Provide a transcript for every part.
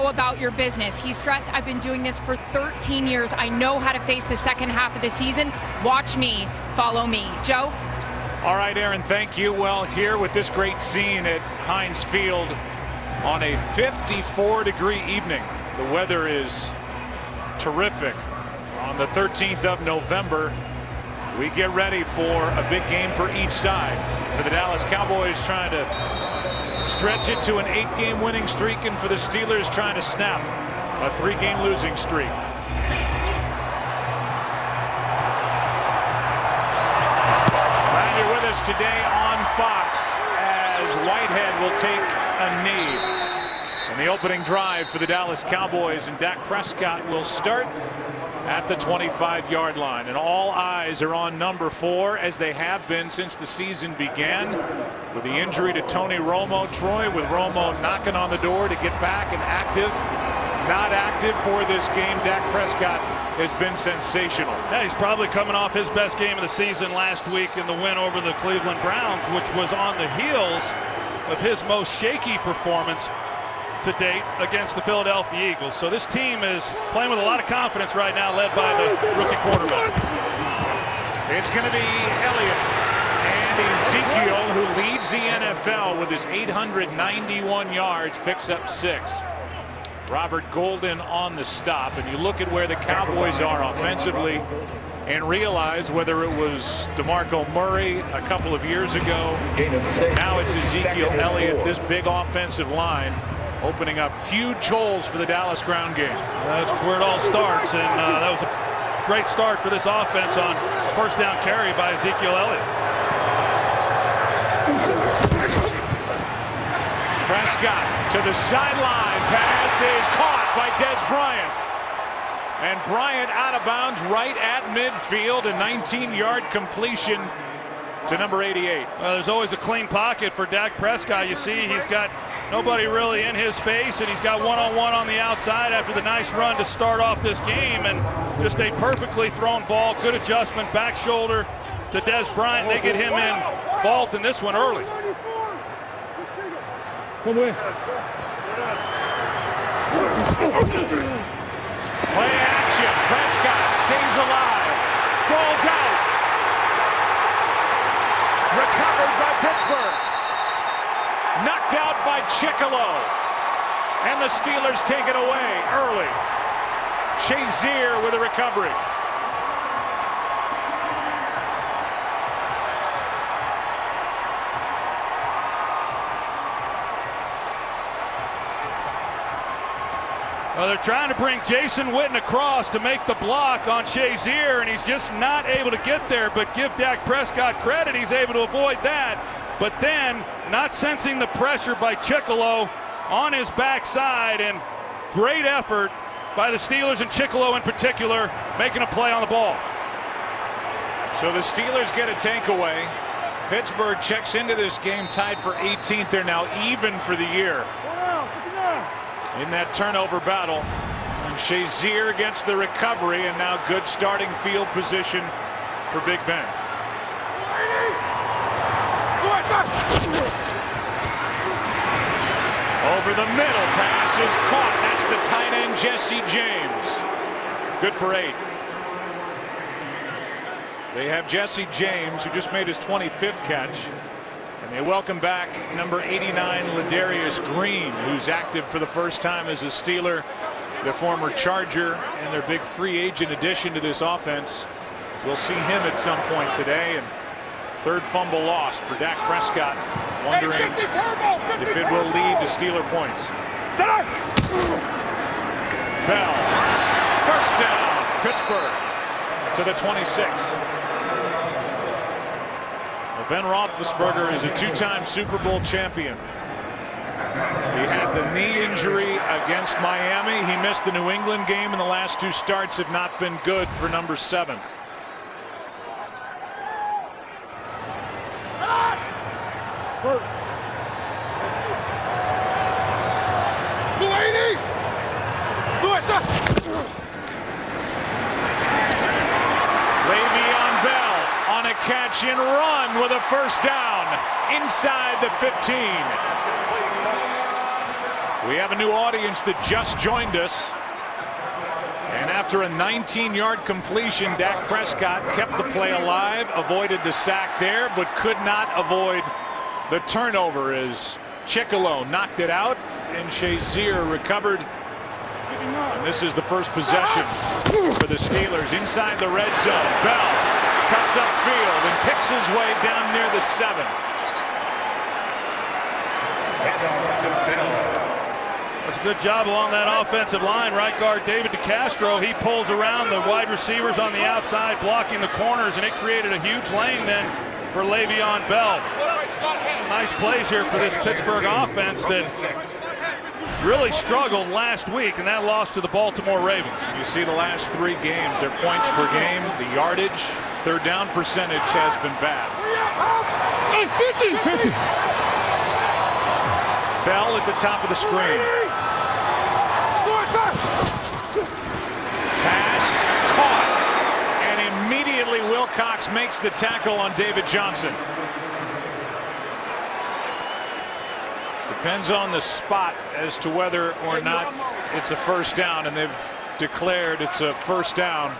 go about your business. He stressed, I've been doing this for 13 years. I know how to face the second half of the season. Watch me, follow me. Joe? All right, Aaron, thank you. Well, here with this great scene at Heinz Field on a 54-degree evening. The weather is terrific. On the 13th of November, we get ready for a big game for each side. For the Dallas Cowboys, trying to stretch it to an 8-game winning streak, and for the Steelers trying to snap a 3-game losing streak. Glad you're with us today on Fox as Whitehead will take a knee. And the opening drive for the Dallas Cowboys, and Dak Prescott will start at the 25-yard line, and all eyes are on number 4, as they have been since the season began, with the injury to Tony Romo. Troy, with Romo knocking on the door to get back and active, not active for this game, Dak Prescott has been sensational. Yeah, he's probably coming off his best game of the season last week in the win over the Cleveland Browns, which was on the heels of his most shaky performance to date against the Philadelphia Eagles. So this team is playing with a lot of confidence right now, led by the rookie quarterback. It's going to be Elliott and Ezekiel, who leads the NFL with his 891 yards, picks up 6. Robert Golden on the stop, and you look at where the Cowboys are offensively and realize whether it was DeMarco Murray a couple of years ago, now it's Ezekiel Elliott, this big offensive line opening up huge holes for the Dallas ground game. That's where it all starts, and that was a great start for this offense on first down carry by Ezekiel Elliott. Prescott to the sideline, pass is caught by Dez Bryant. And Bryant out of bounds right at midfield, a 19-yard completion to number 88. Well, there's always a clean pocket for Dak Prescott. You see, he's got nobody really in his face, and he's got one-on-one on the outside after the nice run to start off this game, and just a perfectly thrown ball, good adjustment, back shoulder to Dez Bryant. They get him involved in this one early. Play action. Prescott stays alive. Ball's out. Recovered by Pittsburgh. Knocked out by Chickalo. And the Steelers take it away early. Shazier with a recovery. Well, they're trying to bring Jason Witten across to make the block on Shazier, and he's just not able to get there. But give Dak Prescott credit, he's able to avoid that. But then, not sensing the pressure by Chickalo on his backside, and great effort by the Steelers, and Chickalo in particular, making a play on the ball. So the Steelers get a takeaway. Pittsburgh checks into this game tied for 18th. They're now even for the year in that turnover battle. And Shazier gets the recovery, and now good starting field position for Big Ben. Over the middle, pass is caught. That's the tight end, Jesse James. Good for 8. They have Jesse James, who just made his 25th catch. And they welcome back number 89, Ladarius Green, who's active for the first time as a Steeler, the former Charger, and their big free agent addition to this offense. We'll see him at some point today. And third fumble lost for Dak Prescott, wondering if it will lead to Steeler points. Bell, first down, Pittsburgh to the 26. Ben Roethlisberger is a 2-time Super Bowl champion. He had the knee injury against Miami. He missed the New England game, and the last 2 starts have not been good for number 7. Le'Veon Bell on a catch and run with a first down inside the 15. We have a new audience that just joined us. And after a 19-yard completion, Dak Prescott kept the play alive, avoided the sack there, but could not avoid the turnover as Chickalo knocked it out and Shazier recovered. And this is the first possession for the Steelers inside the red zone. Bell cuts upfield and picks his way down near the 7. That's a good job along that offensive line. Right guard David DeCastro, he pulls around the wide receivers on the outside, blocking the corners, and it created a huge lane then for Le'Veon Bell. Nice plays here for this Pittsburgh offense that really struggled last week, and that lost to the Baltimore Ravens. You see the last 3 games, their points per game, the yardage, third down percentage has been bad. 50. Bell at the top of the screen. Pass caught, and immediately Wilcox makes the tackle on David Johnson. Depends on the spot as to whether or not it's a first down, and they've declared it's a first down.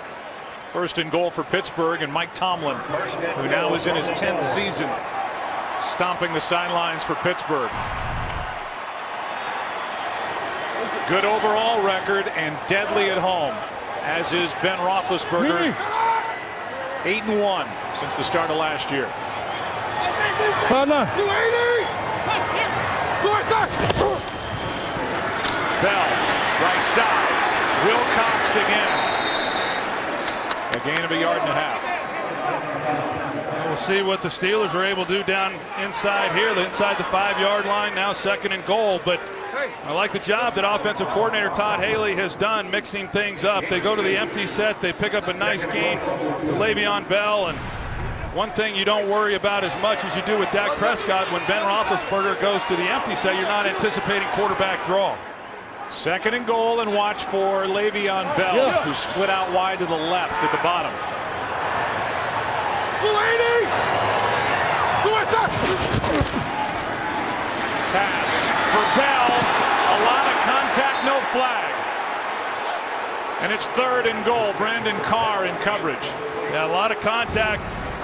First and goal for Pittsburgh, and Mike Tomlin, who now is in his 10th season, stomping the sidelines for Pittsburgh. Good overall record and deadly at home, as is Ben Roethlisberger. 8-1 since the start of last year. Bell, right side. Wilcox again. A gain of 1.5 yards. We'll see what the Steelers are able to do down inside here, inside the 5-yard line. Now 2nd and goal, but I like the job that offensive coordinator Todd Haley has done mixing things up. They go to the empty set. They pick up a nice gain to Le'Veon Bell. And one thing you don't worry about as much as you do with Dak Prescott, when Ben Roethlisberger goes to the empty set, you're not anticipating quarterback draw. 2nd and goal, and watch for Le'Veon Bell, who split out wide to the left at the bottom. Pass for Bell. A lot of contact, no flag. And it's 3rd and goal. Brandon Carr in coverage. Yeah, a lot of contact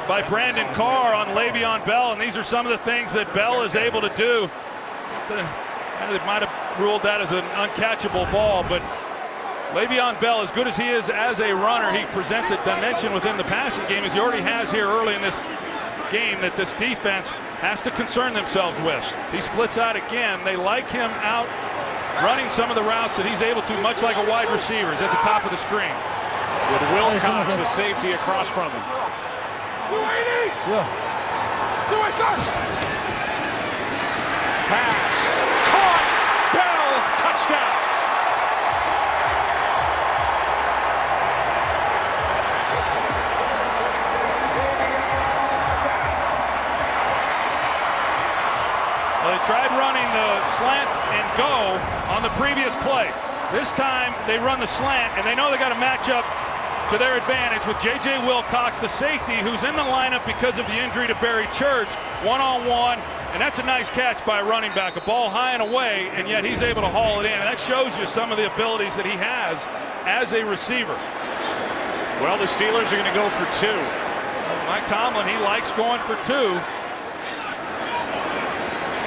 by Brandon Carr on Le'Veon Bell, and these are some of the things that Bell is able to do. They might have ruled that as an uncatchable ball, but Le'Veon Bell, as good as he is as a runner, he presents a dimension within the passing game, as he already has here early in this game, that this defense has to concern themselves with. He splits out again. They like him out running some of the routes that he's able to, much like a wide receiver. He's at the top of the screen. With Wilcox, a safety across from him. Pass caught. Bell, touchdown. Well, they tried running the slant and go on the previous play. This time they run the slant, and they know they got to match up to their advantage with J.J. Wilcox, the safety, who's in the lineup because of the injury to Barry Church, one-on-one, and that's a nice catch by a running back. A ball high and away, and yet he's able to haul it in. And that shows you some of the abilities that he has as a receiver. Well, the Steelers are going to go for 2. Mike Tomlin, he likes going for 2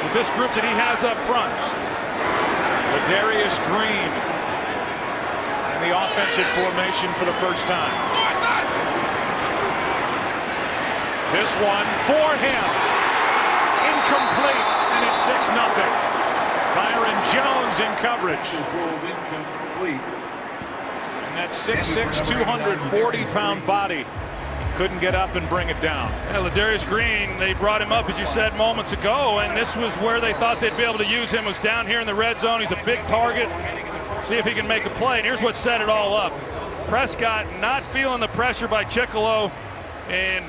with this group that he has up front. Ladarius Green in the offensive formation for the first time. This one for him. Incomplete, and it's 6-0. Byron Jones in coverage. And that 6'6", 240-pound body couldn't get up and bring it down. Yeah, Ladarius Green, they brought him up, as you said moments ago, and this was where they thought they'd be able to use him, was down here in the red zone. He's a big target. See if he can make a play. And here's what set it all up. Prescott not feeling the pressure by Chickalo, and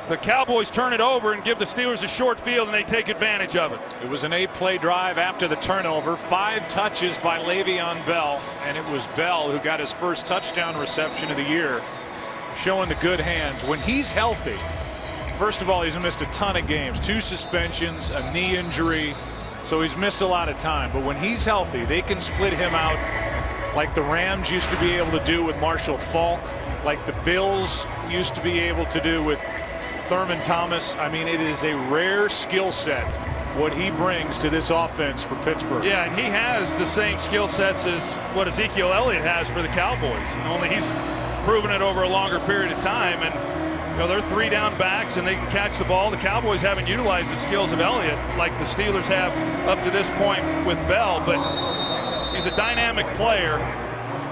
the Cowboys turn it over and give the Steelers a short field, and they take advantage of it. It was an 8-play drive after the turnover. 5 touches by Le'Veon Bell, and it was Bell who got his first touchdown reception of the year, showing the good hands. When he's healthy, first of all, he's missed a ton of games. 2 suspensions, a knee injury, So he's missed a lot of time. But when he's healthy, they can split him out like the Rams used to be able to do with Marshall Faulk, like the Bills used to be able to do with Thurman Thomas. I mean, it is a rare skill set what he brings to this offense for Pittsburgh. Yeah, and he has the same skill sets as what Ezekiel Elliott has for the Cowboys. Only he's proven it over a longer period of time. And you know, they're 3 down backs and they can catch the ball. The Cowboys haven't utilized the skills of Elliott like the Steelers have up to this point with Bell, but he's a dynamic player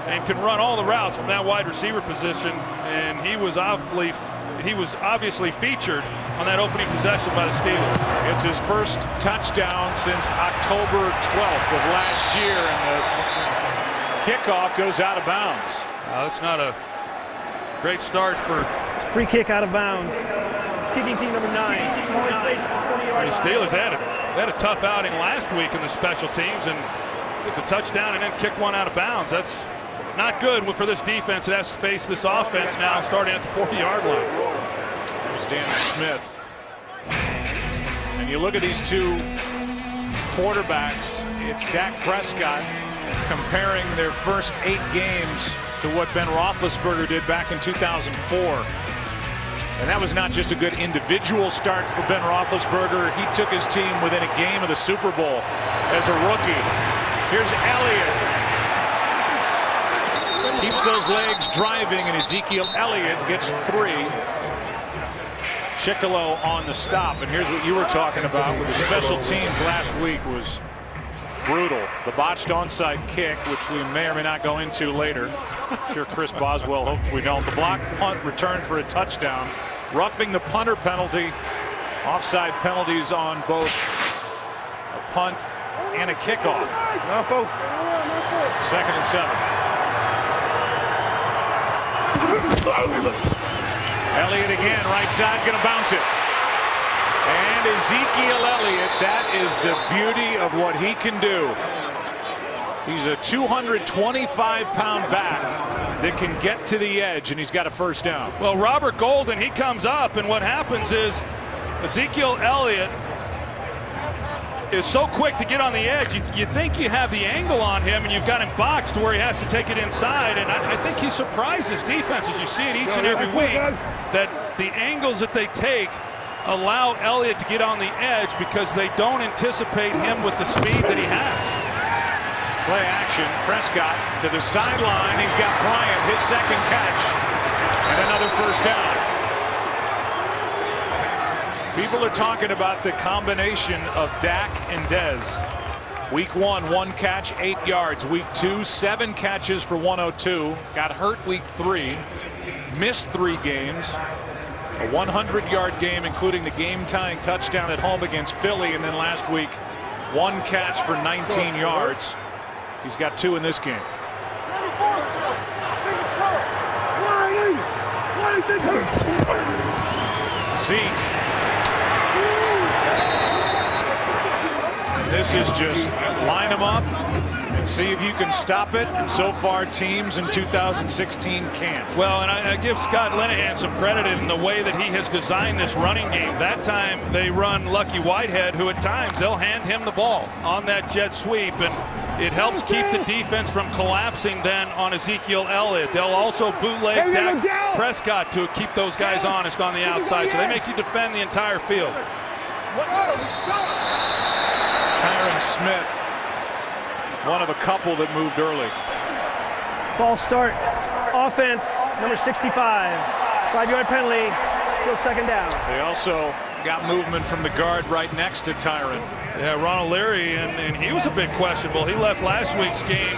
and can run all the routes from that wide receiver position. And he was obviously featured on that opening possession by the Steelers. It's his first touchdown since October 12th of last year, and the kickoff goes out of bounds. That's not a great start for free kick out of bounds. Kicking team number 9. The Steelers had a tough outing last week in the special teams and get the touchdown and then kick one out of bounds. That's not good for this defense that has to face this offense now starting at the 40-yard line. There's Dan Smith. And you look at these two quarterbacks, it's Dak Prescott comparing their first 8 games to what Ben Roethlisberger did back in 2004. And that was not just a good individual start for Ben Roethlisberger. He took his team within a game of the Super Bowl as a rookie. Here's Elliott. Keeps those legs driving, and Ezekiel Elliott gets 3. Chicolo on the stop. And here's what you were talking about with the special teams last week was brutal. The botched onside kick, which we may or may not go into later. I'm sure Chris Boswell hopes we don't. The block punt return for a touchdown. Roughing the punter penalty. Offside penalties on both a punt and a kickoff. 2nd and 7. Elliott again, right side, going to bounce it. And Ezekiel Elliott, that is the beauty of what he can do. He's a 225-pound back that can get to the edge, and he's got a first down. Well, Robert Golden, he comes up, and what happens is Ezekiel Elliott is so quick to get on the edge. You think you have the angle on him, and you've got him boxed to where he has to take it inside. And I think he surprises defenses. You see it each and every week that the angles that they take allow Elliott to get on the edge because they don't anticipate him with the speed that he has. Play action. Prescott to the sideline. He's got Bryant, his second catch, and another first down. People are talking about the combination of Dak and Dez. Week 1, 1 catch, 8 yards. Week 2, 7 catches for 102. Got hurt week 3. Missed 3 games. A 100-yard game, including the game-tying touchdown at home against Philly. And then last week, 1 catch for 19 yards. He's got 2 in this game. Zeke. This is just line them up and see if you can stop it. And so far, teams in 2016 can't. Well, and I give Scott Linehan some credit in the way that he has designed this running game. That time they run Lucky Whitehead, who at times they'll hand him the ball on that jet sweep, and it helps keep the defense from collapsing then on Ezekiel Elliott. They'll also bootleg Dak Prescott to keep those guys honest on the outside, so they make you defend the entire field. Tyron Smith, one of a couple that moved early. False start. Offense, number 65. 5-yard penalty. Still second down. They also got movement from the guard right next to Tyron. Yeah, Ronald Leary, and he was a big questionable. He left last week's game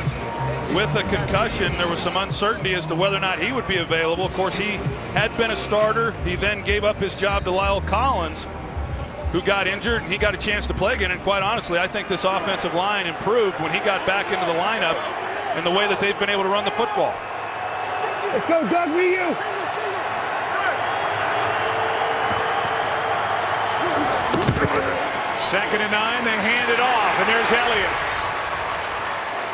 with a concussion. There was some uncertainty as to whether or not he would be available. Of course, he had been a starter. He then gave up his job to Lyle Collins, who got injured, and he got a chance to play again. And quite honestly, I think this offensive line improved when he got back into the lineup and the way that they've been able to run the football. Let's go, Doug, we you. 2nd and 9, they hand it off, and there's Elliott.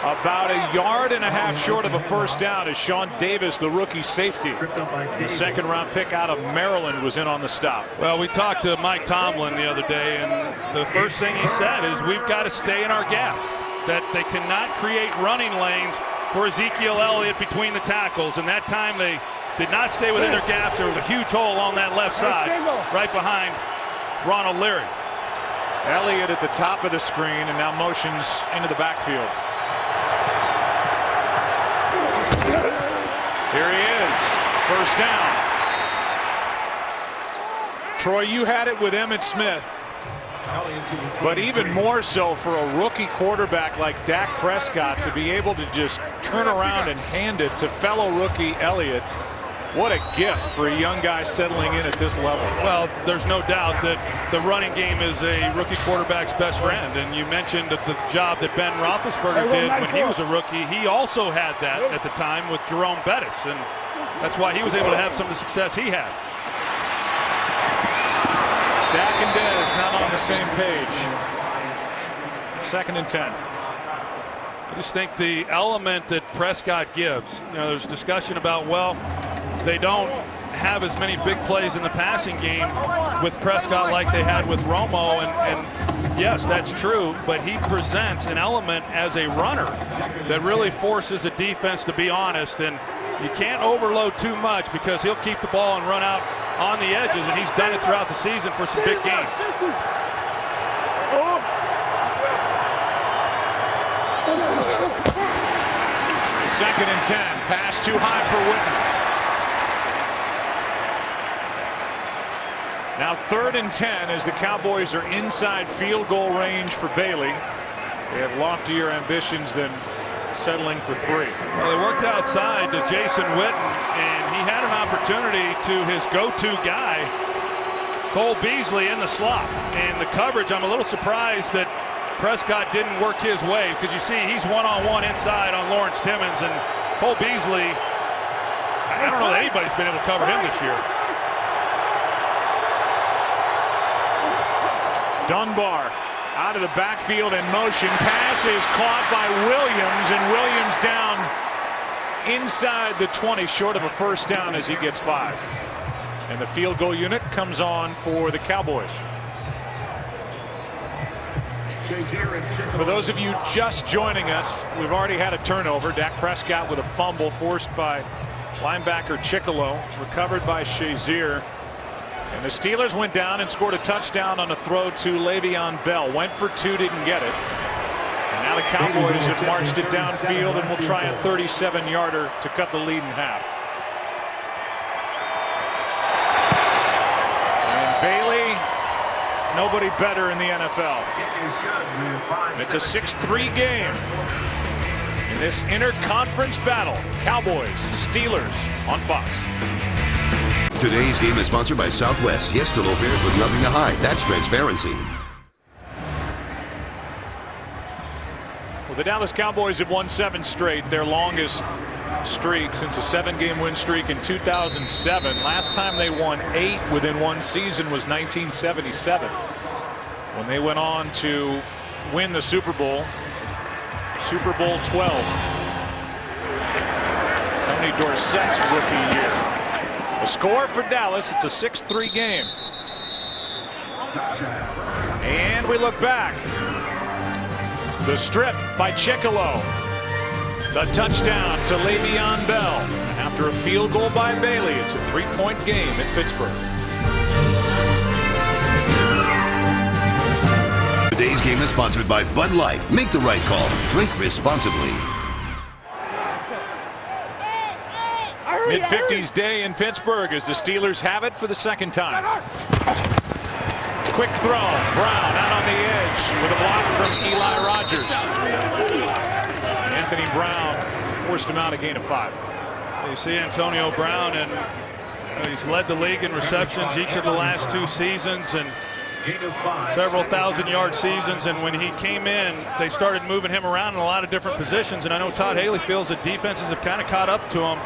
about 1.5 yards short of a first down as Sean Davis, the rookie safety, the second-round pick out of Maryland, was in on the stop. Well, we talked to Mike Tomlin the other day, and the first thing he said is we've got to stay in our gaps, that they cannot create running lanes for Ezekiel Elliott between the tackles, and that time they did not stay within their gaps. There was a huge hole on that left side right behind Ronald Leary. Elliott at the top of the screen and now motions into the backfield. Here he is, first down. Troy, you had it with Emmitt Smith, but even more so for a rookie quarterback like Dak Prescott to be able to just turn around and hand it to fellow rookie Elliott. What a gift for a young guy settling in at this level. Well, there's no doubt that the running game is a rookie quarterback's best friend. And you mentioned that the job that Ben Roethlisberger did when he was a rookie, he also had that at the time with Jerome Bettis. And that's why he was able to have some of the success he had. Dak and Dez not on the same page. 2nd and 10. I just think the element that Prescott gives, there's discussion about, well, they don't have as many big plays in the passing game with Prescott like they had with Romo, and yes, that's true, but he presents an element as a runner that really forces a defense to be honest, and you can't overload too much because he'll keep the ball and run out on the edges, and he's done it throughout the season for some big games. Second and 10, pass too high for Witten. Now 3rd and 10 as the Cowboys are inside field goal range for Bailey. They have loftier ambitions than settling for 3. Well, they worked outside to Jason Witten, and he had an opportunity to his go-to guy, Cole Beasley, in the slot. And the coverage, I'm a little surprised that Prescott didn't work his way, because you see he's one-on-one inside on Lawrence Timmons, and Cole Beasley, I don't know that anybody's been able to cover him this year. Dunbar out of the backfield in motion. Pass is caught by Williams, and Williams down inside the 20, short of a first down as he gets 5. And the field goal unit comes on for the Cowboys. For those of you just joining us, we've already had a turnover. Dak Prescott with a fumble forced by linebacker Chickalo, recovered by Shazier. And the Steelers went down and scored a touchdown on a throw to Le'Veon Bell. Went for 2, didn't get it. And now the Cowboys have marched it downfield and will try a 37-yarder to cut the lead in half. And Bailey, nobody better in the NFL. It's a 6-3 game in this interconference battle. Cowboys, Steelers on Fox. Today's game is sponsored by Southwest. Yes to low fares with nothing to hide. That's transparency. Well, the Dallas Cowboys have won 7 straight, their longest streak since a 7-game win streak in 2007. Last time they won 8 within one season was 1977, when they went on to win the Super Bowl, Super Bowl 12. Tony Dorsett's rookie year. The score for Dallas, it's a 6-3 game. And we look back. The strip by Chickalo. The touchdown to Le'Veon Bell. And after a field goal by Bailey, it's a 3-point game in Pittsburgh. Today's game is sponsored by Bud Light. Make the right call. Drink responsibly. Mid-50s day in Pittsburgh as the Steelers have it for the 2nd time. Quick throw. Brown out on the edge with a block from Eli Rogers. Anthony Brown forced him out, a gain of 5. You see Antonio Brown, and he's led the league in receptions each of the last 2 seasons and several thousand-yard seasons. And when he came in, they started moving him around in a lot of different positions. And I know Todd Haley feels that defenses have kind of caught up to him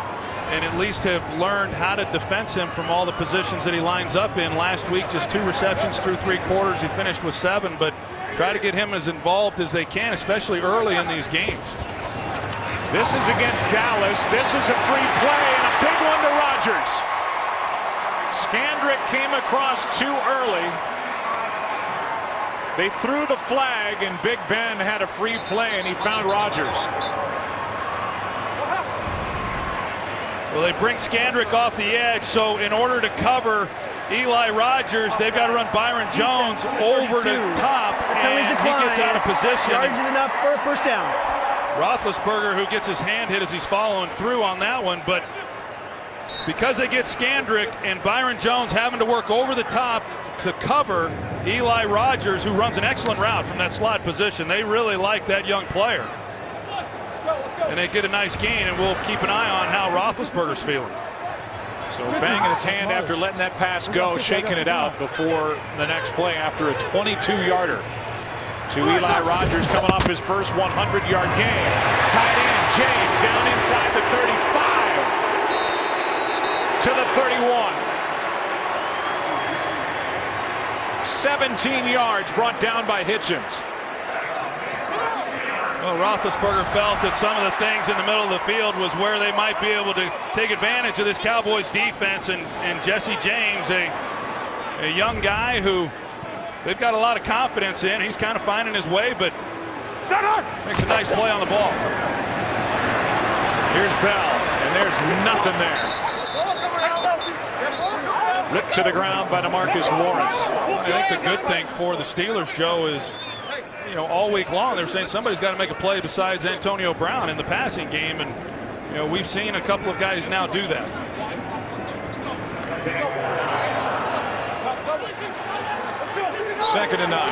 and at least have learned how to defense him from all the positions that he lines up in. Last week, just 2 receptions through 3 quarters. He finished with 7, but try to get him as involved as they can, especially early in these games. This is against Dallas. This is a free play and a big one to Rodgers. Scandrick came across too early. They threw the flag and Big Ben had a free play and he found Rodgers. Well, they bring Scandrick off the edge, so in order to cover Eli Rodgers, they've got to run Byron Jones over the top, and he gets out of position. Yardage is enough for a first down. Roethlisberger, who gets his hand hit as he's following through on that one, but because they get Scandrick and Byron Jones having to work over the top to cover Eli Rodgers, who runs an excellent route from that slot position, they really like that young player. And they get a nice gain, and we'll keep an eye on how Roethlisberger's feeling. So banging his hand after letting that pass go, shaking it out before the next play after a 22-yarder. To Eli Rodgers coming off his first 100-yard game. Tight end James down inside the 35 to the 31. 17 yards brought down by Hitchens. Well, Roethlisberger felt that some of the things in the middle of the field was where they might be able to take advantage of this Cowboys defense, and Jesse James, a young guy who they've got a lot of confidence in. He's kind of finding his way, but makes a nice play on the ball. Here's Bell, and there's nothing there. Ripped to the ground by DeMarcus Lawrence. I think the good thing for the Steelers, Joe, is all week long they're saying somebody's got to make a play besides Antonio Brown in the passing game, and we've seen a couple of guys now do that. Second and 9.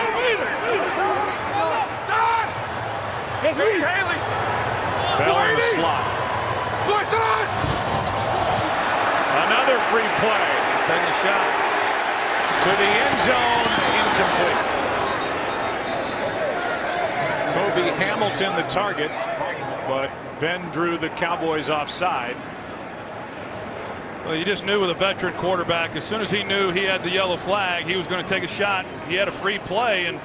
Bell in the slot. Another free play. Taking a shot to the end zone, incomplete. Kobe Hamilton the target, but Ben drew the Cowboys offside. Well, you just knew with a veteran quarterback, as soon as he knew he had the yellow flag, he was going to take a shot. He had a free play and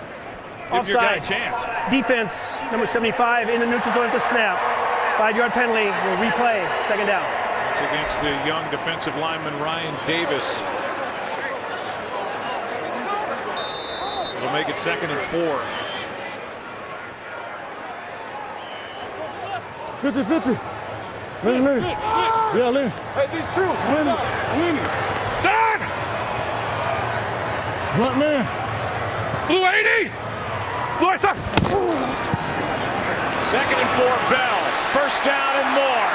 give your guy a chance. Defense, number 75 in the neutral zone at the snap. 5-yard penalty, will replay, second down. It's against the young defensive lineman Ryan Davis. It'll make it 2nd and 4. 50-50. Lin. Yeah, Lin. Hey, these two. Win. Done! Blunt man. Blue 80! Blue, stop! 2nd and 4, Bell. First down and more.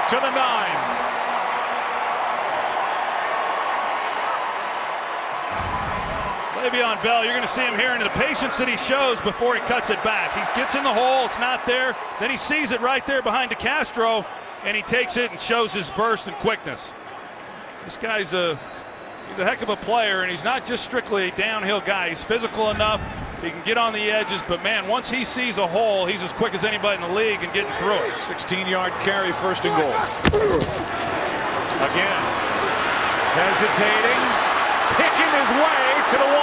To the 9. Le'Veon Bell, you're going to see him here, and the patience that he shows before he cuts it back. He gets in the hole, it's not there, then he sees it right there behind DeCastro, and he takes it and shows his burst and quickness. This guy's he's a heck of a player, and he's not just strictly a downhill guy. He's physical enough, he can get on the edges, but man, once he sees a hole, he's as quick as anybody in the league and getting through it. 16-yard carry, 1st and goal. Again, hesitating, picking his way to the 1.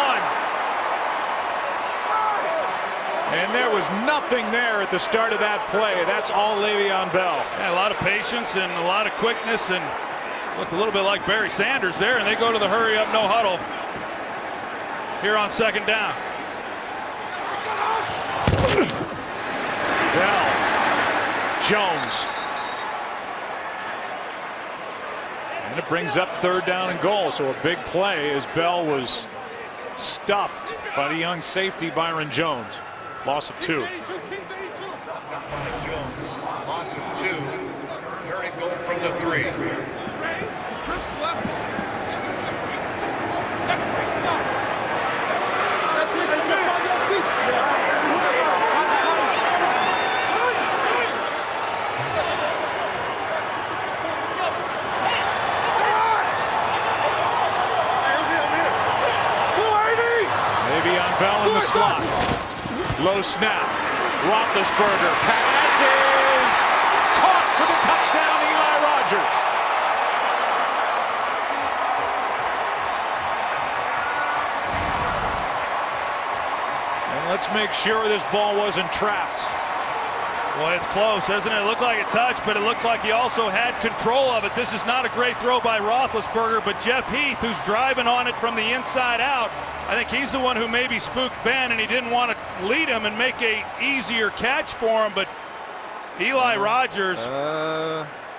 And there was nothing there at the start of that play. That's all Le'Veon Bell. Yeah, a lot of patience and a lot of quickness, and looked a little bit like Barry Sanders there, and they go to the hurry up, no huddle here on 2nd down. Bell, Jones. And it brings up 3rd down and goal. So a big play as Bell was stuffed by the young safety Byron Jones. Loss of 2. Loss of 2. Turning goal from the 3. Bell in the slot. Low snap. Roethlisberger. Pass is caught for the touchdown, Eli Rodgers. And let's make sure this ball wasn't trapped. Well, it's close, isn't it? It looked like it touched, but it looked like he also had control of it. This is not a great throw by Roethlisberger, but Jeff Heath, who's driving on it from the inside out, I think he's the one who maybe spooked Ben, and he didn't want to lead him and make a easier catch for him, but Eli Rogers,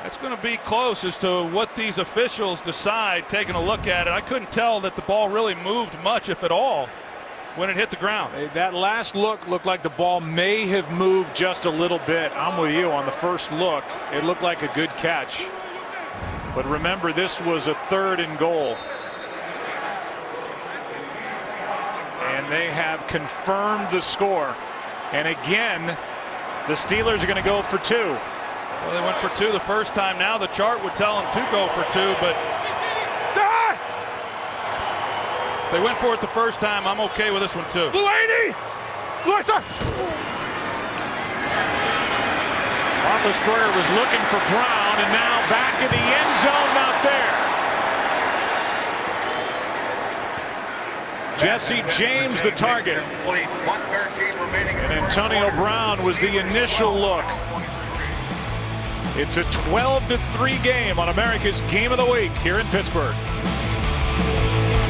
that's going to be close as to what these officials decide taking a look at it. I couldn't tell that the ball really moved much, if at all, when it hit the ground. That last look looked like the ball may have moved just a little bit. I'm with you on the first look. It looked like a good catch. But remember, this was a 3rd and goal. And they have confirmed the score. And again, the Steelers are going to go for 2. Well, they went for 2 the first time. Now the chart would tell them to go for 2, but they went for it the first time. I'm okay with this one too. Lady! Listen! Roethlisberger was looking for Brown, and now back in the end zone, not there. Jesse James the target. And Antonio Brown was the initial look. It's a 12-3 game on America's Game of the Week here in Pittsburgh.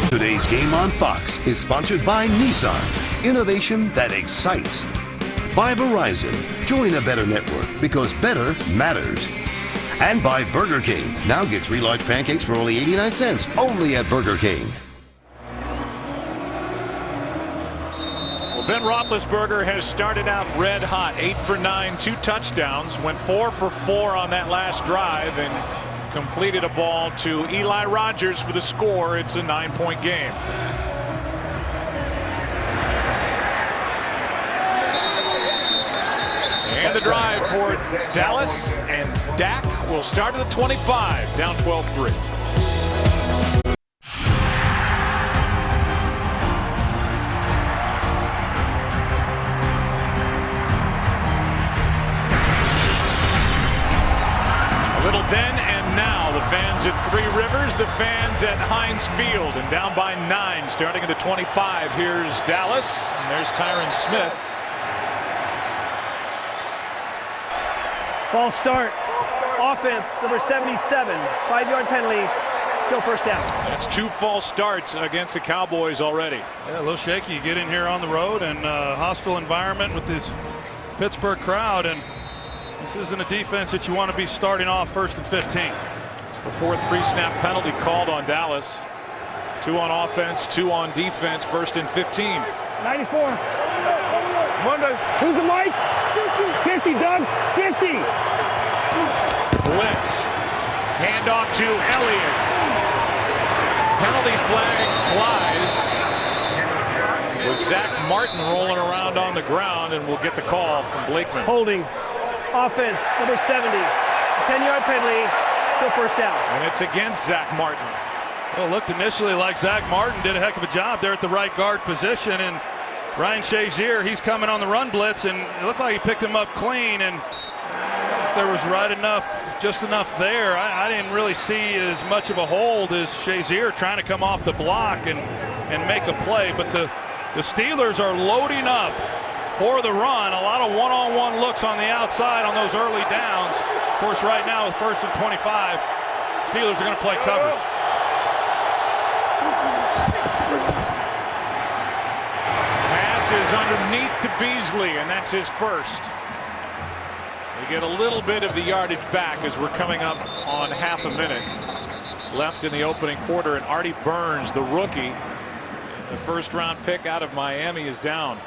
Today's game on Fox is sponsored by Nissan. Innovation that excites. By Verizon. Join a better network because better matters. And by Burger King. Now get 3 large pancakes for only 89 cents. Only at Burger King. Well, Ben Roethlisberger has started out red hot. 8 for 9, 2 touchdowns. Went 4 for 4 on that last drive and completed a ball to Eli Rogers for the score. It's a 9-point game. And the drive for Dallas, and Dak will start at the 25, down 12-3. Then and now, the fans at Three Rivers, the fans at Heinz Field, and down by 9 starting at the 25. Here's Dallas, and there's Tyron Smith. False start. Offense, number 77. 5-yard penalty. Still first down. That's 2 false starts against the Cowboys already. Yeah, a little shaky. You get in here on the road and hostile environment with this Pittsburgh crowd, and this isn't a defense that you want to be starting off 1st and 15. It's the 4th pre-snap penalty called on Dallas. 2 on offense, 2 on defense, 1st and 15. 94. Monday. Who's the mic? 50, Doug. 50. Blitz. Handoff to Elliott. Penalty flag flies. With Zach Martin rolling around on the ground, and we'll get the call from Blakeman. Holding. Offense, number 70. 10-yard penalty, still first down. And it's against Zach Martin. Well, it looked initially like Zach Martin did a heck of a job there at the right guard position, and Ryan Shazier, he's coming on the run blitz, and it looked like he picked him up clean, and there was just enough there. I didn't really see as much of a hold as Shazier trying to come off the block and make a play, but the Steelers are loading up for the run. A lot of one-on-one looks on the outside on those early downs. Of course, right now with 1st and 25, Steelers are going to play coverage. Pass is underneath to Beasley, and that's his first. We get a little bit of the yardage back as we're coming up on half a minute left in the opening quarter, and Artie Burns, the rookie, the 1st-round pick out of Miami, is down.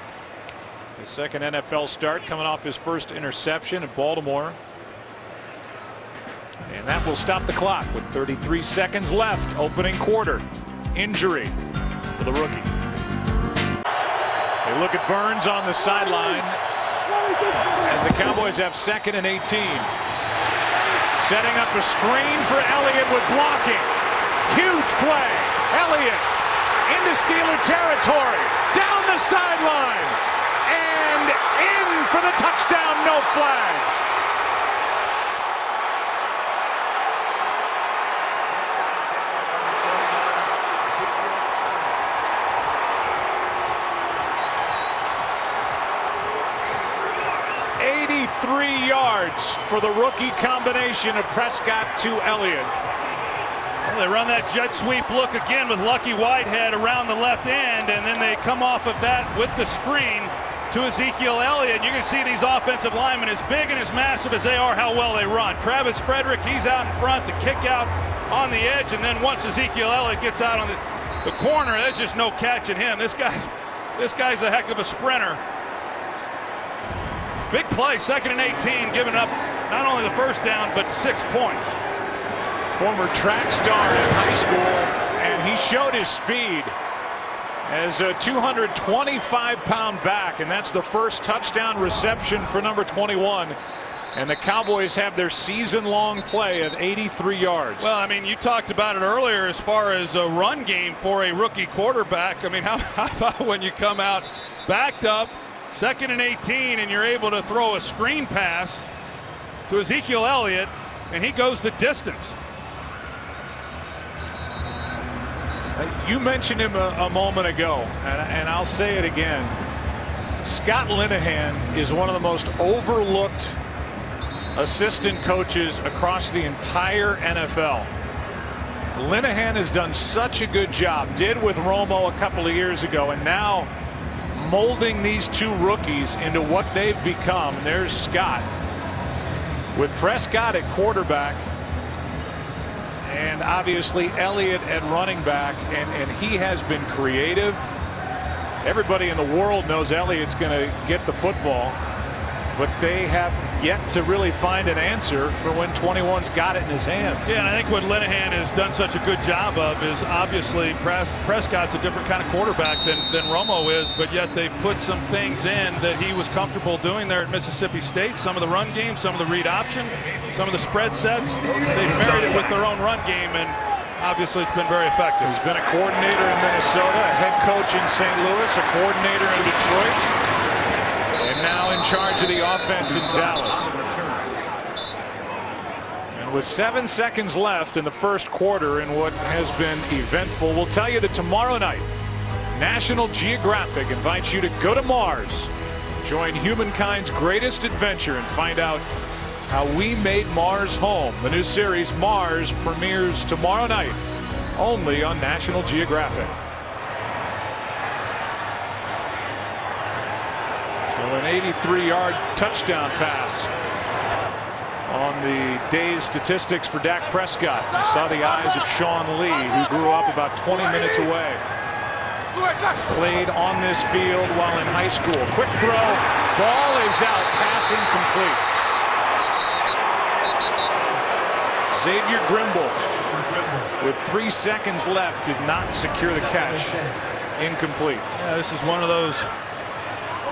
His 2nd NFL start, coming off his 1st interception at Baltimore. And that will stop the clock with 33 seconds left. Opening quarter. Injury for the rookie. They look at Burns on the sideline as the Cowboys have 2nd and 18. Setting up a screen for Elliott with blocking. Huge play. Elliott into Steeler territory. Down the sideline. And in for the touchdown, no flags. 83 yards for the rookie combination of Prescott to Elliott. Well, they run that jet sweep look again with Lucky Whitehead around the left end, and then they come off of that with the screen to Ezekiel Elliott. You can see these offensive linemen, as big and as massive as they are, how well they run. Travis Frederick, he's out in front, the kick out on the edge, and then once Ezekiel Elliott gets out on the corner, there's just no catching him. This guy's a heck of a sprinter. Big play, 2nd and 18, giving up not only the first down, but 6 points. Former track star in high school, and he showed his speed as a 225-pound back, and that's the first touchdown reception for number 21. And the Cowboys have their season-long play of 83 yards. Well, I mean, you talked about it earlier as far as a run game for a rookie quarterback. I mean, how about when you come out backed up, 2nd and 18, and you're able to throw a screen pass to Ezekiel Elliott, and he goes the distance. You mentioned him a moment ago, and I'll say it again. Scott Linehan is one of the most overlooked assistant coaches across the entire NFL. Linehan has done such a good job, did with Romo a couple of years ago, and now molding these two rookies into what they've become. And there's Scott with Prescott at quarterback, and obviously Elliott at running back, and he has been creative. Everybody in the world knows Elliott's going to get the football, but they have yet to really find an answer for when 21's got it in his hands. Yeah, and I think what Linehan has done such a good job of is obviously Prescott's a different kind of quarterback than Romo is, but yet they've put some things in that he was comfortable doing there at Mississippi State. Some of the run game, some of the read option, some of the spread sets. They've married it with their own run game, and obviously it's been very effective. He's been a coordinator in Minnesota, a head coach in St. Louis, a coordinator in Detroit, and now in charge of the offense in Dallas. And with 7 seconds left in the first quarter in what has been eventful, we'll tell you that tomorrow night, National Geographic invites you to go to Mars, join humankind's greatest adventure, and find out how we made Mars home. The new series Mars premieres tomorrow night, only on National Geographic. So an 83-yard touchdown pass on the day's statistics for Dak Prescott. You saw the eyes of Sean Lee, who grew up about 20 minutes away. Played on this field while in high school. Quick throw, ball is out, pass incomplete. Xavier Grimble, with 3 seconds left, did not secure the catch. Incomplete. Yeah, this is one of those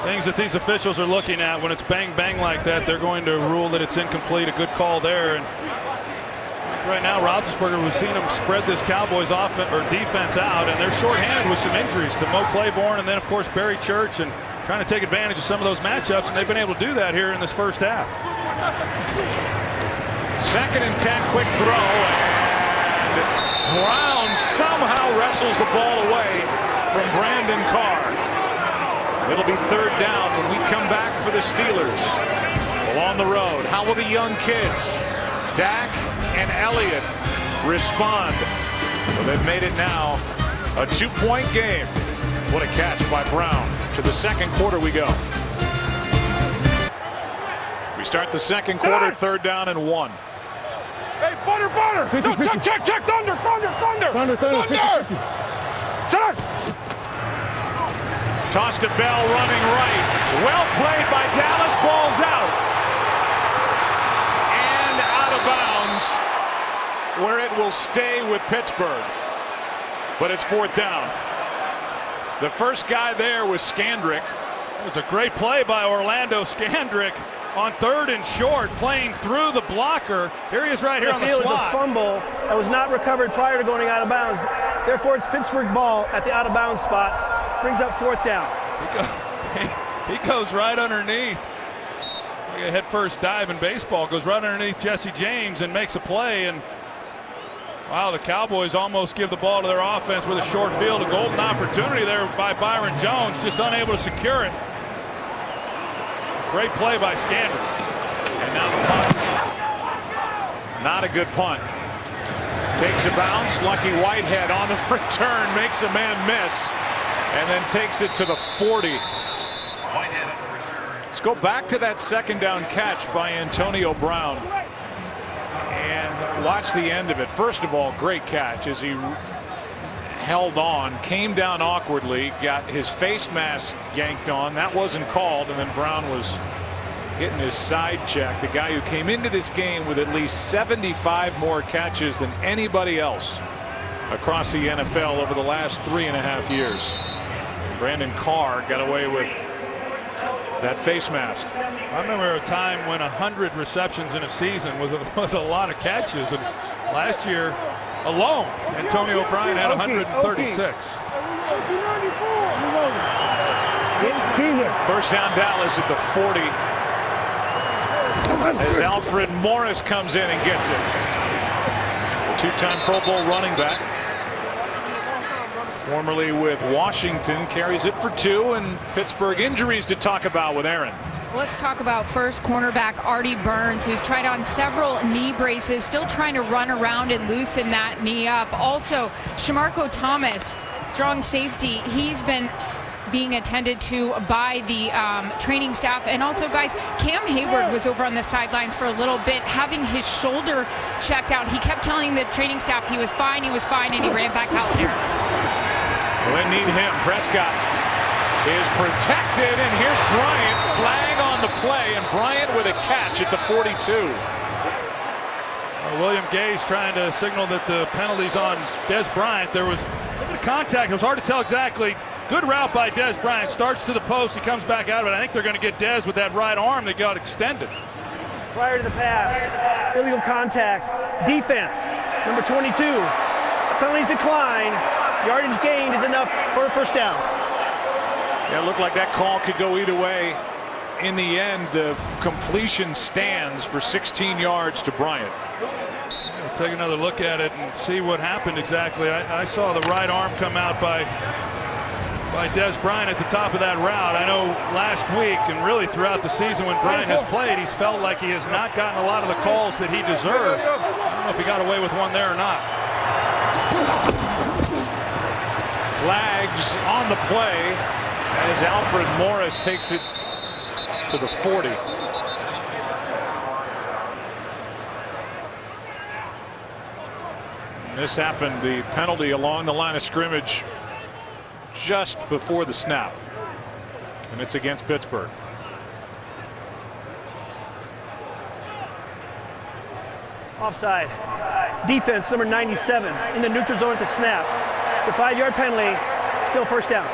things that these officials are looking at. When it's bang bang like that, they're going to rule that it's incomplete. A good call there. And right now, Roethlisberger, we've seen him spread this Cowboys offense or defense out, and they're shorthanded with some injuries to Mo Claiborne and then of course Barry Church, and trying to take advantage of some of those matchups, and they've been able to do that here in this first half. 2nd and 10, quick throw, and Brown somehow wrestles the ball away from Brandon Carr. It'll be 3rd down when we come back for the Steelers. On the road, how will the young kids, Dak and Elliott, respond? Well, they've made it now a 2-point game. What a catch by Brown. To the second quarter we go. We start the second quarter, 3rd down and 1. Hey, Thunder! No, check, Thunder! Center! Tossed to Bell, running right. Well played by Dallas, ball's out. And out of bounds, where it will stay with Pittsburgh. But it's 4th down. The first guy there was Scandrick. It was a great play by Orlando Scandrick on 3rd and short, playing through the blocker. Here he is right here on the slot. It was a fumble that was not recovered prior to going out of bounds. Therefore, it's Pittsburgh ball at the out of bounds spot. Brings up 4th down. He goes right underneath. Like a head first dive in baseball. Goes right underneath Jesse James and makes a play. And wow, the Cowboys almost give the ball to their offense with a short field. A golden opportunity there by Byron Jones, just unable to secure it. Great play by Scandrick. And now the punt. Not a good punt. Takes a bounce. Lucky Whitehead on the return makes a man miss, and then takes it to the 40. Let's go back to that second down catch by Antonio Brown and watch the end of it. First of all, great catch as he held on, came down awkwardly, got his face mask yanked on. That wasn't called, and then Brown was getting his side check. The guy who came into this game with at least 75 more catches than anybody else across the NFL over the last 3.5 years. Brandon Carr got away with that face mask. I remember a time when 100 receptions in a season was a lot of catches, and last year alone Antonio Bryant had 136. First down Dallas at the 40 as Alfred Morris comes in and gets it. Two-time Pro Bowl running back, formerly with Washington, carries it for 2, and Pittsburgh injuries to talk about with Aaron. Let's talk about first cornerback Artie Burns, who's tried on several knee braces, still trying to run around and loosen that knee up. Also, Shamarko Thomas, strong safety, he's been being attended to by the training staff. And also, guys, Cam Hayward was over on the sidelines for a little bit having his shoulder checked out. He kept telling the training staff he was fine, and he ran back out there. Well, they need him. Prescott is protected, and here's Bryant. Flag on the play, and Bryant with a catch at the 42. William Gay's trying to signal that the penalty's on Dez Bryant. There was a bit of contact. It was hard to tell exactly. Good route by Dez Bryant. Starts to the post. He comes back out of it. I think they're going to get Dez with that right arm that got extended. Prior to the pass, illegal contact, defense, number 22. Penalties decline. Yardage gained is enough for a first down. Yeah, it looked like that call could go either way. In the end, the completion stands for 16 yards to Bryant. I'll take another look at it and see what happened exactly. I saw the right arm come out by Dez Bryant at the top of that route. I know last week and really throughout the season when Bryant has played, he's felt like he has not gotten a lot of the calls that he deserves. I don't know if he got away with one there or not. Flags on the play as Alfred Morris takes it to the 40. This happened, the penalty along the line of scrimmage just before the snap, and it's against Pittsburgh. Offside. Defense, number 97, in the neutral zone at the snap. It's a 5-yard penalty, still first down.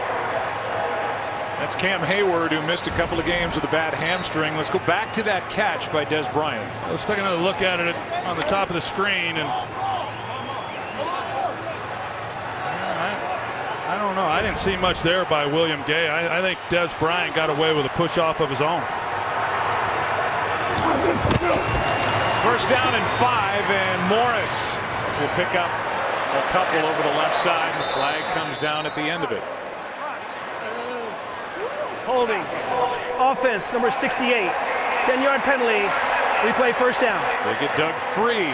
That's Cam Hayward, who missed a couple of games with a bad hamstring. Let's go back to that catch by Dez Bryant. Let's take another look at it on the top of the screen, and I don't know. I didn't see much there by William Gay. I think Dez Bryant got away with a push off of his own. First down and 5, and Morris will pick up a couple over the left side. The flag comes down at the end of it. Holding. Offense, number 68. 10-yard penalty. Replay first down. They get dug free.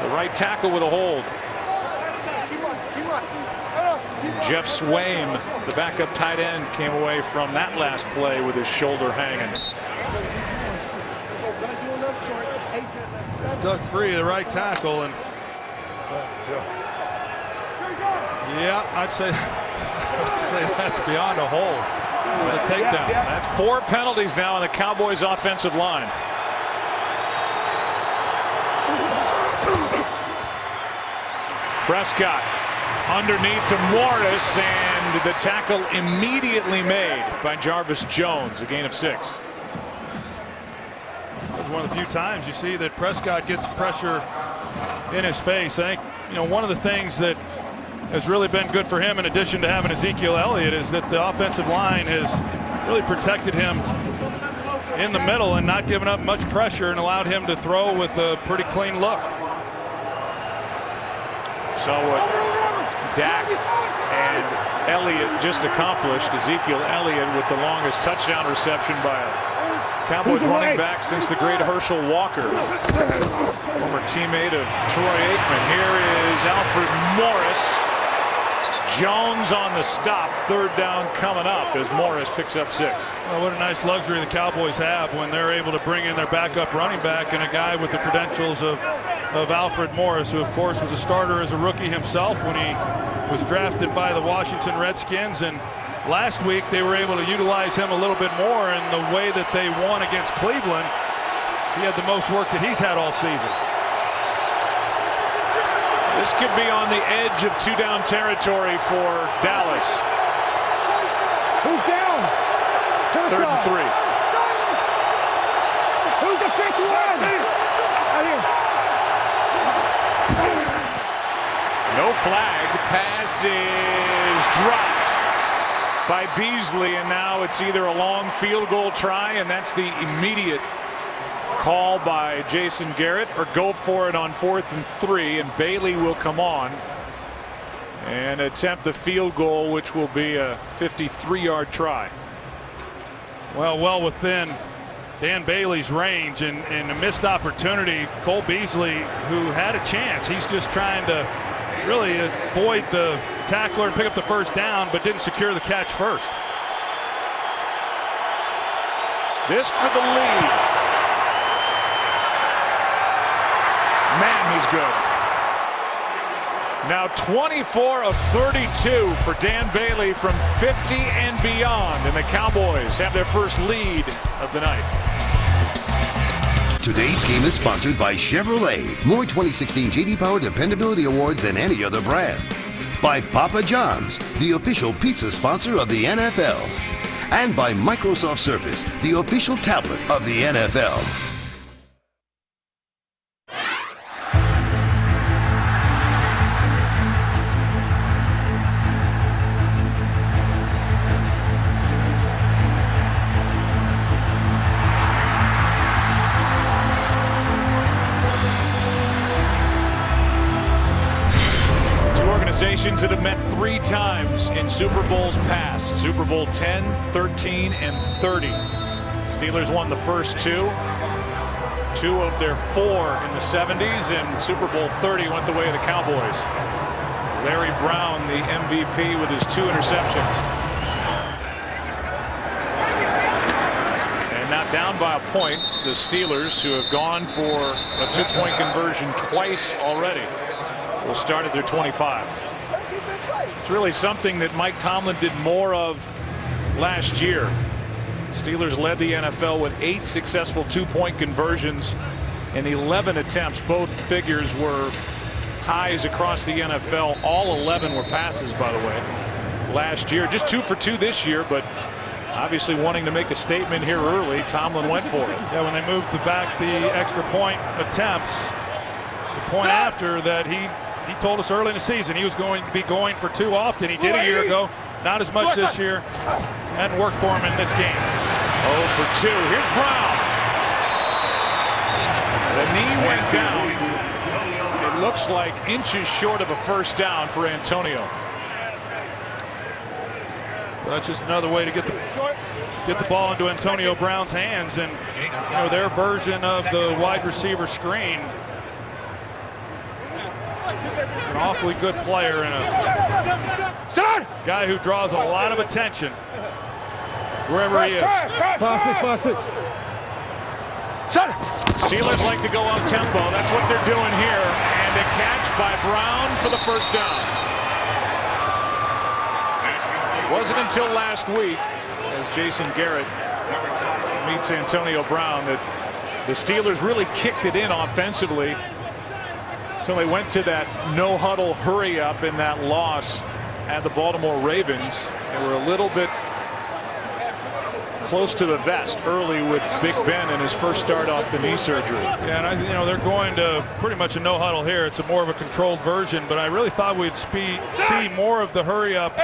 The right tackle with a hold. Jeff Swaim, the backup tight end, came away from that last play with his shoulder hanging. Dug free, the right tackle, and yeah, I'd say that's beyond a hold. It's a takedown. That's 4 penalties now on the Cowboys offensive line. Prescott underneath to Morris, and the tackle immediately made by Jarvis Jones, a gain of 6. It's one of the few times you see that Prescott gets pressure in his face. I think, one of the things that has really been good for him, in addition to having Ezekiel Elliott, is that the offensive line has really protected him in the middle and not given up much pressure and allowed him to throw with a pretty clean look. So what Dak and Elliott just accomplished, Ezekiel Elliott with the longest touchdown reception by a Cowboys running back since the great Herschel Walker, former teammate of Troy Aikman. Here is Alfred Morris. Jones on the stop. Third down coming up as Morris picks up 6. Well, what a nice luxury the Cowboys have when they're able to bring in their backup running back and a guy with the credentials of Alfred Morris, who of course was a starter as a rookie himself when he was drafted by the Washington Redskins. And last week they were able to utilize him a little bit more in the way that they won against Cleveland. He had the most work that he's had all season. This could be on the edge of 2-down territory for Dallas. Who's down? 3rd and 3. Who's the 5th one? Out here. No flag. Pass is dropped by Beasley, and now it's either a long field goal try, and that's the immediate call by Jason Garrett, or go for it on 4th and 3, and Bailey will come on and attempt the field goal, which will be a 53-yard try. Well within Dan Bailey's range, and a missed opportunity. Cole Beasley, who had a chance, he's just trying to really avoid the tackler and pick up the first down, but didn't secure the catch first. This for the lead. Man, he's good. Now 24 of 32 for Dan Bailey from 50 and beyond, and the Cowboys have their first lead of the night. Today's game is sponsored by Chevrolet. More 2016 J.D. Power Dependability Awards than any other brand. By Papa John's, the official pizza sponsor of the NFL. And by Microsoft Surface, the official tablet of the NFL. That have met 3 times in Super Bowls past. Super Bowl 10, 13, and 30. Steelers won the first 2. 2 of their 4 in the 70s, and Super Bowl 30 went the way of the Cowboys. Larry Brown, the MVP, with his 2 interceptions. And now down by a point, the Steelers, who have gone for a 2-point conversion twice already, will start at their 25. It's really something that Mike Tomlin did more of last year. Steelers led the NFL with 8 successful 2-point conversions in 11 attempts. Both figures were highs across the NFL. All 11 were passes, by the way, last year. Just 2 for 2 this year, but obviously wanting to make a statement here early, Tomlin went for it. Yeah, when they moved back the extra point attempts, the point after that, he told us early in the season he was going to be going for 2 often. He did a year ago, not as much this year, and worked for him in this game. 0 for 2. Here's Brown. The knee went down. It looks like inches short of a first down for Antonio. Well, that's just another way to get the ball into Antonio Brown's hands, and their version of the wide receiver screen. An awfully good player and a guy who draws a lot of attention wherever he is. 5-6. Steelers like to go on tempo. That's what they're doing here. And a catch by Brown for the first down. It wasn't until last week, as Jason Garrett meets Antonio Brown, that the Steelers really kicked it in offensively. So they went to that no-huddle hurry-up in that loss at the Baltimore Ravens. They were a little bit close to the vest early with Big Ben in his first start off the knee surgery. Yeah, and they're going to pretty much a no-huddle here. It's a more of a controlled version, but I really thought we'd see more of the hurry-up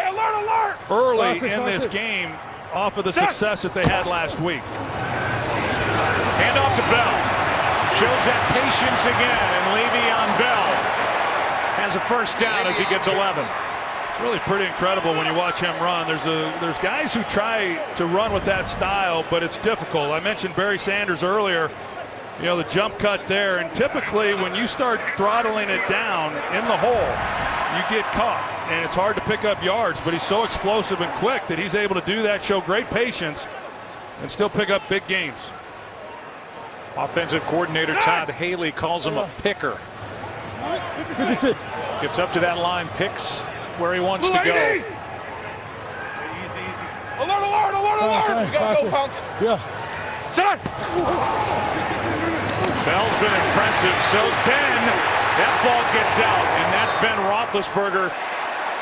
early in this game off of the success that they had last week. Hand off to Bell. Shows that patience again, and Le'Veon Bell has a first down as he gets 11. It's really pretty incredible when you watch him run. There's guys who try to run with that style, but it's difficult. I mentioned Barry Sanders earlier. You know, the jump cut there, and typically when you start throttling it down in the hole, you get caught, and it's hard to pick up yards, but he's so explosive and quick that he's able to do that, show great patience, and still pick up big gains. Offensive coordinator Todd Haley calls him a picker. 56. Gets up to that line, picks where he wants to go. Easy, easy. Alert, alert, alert, alert! We gotta go, Pounce. Yeah. Son! Bell's been impressive, so's Ben. That ball gets out, and that's Ben Roethlisberger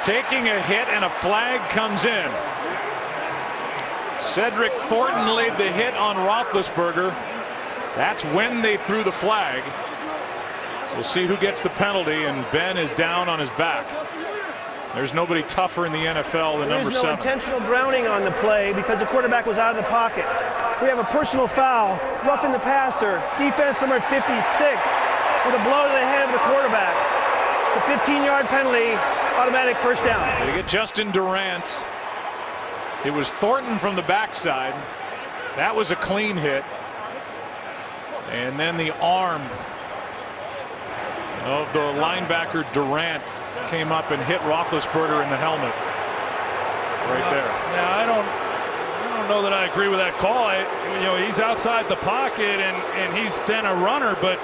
taking a hit, and a flag comes in. Cedric Thornton laid the hit on Roethlisberger. That's when they threw the flag. We'll see who gets the penalty, and Ben is down on his back. There's nobody tougher in the NFL than number 7. There's no intentional grounding on the play because the quarterback was out of the pocket. We have a personal foul, roughing the passer, defense number 56, with a blow to the head of the quarterback. It's a 15-yard penalty, automatic first down. They get Justin Durant. It was Thornton from the backside. That was a clean hit. And then the arm of the linebacker Durant came up and hit Roethlisberger in the helmet. Right there. Now I don't know that I agree with that call. You know, he's outside the pocket and he's then a runner, but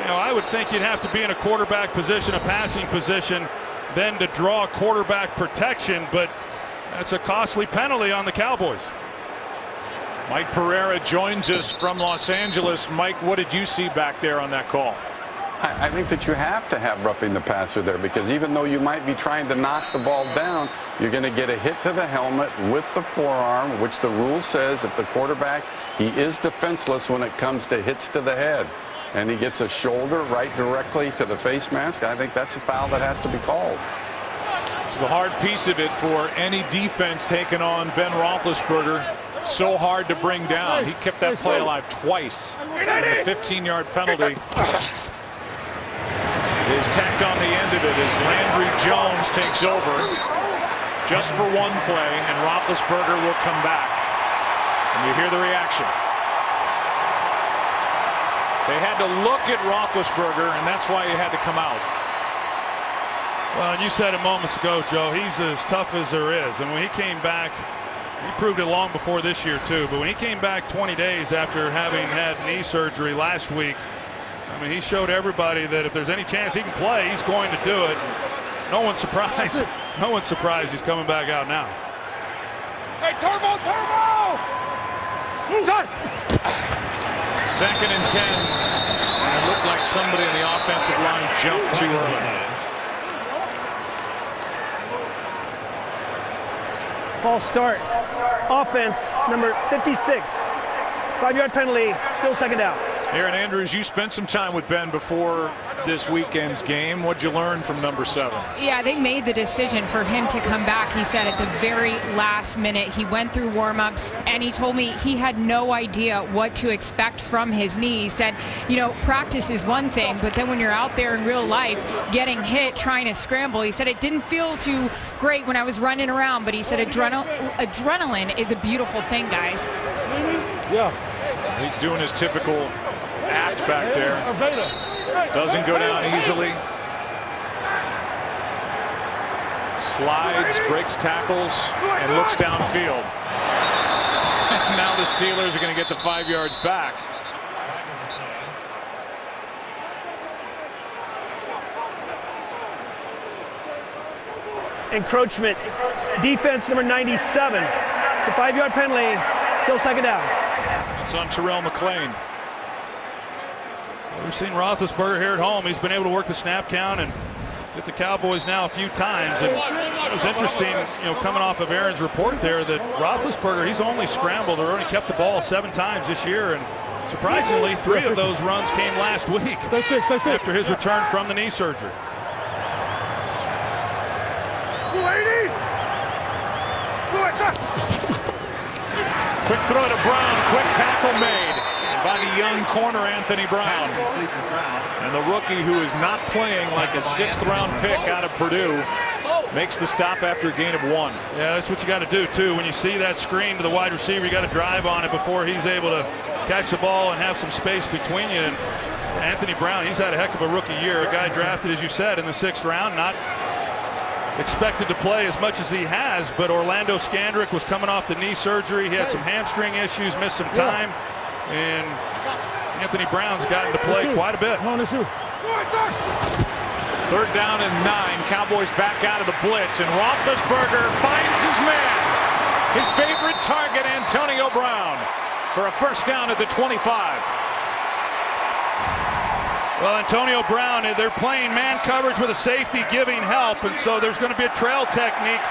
you know, I would think you'd have to be in a quarterback position, a passing position, then to draw quarterback protection, but that's a costly penalty on the Cowboys. Mike Pereira joins us from Los Angeles. Mike, what did you see back there on that call? I think that you have to have roughing the passer there, because even though you might be trying to knock the ball down, you're going to get a hit to the helmet with the forearm, which the rule says if the quarterback, he is defenseless when it comes to hits to the head. And he gets a shoulder right directly to the face mask. I think that's a foul that has to be called. It's the hard piece of it for any defense taking on Ben Roethlisberger. So hard to bring down. He kept that play alive twice. And the 15-yard penalty is tacked on the end of it as Landry Jones takes over just for one play, and Roethlisberger will come back. And you hear the reaction. They had to look at Roethlisberger, and that's why he had to come out. Well, and you said it moments ago, Joe, he's as tough as there is. And when he came back, he proved it long before this year too, but when he came back 20 days after having had knee surgery last week, I mean, he showed everybody that if there's any chance he can play, he's going to do it. No one's surprised. No one's surprised he's coming back out now. Hey, turbo, turbo! Son! 2nd and 10. And it looked like somebody in the offensive line jumped too early. False start. Offense, number 56. 5-yard penalty, still second down. Aaron Andrews, you spent some time with Ben before this weekend's game. What'd you learn from number 7? Yeah, they made the decision for him to come back. He said at the very last minute, he went through warm-ups and he told me he had no idea what to expect from his knee. He said, you know, practice is one thing, but then when you're out there in real life getting hit, trying to scramble, he said it didn't feel too great when I was running around, but he said adrenaline is a beautiful thing, guys. Yeah. He's doing his typical act back there. Doesn't go down easily. Slides, breaks tackles, and looks downfield. And now the Steelers are going to get the 5 yards back. Encroachment. Defense number 97. It's a 5-yard penalty, still second down. It's on Terrell McClain. We've seen Roethlisberger here at home. He's been able to work the snap count and get the Cowboys now a few times. And it was interesting, you know, coming off of Aaron's report there that Roethlisberger, he's only scrambled or only kept the ball 7 times this year. And surprisingly, 3 of those runs came last week after his return from the knee surgery. Quick throw to Brown. Quick tackle made by the young corner Anthony Brown. And the rookie, who is not playing like a 6th round pick out of Purdue, makes the stop after a gain of 1. Yeah, that's what you got to do too. When you see that screen to the wide receiver, you got to drive on it before he's able to catch the ball and have some space between you. And Anthony Brown, he's had a heck of a rookie year. A guy drafted, as you said, in the 6th round, not expected to play as much as he has, but Orlando Scandrick was coming off the knee surgery. He had some hamstring issues, missed some time, and Anthony Brown's gotten to play quite a bit. 3rd down and 9. Cowboys back out of the blitz, and Roethlisberger finds his man. His favorite target, Antonio Brown, for a first down at the 25. Well, Antonio Brown, they're playing man coverage with a safety giving help, and so there's going to be a trail technique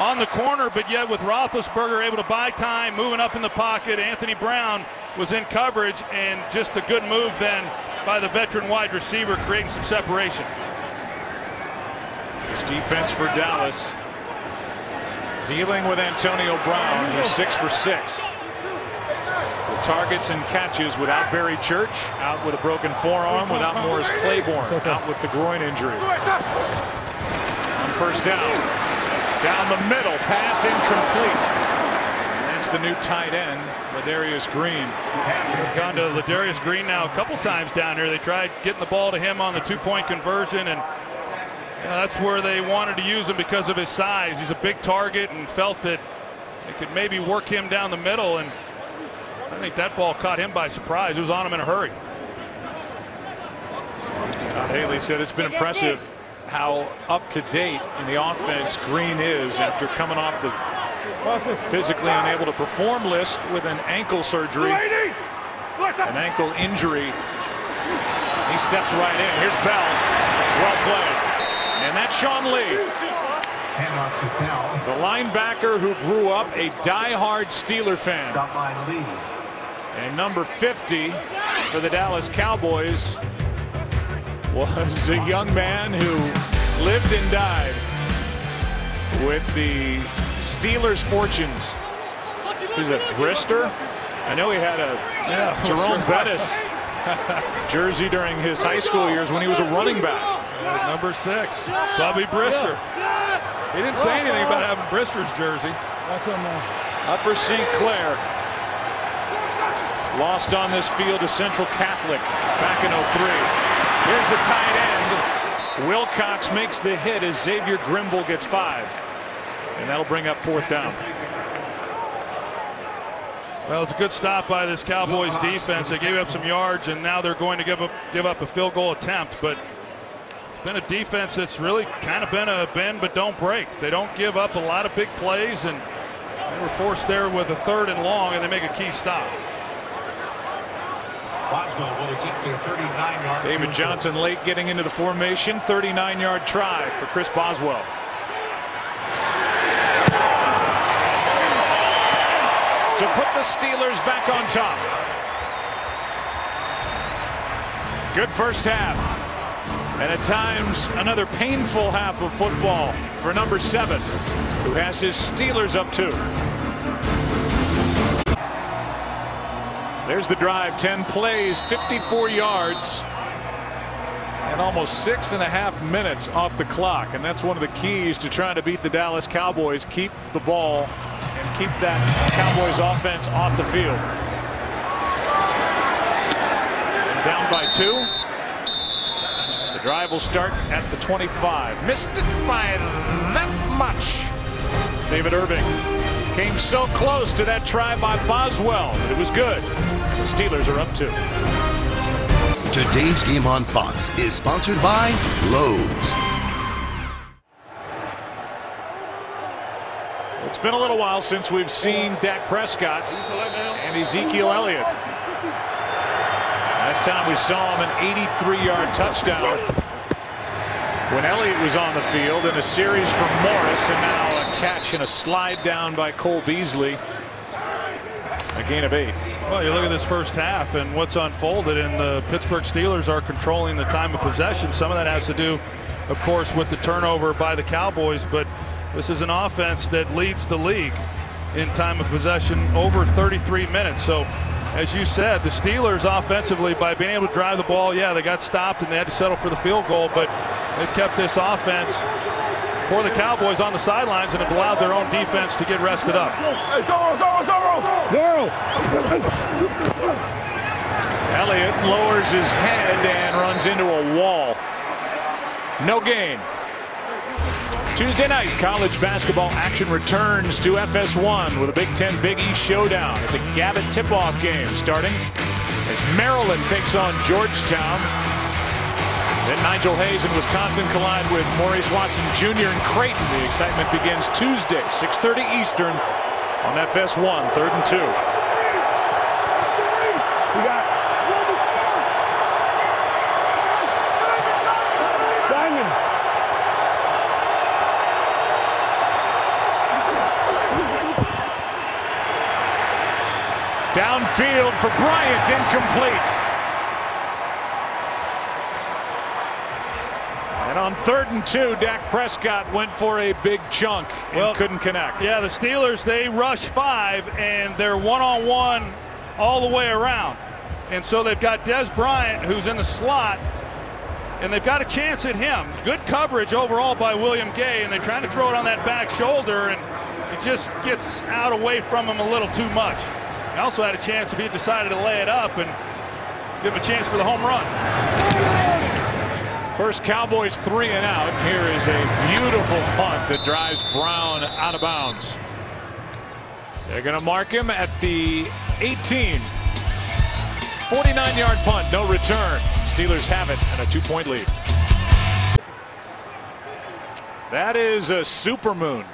on the corner, but yet with Roethlisberger able to buy time, moving up in the pocket, Anthony Brown was in coverage, and just a good move then by the veteran wide receiver, creating some separation. This defense for Dallas dealing with Antonio Brown, who's 6 for 6. Targets and catches without Barry Church, out with a broken forearm, without Morris Claiborne, out with the groin injury. On first down, down the middle, pass incomplete. And that's the new tight end, Ladarius Green. Gone to Ladarius Green now a couple times down here. They tried getting the ball to him on the 2-point conversion, and that's where they wanted to use him because of his size. He's a big target, and felt that they could maybe work him down the middle, and I think that ball caught him by surprise. It was on him in a hurry. Todd Haley said it's been impressive how up to date in the offense Green is after coming off the physically unable to perform list with an ankle surgery, an ankle injury. He steps right in. Here's Bell. Well played. And that's Sean Lee, the linebacker who grew up a die-hard Steeler fan. And number 50 for the Dallas Cowboys was a young man who lived and died with the Steelers' fortunes. Who's that, Brister? I know he had a Jerome Bettis jersey during his high school years when he was a running back. Number 6, Bubby Brister. He didn't say anything about having Brister's jersey. That's him now. Upper St. Clair lost on this field to Central Catholic back in 03. Here's the tight end. Wilcox makes the hit as Xavier Grimble gets 5. And that'll bring up 4th down. Well, it's a good stop by this Cowboys defense. They gave up some yards, and now they're going to give up a field goal attempt. But it's been a defense that's really kind of been a bend but don't break. They don't give up a lot of big plays, and they were forced there with a 3rd and long, and they make a key stop. David Johnson late getting into the formation. 39-yard try for Chris Boswell. To put the Steelers back on top. Good first half. And at times another painful half of football for number 7, who has his Steelers up 2. There's the drive, 10 plays, 54 yards, and almost 6.5 minutes off the clock. And that's one of the keys to trying to beat the Dallas Cowboys. Keep the ball and keep that Cowboys offense off the field. And down by 2. The drive will start at the 25. Missed it by that much. David Irving came so close to that try by Boswell, but it was good. The Steelers are up 2. Today's game on Fox is sponsored by Lowe's. It's been a little while since we've seen Dak Prescott and Ezekiel Elliott. Last time we saw him, an 83-yard touchdown when Elliott was on the field, in a series from Morris, and now a catch and a slide down by Cole Beasley. A gain of 8. Well, you look at this first half and what's unfolded, and the Pittsburgh Steelers are controlling the time of possession. Some of that has to do, of course, with the turnover by the Cowboys, but this is an offense that leads the league in time of possession, over 33 minutes. So, as you said, the Steelers offensively, by being able to drive the ball, yeah, they got stopped and they had to settle for the field goal, but they've kept this offense for the Cowboys on the sidelines and have allowed their own defense to get rested up. Elliott lowers his head and runs into a wall. No gain. Tuesday night, college basketball action returns to FS1 with a Big Ten Big East showdown at the Gavitt tip-off game starting as Maryland takes on Georgetown. Then Nigel Hayes and Wisconsin collide with Maurice Watson Jr. and Creighton. The excitement begins Tuesday, 6:30 Eastern on FS1, 3rd and 2. Downfield for Bryant, incomplete. And on 3rd and 2, Dak Prescott went for a big chunk and couldn't connect. Yeah, the Steelers, they rush 5 and they're one-on-one all the way around. And so they've got Dez Bryant, who's in the slot, and they've got a chance at him. Good coverage overall by William Gay, and they're trying to throw it on that back shoulder, and it just gets out away from him a little too much. He also had a chance if he decided to lay it up and give him a chance for the home run. First Cowboys 3 and out. Here is a beautiful punt that drives Brown out of bounds. They're going to mark him at the 18. 49-yard punt, no return. Steelers have it and a 2-point lead. That is a supermoon.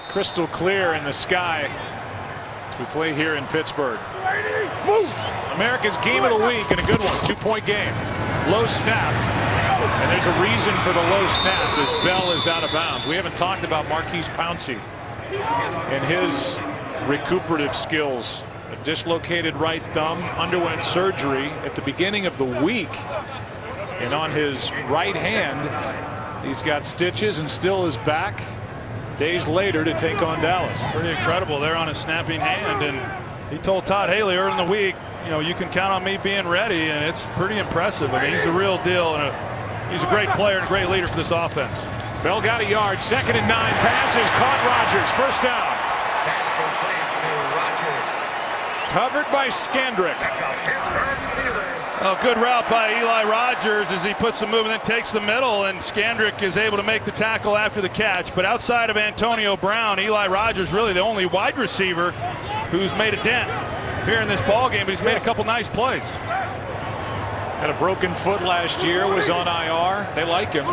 Crystal clear in the sky as we play here in Pittsburgh. America's game of the week and a good one. 2-point game. Low snap. And there's a reason for the low snap as Bell is out of bounds. We haven't talked about Marquise Pouncey and his recuperative skills. A dislocated right thumb, underwent surgery at the beginning of the week. And on his right hand, he's got stitches and still is back days later to take on Dallas. Pretty incredible there on his snapping hand, and he told Todd Haley earlier in the week, you know, you can count on me being ready, and it's pretty impressive. I mean, he's the real deal, and he's a great player and a great leader for this offense. Bell got a yard, 2nd and 9, passes, caught Rodgers, first down. Covered by Skandrick. Oh, good route by Eli Rogers as he puts the move and then takes the middle, and Skandrick is able to make the tackle after the catch. But outside of Antonio Brown, Eli Rogers really the only wide receiver who's made a dent here in this ball game, but he's made a couple nice plays. Had a broken foot last year, was on IR. They like him.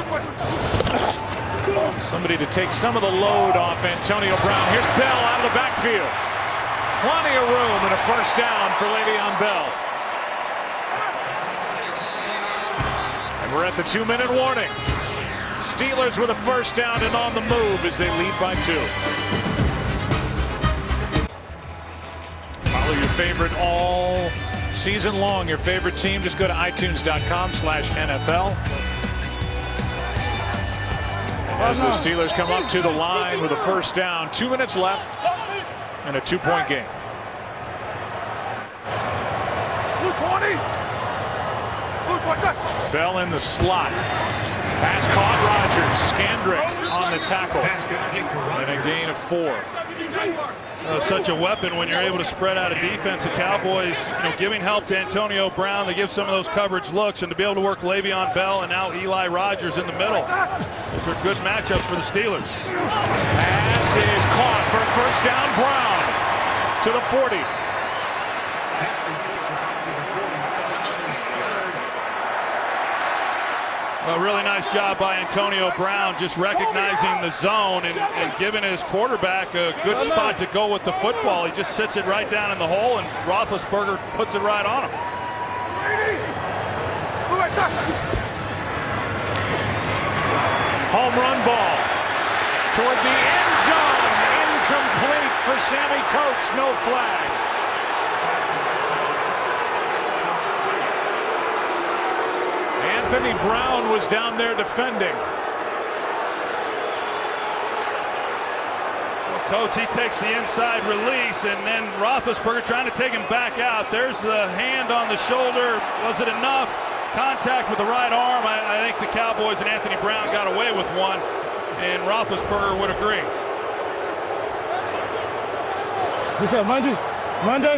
Somebody to take some of the load off Antonio Brown. Here's Bell out of the backfield. Plenty of room and a first down for Le'Veon Bell. And we're at the 2-minute warning. Steelers with a first down and on the move as they lead by 2. Follow your favorite all season long, your favorite team. Just go to itunes.com/NFL. As the Steelers come up to the line with a first down, 2 minutes left and a 2-point game. Bell in the slot. Pass caught Rodgers. Skandrick on the tackle. And a gain of 4. Such a weapon when you're able to spread out a defense. The Cowboys, giving help to Antonio Brown. They give some of those coverage looks, and to be able to work Le'Veon Bell and now Eli Rogers in the middle. Those are good matchups for the Steelers. Pass is caught for a first down. Brown to the 40. A really nice job by Antonio Brown, just recognizing the zone and giving his quarterback a good spot to go with the football. He just sits it right down in the hole, and Roethlisberger puts it right on him. Home run ball toward the end zone. Incomplete for Sammy Coates. No flag. Anthony Brown was down there defending. Coates, he takes the inside release, and then Roethlisberger trying to take him back out. There's the hand on the shoulder. Was it enough? contact with the right arm. I think the Cowboys and Anthony Brown got away with one, and Roethlisberger would agree. What's up, Monday?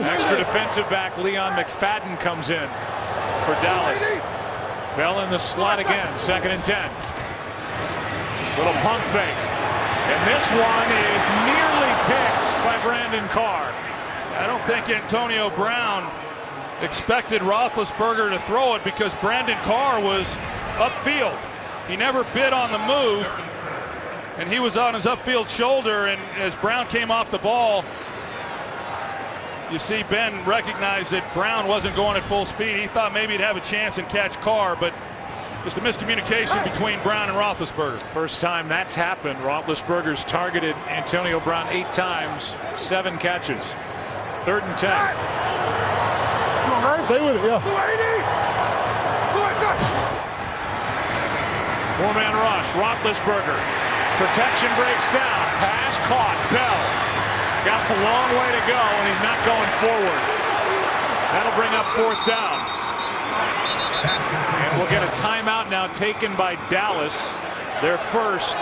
Extra defensive back Leon McFadden comes in for Dallas. Bell in the slot again, 2nd and 10. Little pump fake. And this one is nearly picked by Brandon Carr. I don't think Antonio Brown expected Roethlisberger to throw it because Brandon Carr was upfield. He never bid on the move, and he was on his upfield shoulder, and as Brown came off the ball, you see Ben recognize that Brown wasn't going at full speed. He thought maybe he'd have a chance and catch Carr, but just a miscommunication between Brown and Roethlisberger. First time that's happened. Roethlisberger's targeted Antonio Brown 8 times, 7 catches. 3rd and 10. Stay with it, yeah. 4-man rush. Roethlisberger. Protection breaks down. Pass caught. Bell got a long way to go, and he's not going forward. That'll bring up 4th down. And we'll get a timeout now taken by Dallas. Their first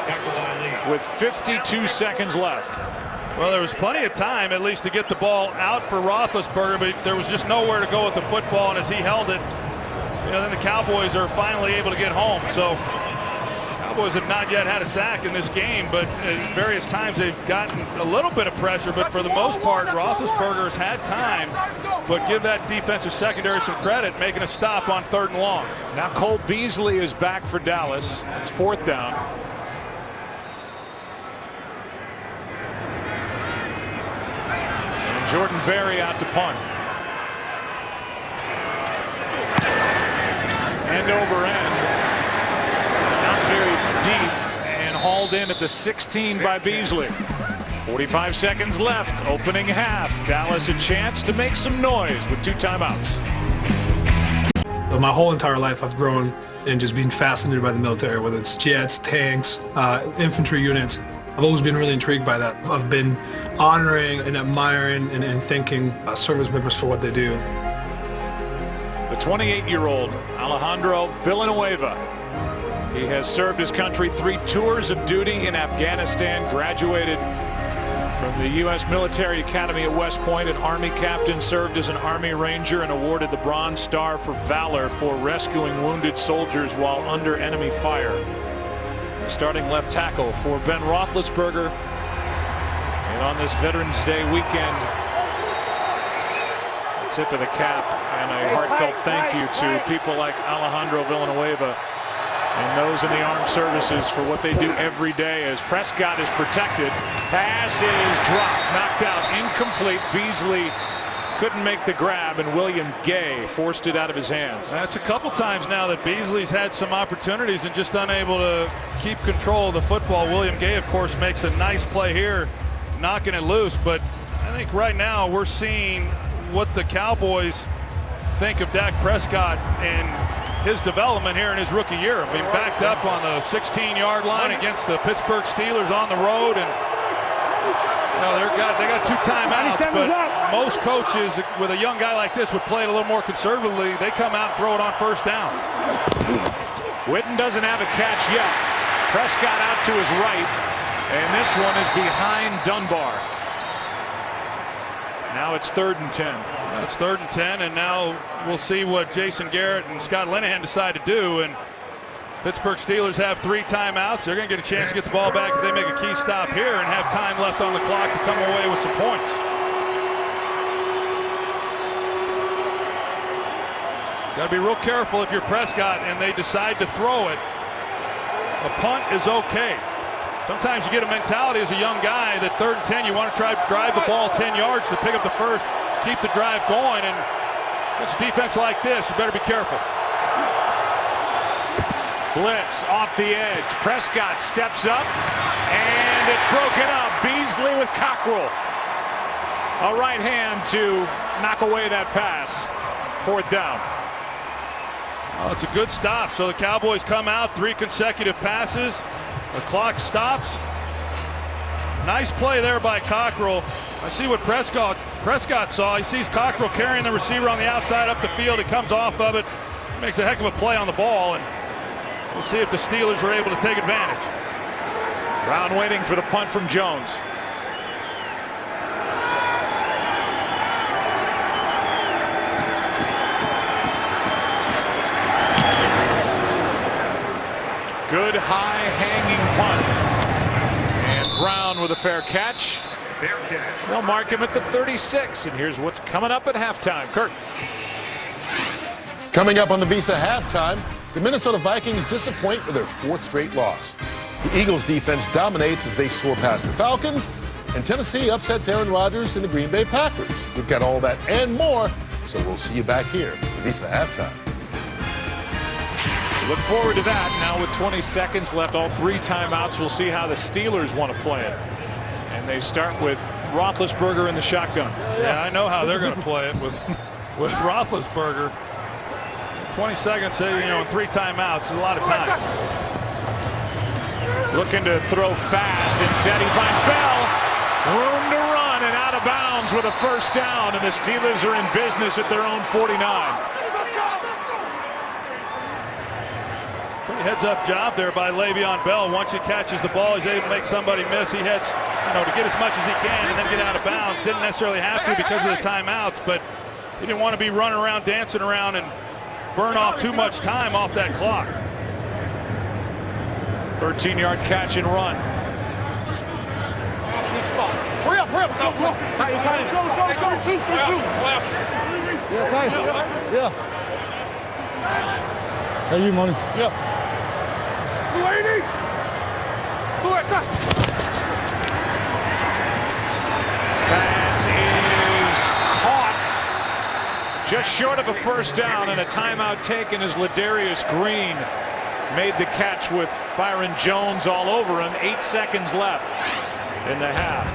with 52 seconds left. Well, there was plenty of time at least to get the ball out for Roethlisberger, but there was just nowhere to go with the football, and as he held it, then the Cowboys are finally able to get home. So Cowboys have not yet had a sack in this game, but at various times they've gotten a little bit of pressure, but for the most part Roethlisberger has had time. But give that defensive secondary some credit, making a stop on 3rd and long. Now Cole Beasley is back for Dallas. It's 4th down. And Jordan Berry out to punt. End over end. Not very deep, and hauled in at the 16 by Beasley. 45 seconds left, opening half. Dallas a chance to make some noise with 2 timeouts. My whole entire life I've grown and just been fascinated by the military, whether it's jets, tanks, infantry units. I've always been really intrigued by that. I've been honoring and admiring and thanking service members for what they do. The 28-year-old Alejandro Villanueva. He has served his country 3 tours of duty in Afghanistan, graduated from the U.S. Military Academy at West Point, an Army captain, served as an Army Ranger, and awarded the Bronze Star for valor for rescuing wounded soldiers while under enemy fire. Starting left tackle for Ben Roethlisberger. And on this Veterans Day weekend, a tip of the cap and a heartfelt thank you to people like Alejandro Villanueva and those in the armed services for what they do every day as Prescott is protected. Pass is dropped, knocked out, incomplete. Beasley couldn't make the grab, and William Gay forced it out of his hands. That's a couple times now that Beasley's had some opportunities and just unable to keep control of the football. William Gay, of course, makes a nice play here, knocking it loose. But I think right now we're seeing what the Cowboys think of Dak Prescott and his development here in his rookie year. I mean, backed up on the 16-yard line against the Pittsburgh Steelers on the road, and they got 2 timeouts, but most coaches with a young guy like this would play it a little more conservatively. They come out and throw it on 1st down. Witten doesn't have a catch yet. Prescott out to his right, and this one is behind Dunbar. Now it's 3rd and 10. That's 3rd and 10, and now we'll see what Jason Garrett and Scott Linehan decide to do. And Pittsburgh Steelers have 3 timeouts. They're going to get a chance to get the ball back if they make a key stop here and have time left on the clock to come away with some points. Got to be real careful if you're Prescott and they decide to throw it. A punt is okay. Sometimes you get a mentality as a young guy that 3rd and 10, you want to try to drive the ball 10 yards to pick up the first, keep the drive going, and it's defense like this, you better be careful. Blitz off the edge. Prescott steps up, and it's broken up. Beasley with Cockrell. A right hand to knock away that pass. 4th down. Well, it's a good stop. So the Cowboys come out, 3 consecutive passes. The clock stops. Nice play there by Cockrell. I see what Prescott saw. He sees Cockrell carrying the receiver on the outside up the field. He comes off of it, makes a heck of a play on the ball, and we'll see if the Steelers are able to take advantage. Brown waiting for the punt from Jones. Good high hanging punt. And Brown with a fair catch. Fair catch. They'll mark him at the 36. And here's what's coming up at halftime. Kurt. Coming up on the Visa halftime, the Minnesota Vikings disappoint with their 4th straight loss. The Eagles defense dominates as they soar past the Falcons, and Tennessee upsets Aaron Rodgers and the Green Bay Packers. We've got all that and more, so we'll see you back here at the Visa halftime. Look forward to that. Now with 20 seconds left, all 3 timeouts. We'll see how the Steelers want to play it. And they start with Roethlisberger in the shotgun. Yeah, I know how they're going to play it with Roethlisberger. 20 seconds, in 3 timeouts is a lot of time. Looking to throw fast. Instead, he finds Bell. Room to run and out of bounds with a first down. And the Steelers are in business at their own 49. Pretty heads-up job there by Le'Veon Bell. Once he catches the ball, he's able to make somebody miss. He heads, to get as much as he can and then get out of bounds. Didn't necessarily have to because of the timeouts, but he didn't want to be running around, dancing around, and burn off too much time off that clock. 13-yard catch and run. Hurry up. Time. Go. Yeah, time. Yeah. Hey, you, money. Yeah. Pass is caught just short of a first down, and a timeout taken as Ladarius Green made the catch with Byron Jones all over him. 8 seconds left in the half.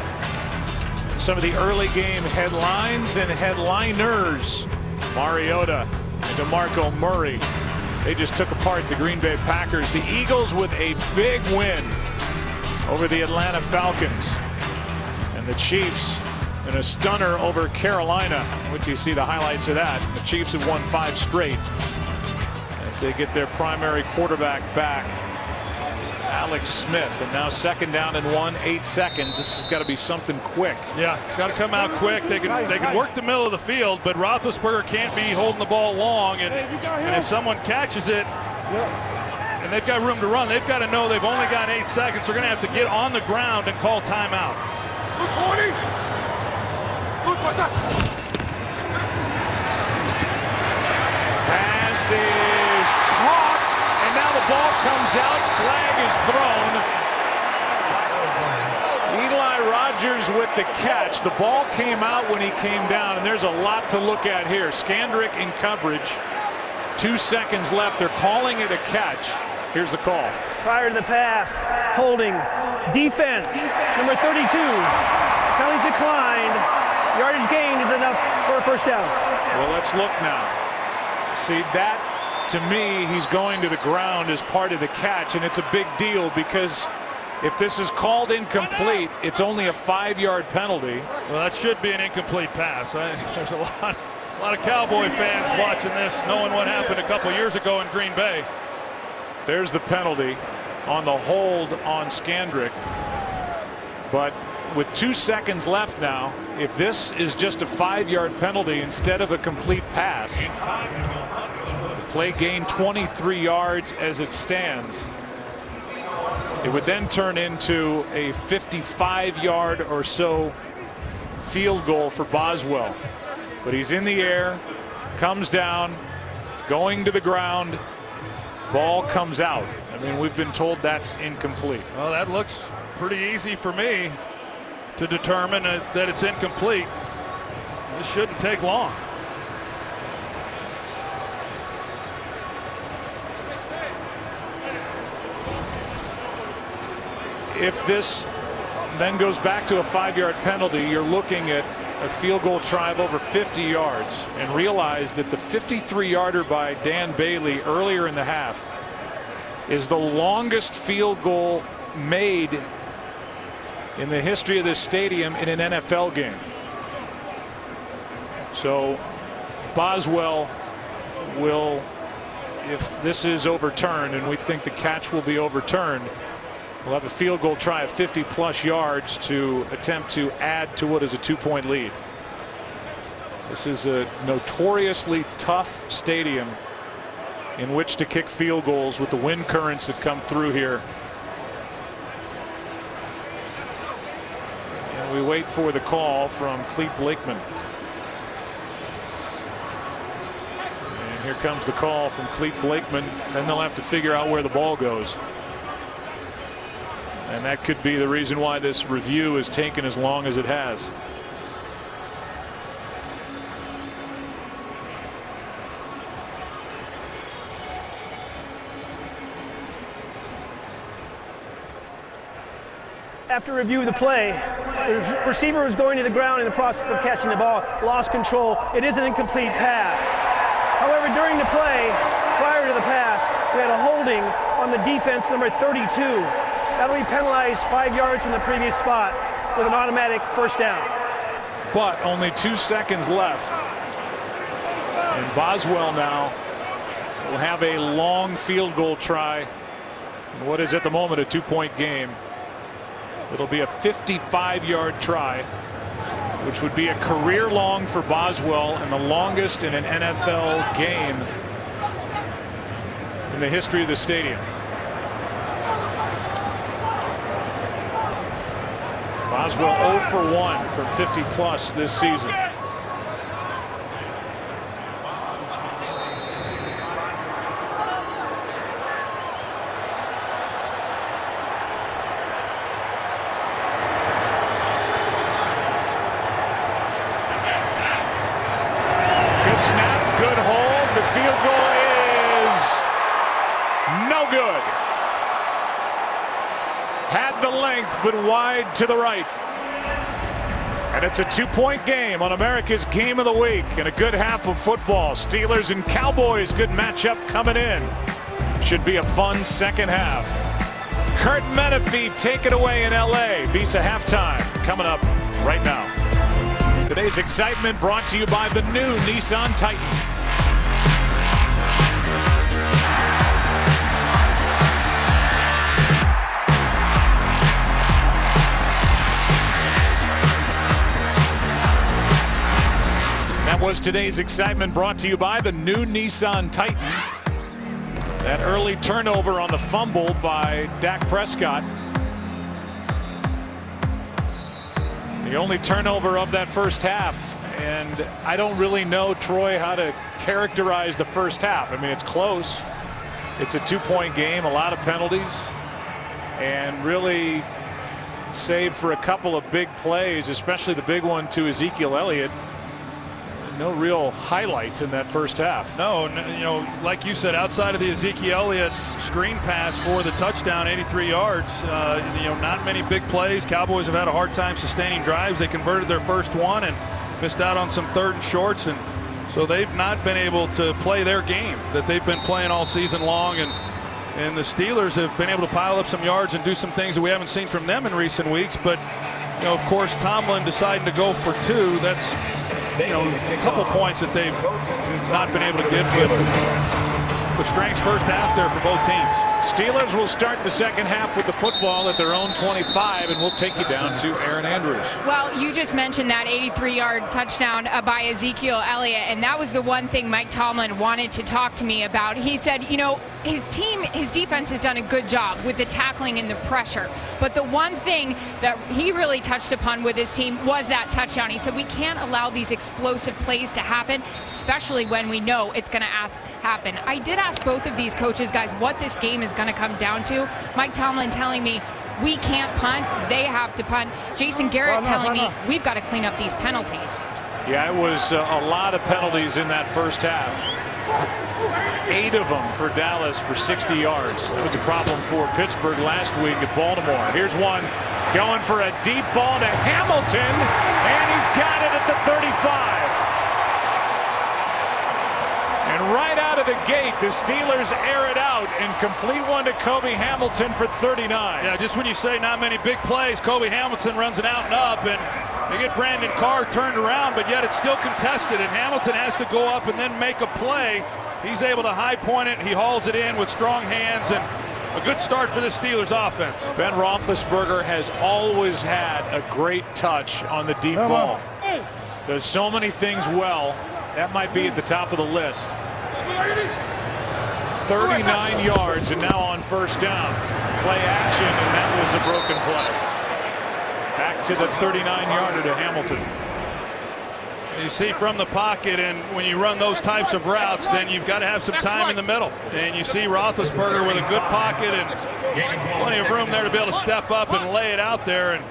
Some of the early game headlines and headliners. Mariota and DeMarco Murray. They just took apart the Green Bay Packers. The Eagles with a big win over the Atlanta Falcons. And the Chiefs in a stunner over Carolina, which you see the highlights of that. The Chiefs have won 5 straight as they get their primary quarterback back, Alex Smith. And now 2nd down and 1, 8 seconds. This has got to be something quick. Yeah, it's got to come out quick. They can work the middle of the field, but Roethlisberger can't be holding the ball long. And if someone catches it, and they've got room to run, they've got to know they've only got 8 seconds. They're going to have to get on the ground and call timeout. Pass is caught, and now the ball comes out. Flag is thrown. Eli Rogers with the catch. The ball came out when he came down, and there's a lot to look at here. Skandrick in coverage. 2 seconds left. They're calling it a catch. Here's the call. Prior to the pass, holding, defense, number 32. Penalties declined. Yardage gained is enough for a first down. Well, let's look now. See, that, to me, he's going to the ground as part of the catch, and it's a big deal because if this is called incomplete, it's only a 5-yard penalty. Well, that should be an incomplete pass. There's a lot of Cowboy fans watching this, knowing what happened a couple years ago in Green Bay. There's the penalty on the hold on Skandrick. But with 2 seconds left now, if this is just a 5-yard penalty instead of a complete pass, play gain 23 yards as it stands. It would then turn into a 55-yard or so field goal for Boswell. But he's in the air, comes down, going to the ground, ball comes out. I mean, we've been told that's incomplete. Well, that looks pretty easy for me to determine that it's incomplete. This shouldn't take long. If this then goes back to a 5-yard penalty, you're looking at a field goal try of over 50 yards, and realize that the 53-yarder by Dan Bailey earlier in the half is the longest field goal made in the history of this stadium in an NFL game. So Boswell will if this is overturned, and we think the catch will be overturned, we'll have a field goal try of 50+ yards to attempt to add to what is a 2-point lead. This is a notoriously tough stadium in which to kick field goals with the wind currents that come through here. And we wait for the call from Clete Blakeman. And here comes the call from Clete Blakeman. Then they'll have to figure out where the ball goes. And that could be the reason why this review has taken as long as it has. After review of the play, the receiver was going to the ground in the process of catching the ball, lost control. It is an incomplete pass. However, during the play, prior to the pass, we had a holding on the defense, number 32. That'll be penalized 5 yards from the previous spot with an automatic first down. But only 2 seconds left. And Boswell now will have a long field goal try in what is at the moment a 2-point game. It'll be a 55-yard try, which would be a career long for Boswell and the longest in an NFL game in the history of the stadium. Boswell 0 for 1 from 50+ this season. But wide to the right. And it's a 2-point game on America's Game of the Week and a good half of football. Steelers and Cowboys, good matchup coming in. Should be a fun second half. Kurt Menefee, take it away in LA. Visa halftime coming up right now. Today's excitement brought to you by the new Nissan Titan. Was today's excitement brought to you by the new Nissan Titan. That early turnover on the fumble by Dak Prescott. The only turnover of that first half. And I don't really know, Troy, how to characterize the first half. I mean, it's close. It's a 2-point game, a lot of penalties, and really save for a couple of big plays, especially the big one to Ezekiel Elliott. No real highlights in that first half. No, you know, like you said, outside of the Ezekiel Elliott screen pass for the touchdown, 83 yards, you know, not many big plays. Cowboys have had a hard time sustaining drives. They converted their first one and missed out on some 3rd and shorts, and so they've not been able to play their game that they've been playing all season long. And the Steelers have been able to pile up some yards and do some things that we haven't seen from them in recent weeks. But, you know, of course, Tomlin deciding to go for 2, that's, you know, a couple points that they've not been able to get, but the Stranks first half there for both teams. Steelers will start the second half with the football at their own 25, and we'll take you down to Aaron Andrews. Well, you just mentioned that 83-yard touchdown by Ezekiel Elliott, and that was the one thing Mike Tomlin wanted to talk to me about. He said, you know, his defense has done a good job with the tackling and the pressure. But the one thing that he really touched upon with his team was that touchdown. He said, we can't allow these explosive plays to happen, especially when we know it's going to happen. I did ask both of these coaches, guys, what this game is going to come down to. Mike Tomlin telling me, we can't punt, they have to punt. Jason Garrett telling me, we've got to clean up these penalties. Yeah, it was a lot of penalties in that first half. 8 of them for Dallas for 60 yards. That was a problem for Pittsburgh last week at Baltimore. Here's one going for a deep ball to Hamilton, and he's got it at the 35. And right out of the gate, the Steelers air it out and complete one to Kobe Hamilton for 39. Yeah, just when you say not many big plays, Kobe Hamilton runs it out and up, and they get Brandon Carr turned around, but yet it's still contested, and Hamilton has to go up and then make a play. he's able to high point it. He hauls it in with strong hands, and a good start for the Steelers offense. Ben Roethlisberger has always had a great touch on the deep ball. Does so many things well. That might be at the top of the list. 39 yards and now on first down. Play action, and that was a broken play. Back to the 39-yarder to Hamilton. You see from the pocket, and when you run those types of routes, then you've got to have some time in the middle. And you see Roethlisberger with a good pocket and plenty of room there to be able to step up and lay it out there. And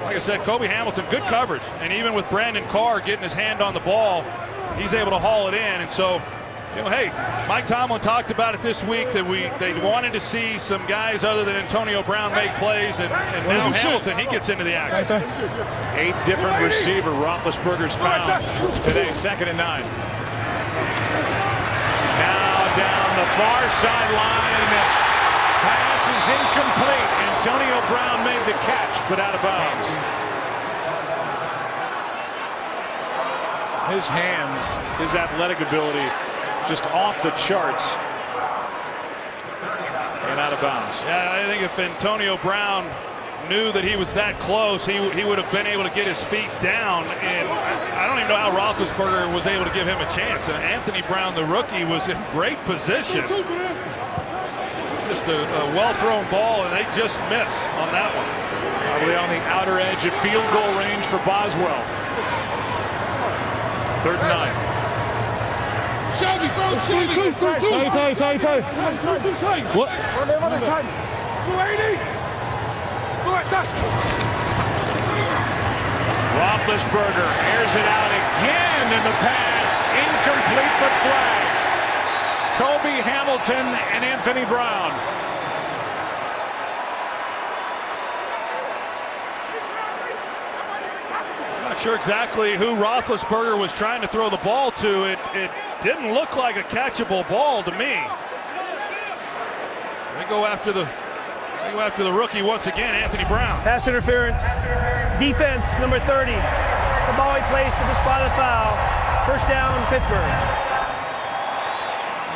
like I said, Kobe Hamilton, good coverage. And even with Brandon Carr getting his hand on the ball, he's able to haul it in. And so, you know, hey, Mike Tomlin talked about it this week that they wanted to see some guys other than Antonio Brown make plays, and now Hamilton, he gets into the action. 8 different receiver Roethlisberger's found today. 2nd and 9. Now down the far sideline. Pass is incomplete. Antonio Brown made the catch, but out of bounds. His hands, his athletic ability, just off the charts, and out of bounds. Yeah, I think if Antonio Brown knew that he was that close, he would have been able to get his feet down, and I don't even know how Roethlisberger was able to give him a chance. Anthony Brown, the rookie, was in great position. Just a well-thrown ball, and they just miss on that one. Probably on the outer edge of field goal range for Boswell. 3rd and 9. Shelby, bro, Shelby. What? Roethlisberger airs it out again, and the pass incomplete but flags. Kobe Hamilton and Anthony Brown. Not sure exactly who Roethlisberger was trying to throw the ball to. It didn't look like a catchable ball to me. They go after the rookie once again, Anthony Brown. Pass interference. Defense, number 30. The ball he placed to the spot of the foul. First down, Pittsburgh.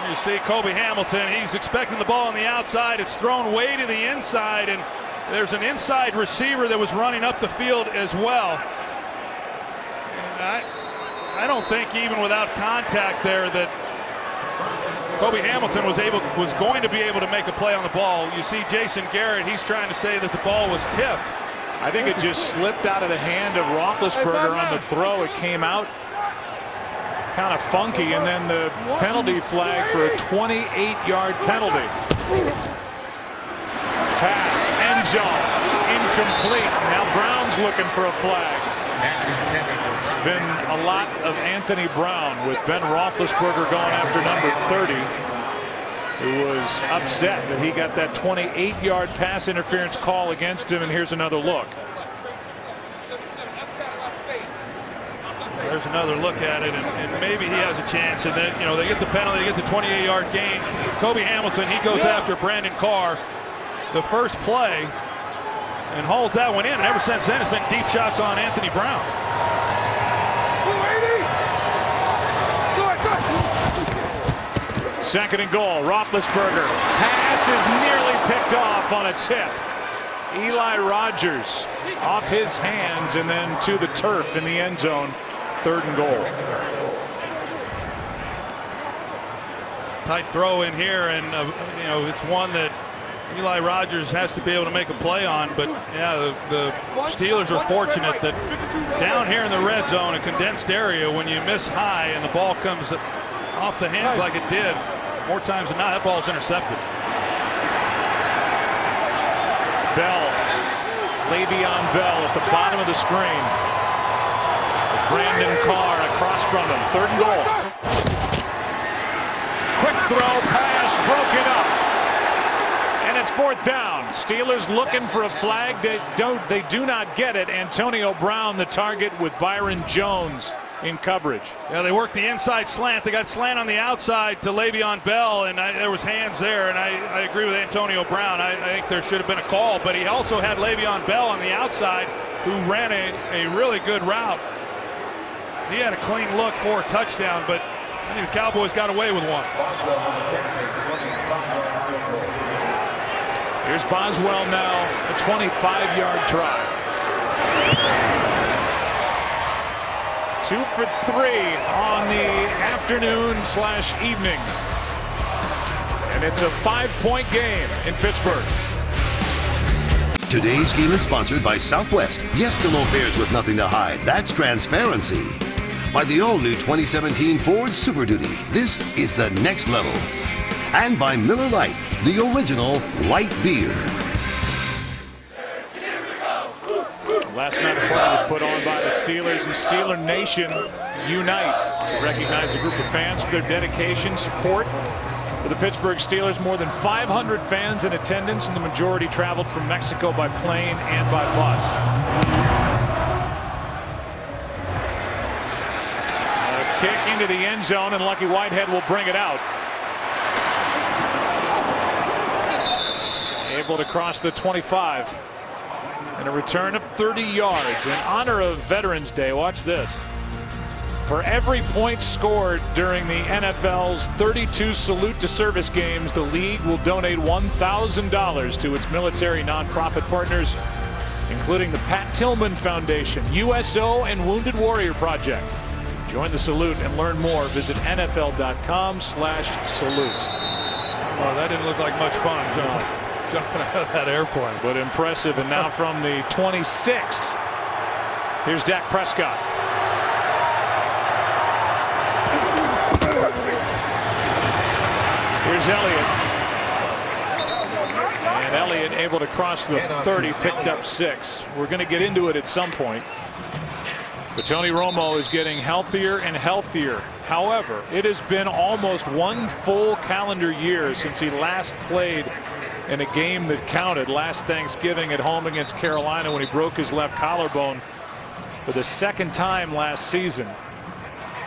You see Kobe Hamilton, he's expecting the ball on the outside. It's thrown way to the inside, and there's an inside receiver that was running up the field as well. And I don't think even without contact there that Kobe Hamilton was going to be able to make a play on the ball. You see Jason Garrett, he's trying to say that the ball was tipped. I think it just slipped out of the hand of Roethlisberger on the throw. It came out kind of funky, and then the penalty flag for a 28-yard penalty. Pass, end zone, incomplete. Now Brown's looking for a flag. It's been a lot of Anthony Brown with Ben Roethlisberger going after number 30, who was upset that he got that 28-yard pass interference call against him. And here's another look. There's another look at it, and maybe he has a chance. And then, you know, they get the penalty, they get the 28-yard gain. Kobe Hamilton, he goes after Brandon Carr, the first play, and hauls that one in. And ever since then, it's been deep shots on Anthony Brown. Second and goal. Roethlisberger. Pass is nearly picked off on a tip. Eli Rogers off his hands and then to the turf in the end zone. 3rd and goal. Tight throw in here, and you know, it's one that Eli Rogers has to be able to make a play on. But yeah, the Steelers are fortunate that down here in the red zone, a condensed area, when you miss high and the ball comes off the hands like it did, more times than not, that ball's intercepted. Bell. Le'Veon Bell at the bottom of the screen. Brandon Carr across from him. 3rd and goal. Quick throw, pass, broken up. And it's 4th down. Steelers looking for a flag. They do not get it. Antonio Brown, the target, with Byron Jones in coverage. Yeah, they worked the inside slant. They got slant on the outside to Le'Veon Bell, and there was hands there, and I agree with Antonio Brown. I think there should have been a call, but he also had Le'Veon Bell on the outside, who ran a really good route. He had a clean look for a touchdown, but I think the Cowboys got away with one. Here's Boswell now, a 25-yard try. 2 for 3 on the afternoon/evening. And it's a 5-point game in Pittsburgh. Today's game is sponsored by Southwest. Yes to low fares with nothing to hide. That's transparency. By the all-new 2017 Ford Super Duty. This is the next level. And by Miller Lite, the original light beer. Last night, a play was put on by the Steelers, and Steeler Nation unite to recognize a group of fans for their dedication, support for the Pittsburgh Steelers. More than 500 fans in attendance, and the majority traveled from Mexico by plane and by bus. A kick into the end zone, and Lucky Whitehead will bring it out. Able to cross the 25. And a return of 30 yards in honor of Veterans Day. Watch this. For every point scored during the NFL's 32 Salute to Service games, the league will donate $1,000 to its military nonprofit partners, including the Pat Tillman Foundation, USO, and Wounded Warrior Project. Join the salute and learn more. Visit NFL.com/salute. Oh, that didn't look like much fun, John. Jumping out of that airplane. But impressive. And now from the 26, here's Dak Prescott. Here's Elliott. And Elliott able to cross the 30, picked up 6. We're going to get into it at some point. But Tony Romo is getting healthier and healthier. However, it has been almost 1 full calendar year since he last played in a game that counted last Thanksgiving at home against Carolina, when he broke his left collarbone for the 2nd time last season.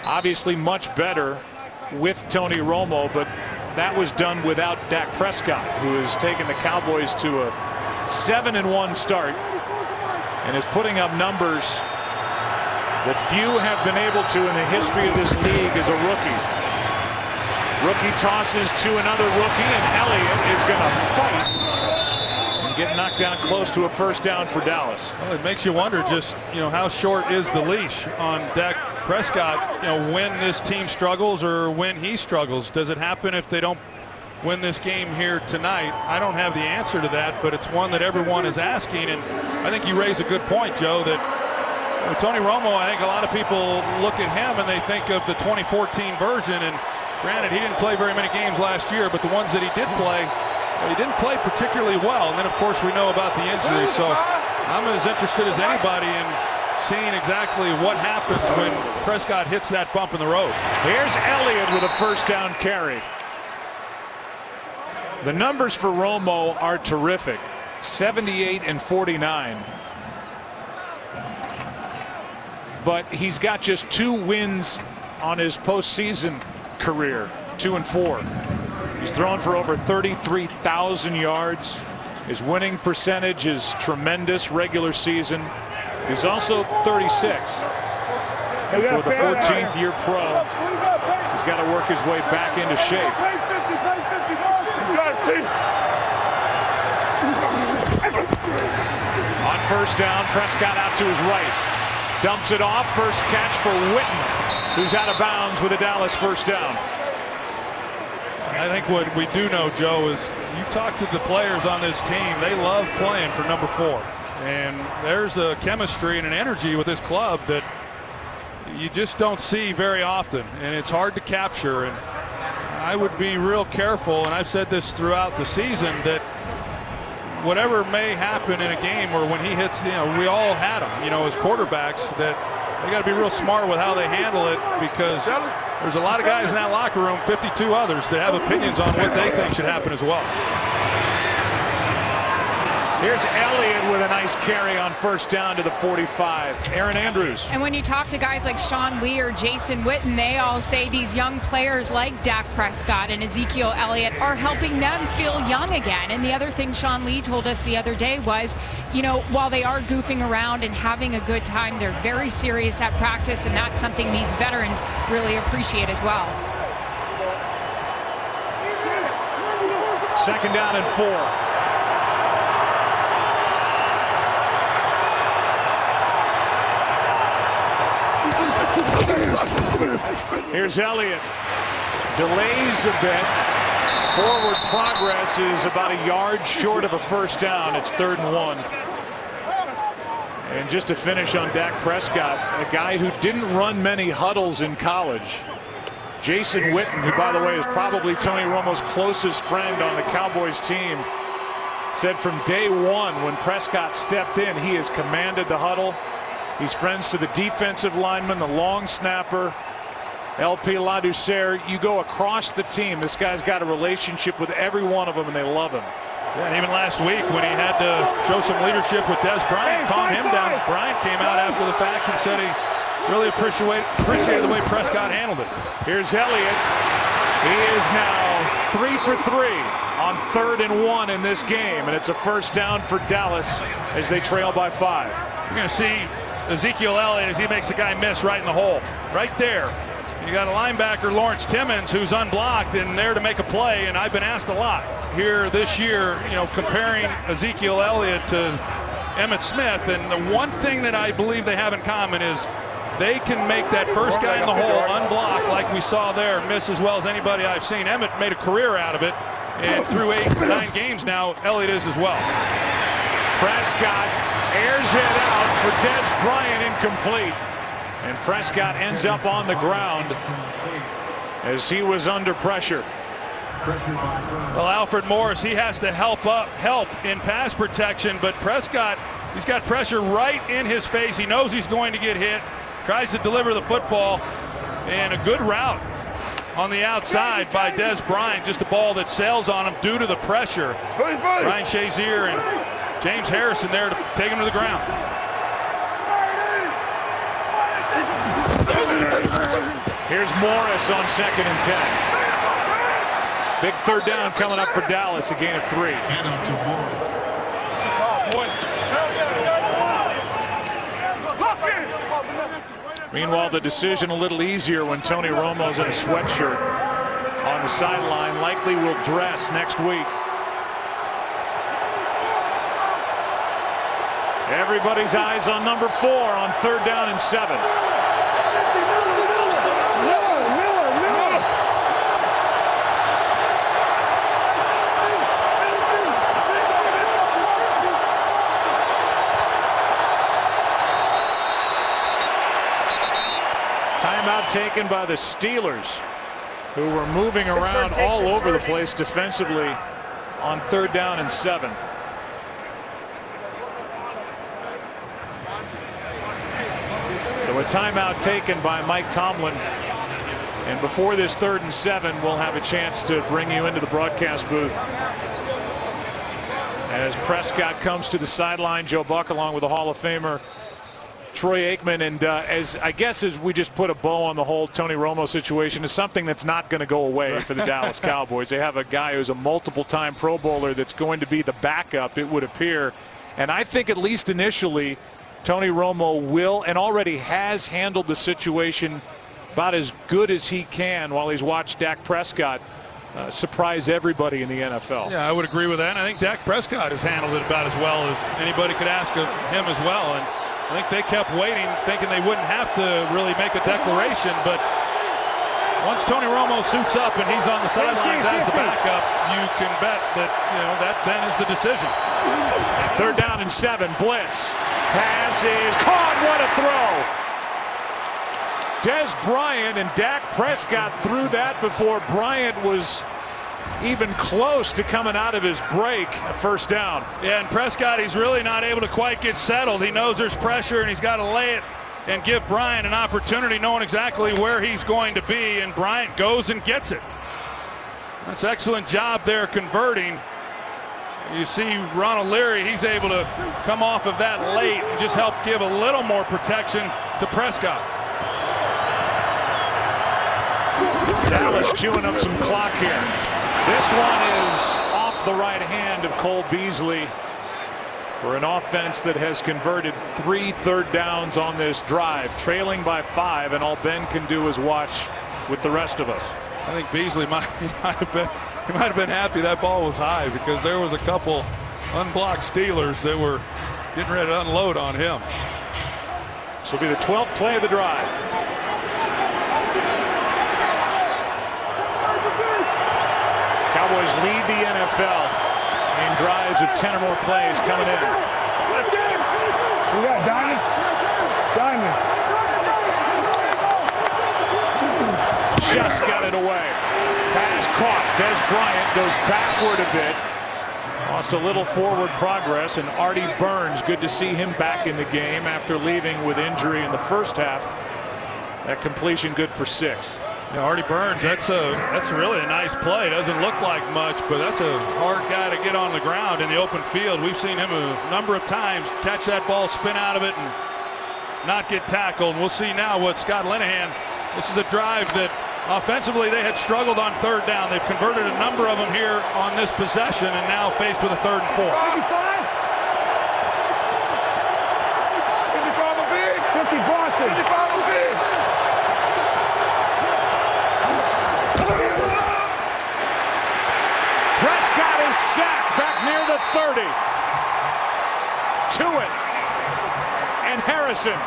Obviously much better with Tony Romo, but that was done without Dak Prescott, who has taken the Cowboys to a 7-1 start and is putting up numbers that few have been able to in the history of this league as a rookie. Rookie tosses to another rookie, and Elliott is going to fight and get knocked down close to a first down for Dallas. Well, it makes you wonder just, how short is the leash on Dak Prescott, when this team struggles or when he struggles. Does it happen if they don't win this game here tonight? I don't have the answer to that, but it's one that everyone is asking, and I think you raise a good point, Joe, that Tony Romo, I think a lot of people look at him and they think of the 2014 version, and granted, he didn't play very many games last year, but the ones that he did play, he didn't play particularly well. And then, of course, we know about the injury. So I'm as interested as anybody in seeing exactly what happens when Prescott hits that bump in the road. Here's Elliott with a first down carry. The numbers for Romo are terrific. 78 and 49. But he's got just 2 wins on his postseason career, 2 and 4. He's thrown for over 33,000 yards. His winning percentage is tremendous regular season. He's also 36. And for the 14th year pro, he's got to work his way back into shape. On first down, Prescott out to his right. Dumps it off. First catch for Witten, who's out of bounds with a Dallas first down. I think what we do know, Joe, is you talk to the players on this team, they love playing for number 4. And there's a chemistry and an energy with this club that you just don't see very often, and it's hard to capture. And I would be real careful, and I've said this throughout the season, that whatever may happen in a game, or when he hits, we all had him, as quarterbacks, that they got to be real smart with how they handle it, because there's a lot of guys in that locker room, 52 others, that have opinions on what they think should happen as well. Here's Elliott with a nice carry on first down to the 45. Aaron Andrews. And when you talk to guys like Sean Lee or Jason Witten, they all say these young players like Dak Prescott and Ezekiel Elliott are helping them feel young again. And the other thing Sean Lee told us the other day was, you know, while they are goofing around and having a good time, they're very serious at practice, and that's something these veterans really appreciate as well. Second down and 4. Here's Elliott. Delays a bit. Forward progress is about a yard short of a first down. It's 3rd and 1. And just to finish on Dak Prescott, a guy who didn't run many huddles in college. Jason Witten, who by the way is probably Tony Romo's closest friend on the Cowboys team, said from day one when Prescott stepped in, he has commanded the huddle. He's friends to the defensive lineman, the long snapper, LP Ladouceur. You go across the team, this guy's got a relationship with every one of them, and they love him. Yeah, and even last week when he had to show some leadership with Dez Bryant, calm him down. Bryant came out after the fact and said he really appreciated the way Prescott handled it. Here's Elliott. He is now 3 for 3 on 3rd and 1 in this game, and it's a first down for Dallas as they trail by 5. You're going to see Ezekiel Elliott as he makes a guy miss right in the hole. Right there. You got a linebacker, Lawrence Timmons, who's unblocked and there to make a play, and I've been asked a lot here this year, you know, comparing Ezekiel Elliott to Emmitt Smith, and the one thing that I believe they have in common is they can make that first guy in the hole unblocked like we saw there, miss as well as anybody I've seen. Emmitt made a career out of it, and through 8 or 9 games now, Elliott is as well. Prescott airs it out for Dez Bryant, incomplete. And Prescott ends up on the ground as he was under pressure. Well, Alfred Morris, he has to help in pass protection, but Prescott, he's got pressure right in his face. He knows he's going to get hit, tries to deliver the football, and a good route on the outside by Dez Bryant, just a ball that sails on him due to the pressure. Ryan Shazier and James Harrison there to take him to the ground. Here's Morris on 2nd and 10. Big 3rd down coming up for Dallas, a gain of 3. Meanwhile, the decision a little easier when Tony Romo's in a sweatshirt on the sideline. Likely will dress next week. Everybody's eyes on number 4 on 3rd down and 7. Timeout taken by the Steelers, who were moving around all over the place defensively on 3rd down and 7. So a timeout taken by Mike Tomlin. And before this 3rd and 7, we'll have a chance to bring you into the broadcast booth. As Prescott comes to the sideline, Joe Buck along with the Hall of Famer Troy Aikman, and as we just put a bow on the whole Tony Romo situation, is something that's not going to go away for the Dallas Cowboys. They have a guy who's a multiple-time Pro Bowler that's going to be the backup, it would appear. And I think at least initially, Tony Romo will and already has handled the situation about as good as he can while he's watched Dak Prescott surprise everybody in the NFL. Yeah, I would agree with that. And I think Dak Prescott has handled it about as well as anybody could ask of him as well. And I think they kept waiting, thinking they wouldn't have to really make a declaration, but once Tony Romo suits up and he's on the sidelines as the backup, you can bet that, that then is the decision. 3rd down and 7, blitz. Pass is caught, what a throw! Dez Bryant and Dak Prescott threw that before Bryant was even close to coming out of his break. A first down. Yeah, and Prescott, he's really not able to quite get settled. He knows there's pressure and he's got to lay it and give Bryant an opportunity, knowing exactly where he's going to be, and Bryant goes and gets it. That's excellent job there converting. You see Ronald Leary, he's able to come off of that late and just help give a little more protection to Prescott. Dallas chewing up some clock here. This one is off the right hand of Cole Beasley for an offense that has converted 3 third downs on this drive, trailing by 5, and all Ben can do is watch with the rest of us. I think Beasley might have been happy that ball was high, because there was a couple unblocked Steelers that were getting ready to unload on him. This will be the 12th play of the drive. Cowboys lead the NFL in drives of 10 or more plays coming in. We got Diamond. Just got it away. Pass caught. Dez Bryant goes backward a bit. Lost a little forward progress, and Artie Burns, good to see him back in the game after leaving with injury in the first half. That completion good for 6. Yeah, Artie Burns, that's really a nice play. Doesn't look like much, but that's a hard guy to get on the ground in the open field. We've seen him a number of times catch that ball, spin out of it, and not get tackled. And we'll see now what Scott Linehan. This is a drive that offensively they had struggled on third down. They've converted a number of them here on this possession, and now faced with a 3rd and 4. 50 Boston. Prescott is sacked back near the 30. To it. And Harrison.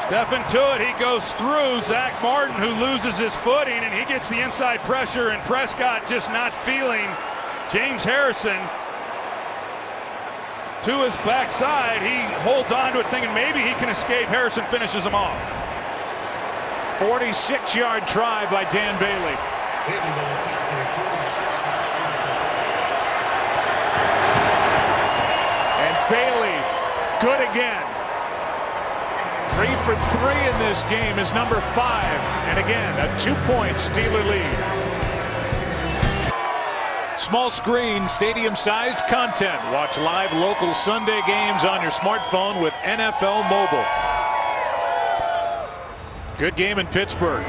Stepping to it, he goes through Zach Martin, who loses his footing, and he gets the inside pressure, and Prescott just not feeling James Harrison to his backside. He holds on to it thinking maybe he can escape. Harrison finishes him off. 46-yard try by Dan Bailey. And Bailey, good again. 3 for 3 in this game is number 5. And again, a 2-point Steeler lead. Small screen, stadium-sized content. Watch live local Sunday games on your smartphone with NFL Mobile. Good game in Pittsburgh.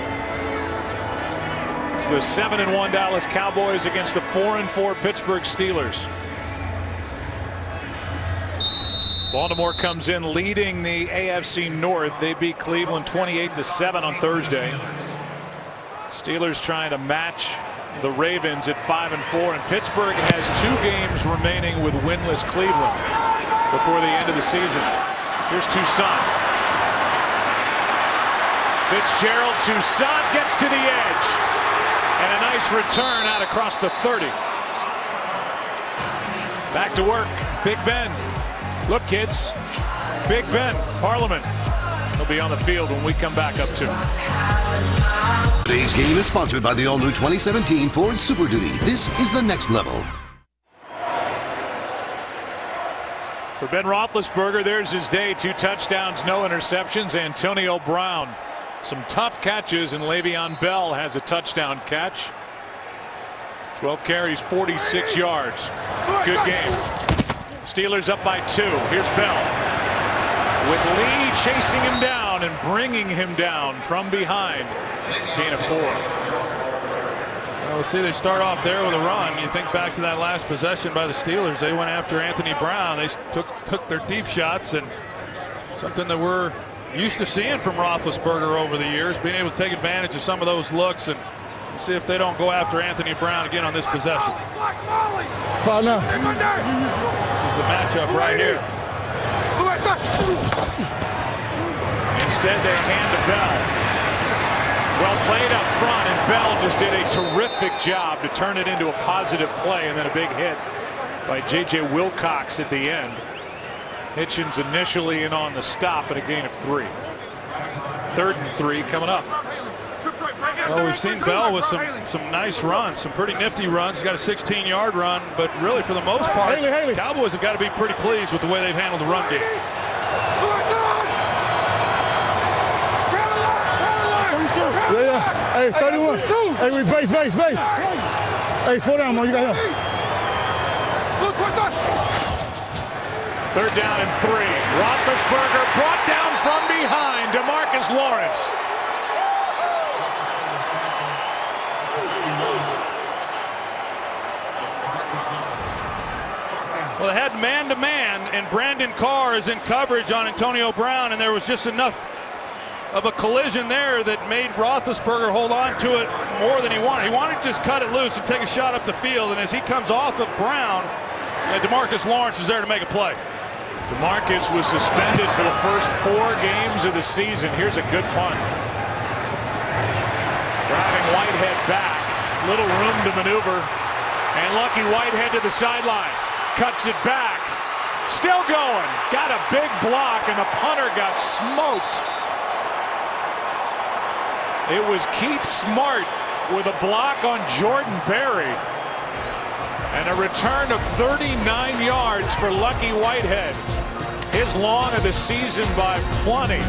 It's the 7-1 Dallas Cowboys against the 4-4 Pittsburgh Steelers. Baltimore comes in leading the AFC North. They beat Cleveland 28-7 on Thursday. Steelers trying to match the Ravens at 5-4, and Pittsburgh has 2 games remaining with winless Cleveland before the end of the season. Here's Toussaint. Fitzgerald, Toussaint gets to the edge, and a nice return out across the 30. Back to work, Big Ben. Look, kids, Big Ben, Parliament. He'll be on the field when we come back up 2. Today's game is sponsored by the all-new 2017 Ford Super Duty. This is the next level. For Ben Roethlisberger, there's his day. 2 touchdowns, no interceptions. Antonio Brown, some tough catches, and Le'Veon Bell has a touchdown catch. 12 carries, 46 yards. Good game. Steelers up by 2. Here's Bell. With Lee chasing him down and bringing him down from behind. Gain of 4. Well, see, they start off there with a run. You think back to that last possession by the Steelers. They went after Anthony Brown. They took their deep shots, and something that we're used to seeing from Roethlisberger over the years, being able to take advantage of some of those looks, and see if they don't go after Anthony Brown again on this possession. Call now. This is the matchup right here. Instead, they hand to Bell. Well played up front, and Bell just did a terrific job to turn it into a positive play, and then a big hit by J.J. Wilcox at the end. Hitchens initially in on the stop, at a gain of 3. 3rd and 3 coming up. Well, we've seen Bell with some nice runs, some pretty nifty runs. He's got a 16-yard run, but really for the most part, Cowboys have got to be pretty pleased with the way they've handled the run game. Yeah. Hey, 31. Hey, we base. Hey, slow down, man. You got him. Third down and 3. Roethlisberger brought down from behind. DeMarcus Lawrence. Well, they had man-to-man, and Brandon Carr is in coverage on Antonio Brown, and there was just enough of a collision there that made Roethlisberger hold on to it more than he wanted. He wanted to just cut it loose and take a shot up the field, and as he comes off of Brown, DeMarcus Lawrence is there to make a play. DeMarcus was suspended for the first 4 games of the season. Here's a good punt. Driving Whitehead back. Little room to maneuver. And lucky Whitehead to the sideline. Cuts it back. Still going. Got a big block, and the punter got smoked. It was Keith Smart with a block on Jordan Berry. And a return of 39 yards for Lucky Whitehead. His long of the season by plenty.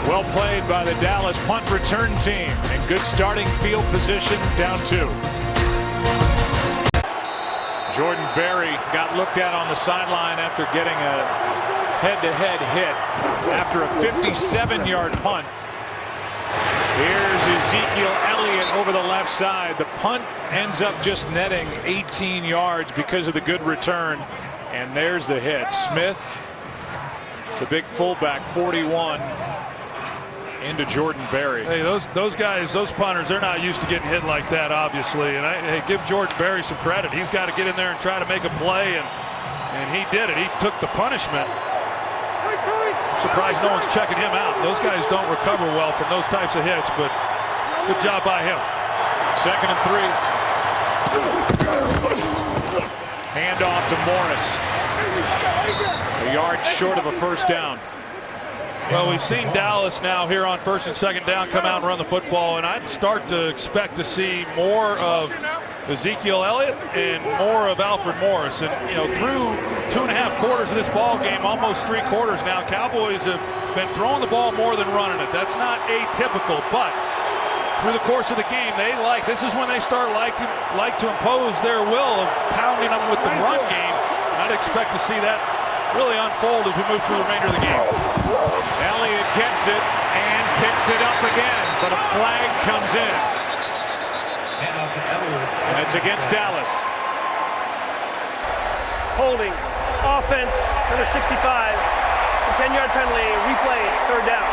Well played by the Dallas punt return team. And good starting field position, down 2. Jordan Berry got looked at on the sideline after getting a head-to-head hit after a 57-yard punt. Here's Ezekiel Elliott over the left side. The punt ends up just netting 18 yards because of the good return. And there's the hit. Smith, the big fullback, 41, into Jordan Berry. Hey, those guys, those punters, they're not used to getting hit like that, obviously. And hey, give Jordan Berry some credit. He's got to get in there and try to make a play, and he did it. He took the punishment. I'm surprised no one's checking him out. Those guys don't recover well from those types of hits, but good job by him. 2nd and 3. Handoff to Morris. A yard short of a first down. Well, we've seen Dallas now here on 1st and 2nd down come out and run the football, and I'd start to expect to see more of Ezekiel Elliott and more of Alfred Morris. And, you know, through 2.5 quarters of this ball game, almost 3 quarters now, Cowboys have been throwing the ball more than running it. That's not atypical, but through the course of the game, this is when they start like to impose their will of pounding them with the run game. And I'd expect to see that really unfold as we move through the remainder of the game. Elliott gets it and picks it up again, but a flag comes in. And it's against Dallas. Holding. Offense, number 65. 10-yard penalty, replay, 3rd down.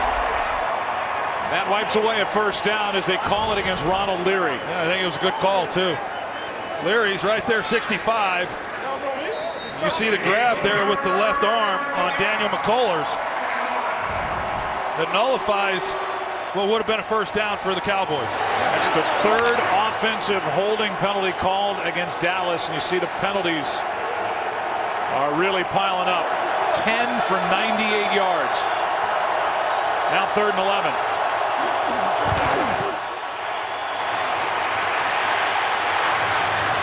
That wipes away a first down as they call it against Ronald Leary. Yeah, I think it was a good call, too. Leary's right there, 65. You see the grab there with the left arm on Daniel McCullers. That nullifies what would have been a first down for the Cowboys. That's the 3rd offensive holding penalty called against Dallas, and you see the penalties are really piling up. 10 for 98 yards. Now 3rd and 11.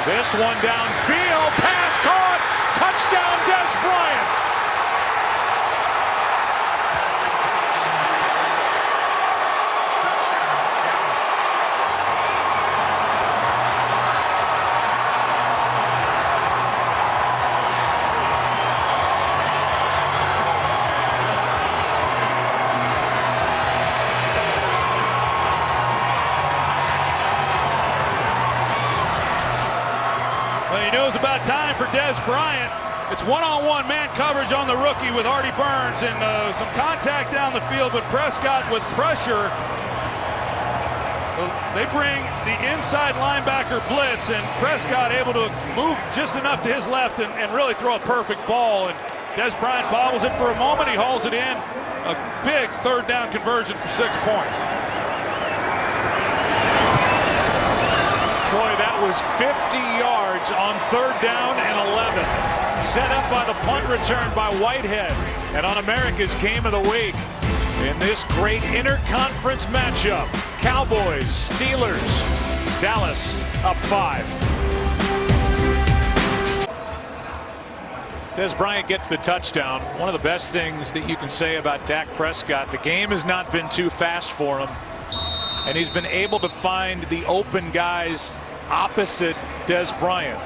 This one downfield, pass caught, touchdown Dez Bryant. It's about time for Dez Bryant. It's one-on-one man coverage on the rookie with Artie Burns and some contact down the field, but Prescott with pressure. They bring the inside linebacker blitz, and Prescott able to move just enough to his left and really throw a perfect ball. And Dez Bryant bobbles it for a moment. He hauls it in. A big 3rd down conversion for 6 points. Troy, that was 50 yards on 3rd down and 11. Set up by the punt return by Whitehead. And on America's Game of the Week, in this great interconference matchup, Cowboys, Steelers, Dallas up 5. Dez Bryant gets the touchdown. One of the best things that you can say about Dak Prescott, the game has not been too fast for him, and he's been able to find the open guys opposite Dez Bryant.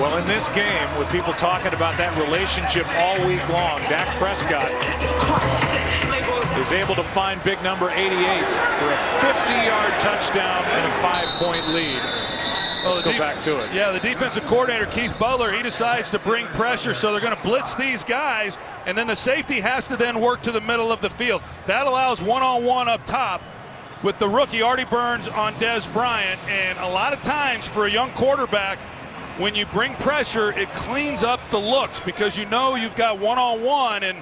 Well, in this game, with people talking about that relationship all week long, Dak Prescott is able to find big number 88 for a 50-yard touchdown and a 5-point lead. Let's go back to it. Yeah, the defensive coordinator, Keith Butler, he decides to bring pressure, so they're going to blitz these guys, and then the safety has to then work to the middle of the field. That allows one-on-one up top with the rookie Artie Burns on Dez Bryant, and a lot of times for a young quarterback, when you bring pressure, it cleans up the looks because you know you've got one-on-one, and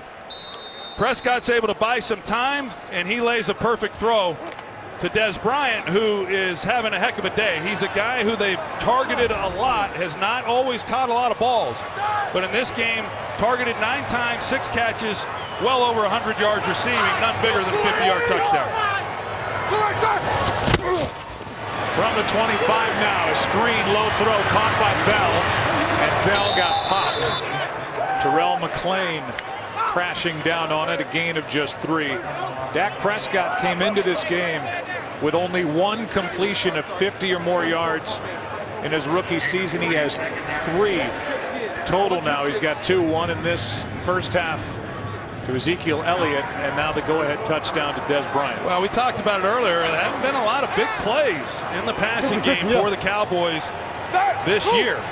Prescott's able to buy some time, and he lays a perfect throw to Dez Bryant, who is having a heck of a day. He's a guy who they've targeted a lot, has not always caught a lot of balls, but in this game, targeted 9 times, 6 catches, well over 100 yards receiving, none bigger than a 50-yard touchdown. From the 25 now, a screen, low throw caught by Bell, and Bell got popped. Terrell McClain crashing down on it, a gain of just 3. Dak Prescott came into this game with only 1 completion of 50 or more yards in his rookie season. He has 3 total now. He's got 2, 1 in this first half to Ezekiel Elliott, and now the go-ahead touchdown to Dez Bryant. Well, we talked about it earlier. There haven't been a lot of big plays in the passing game for the Cowboys this year.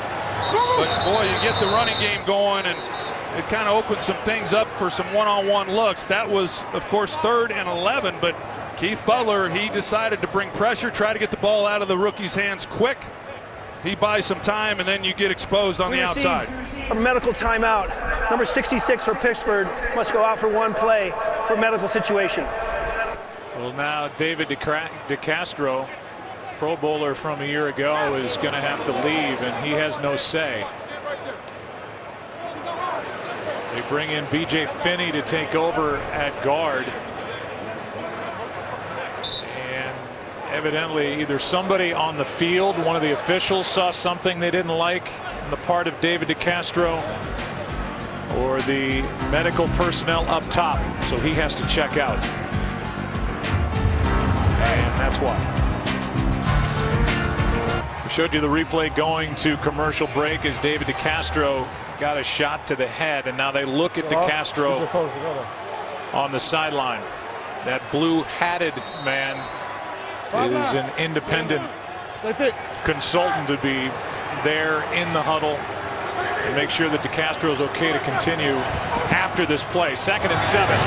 But boy, you get the running game going, and it kind of opened some things up for some one-on-one looks. That was, of course, 3rd and 11, but Keith Butler, he decided to bring pressure, try to get the ball out of the rookie's hands quick. He buys some time, and then you get exposed on the outside. A medical timeout. Number 66 for Pittsburgh must go out for 1 play for medical situation. Well, now David DeCastro, Pro Bowler from a year ago, is going to have to leave, and he has no say. They bring in B.J. Finney to take over at guard. And evidently either somebody on the field, one of the officials, saw something they didn't like on the part of David DeCastro, or the medical personnel up top, so he has to check out. And that's why. We showed you the replay going to commercial break as David DeCastro got a shot to the head, and now they look at DeCastro on the sideline. That blue hatted man is an independent consultant to be there in the huddle and make sure that DeCastro is okay to continue after this play. 2nd and 7.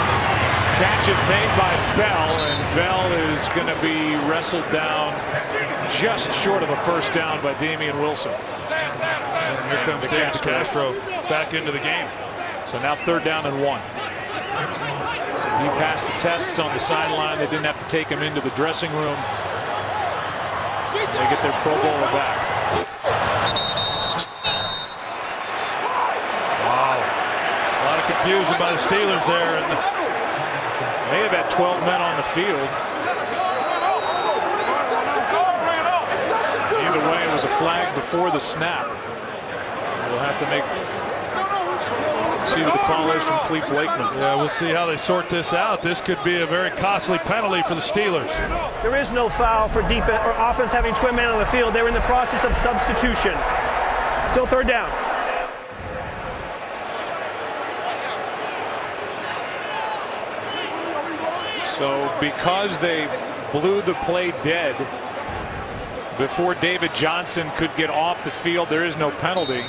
Catch is made by Bell, and Bell is going to be wrestled down just short of a first down by Damian Wilson. And here comes DeCastro back into the game. So now 3rd down and 1. So he passed the tests on the sideline. They didn't have to take him into the dressing room. They get their Pro Bowler back. Wow. A lot of confusion by the Steelers there. And they have had 12 men on the field. Either way, it was a flag before the snap. We'll have to see what the call is from Cleve Blakeman. Yeah, we'll see how they sort this out. This could be a very costly penalty for the Steelers. There is no foul for defense or offense having twin men on the field. They're in the process of substitution. Still 3rd down. So because they blew the play dead before David Johnson could get off the field, there is no penalty.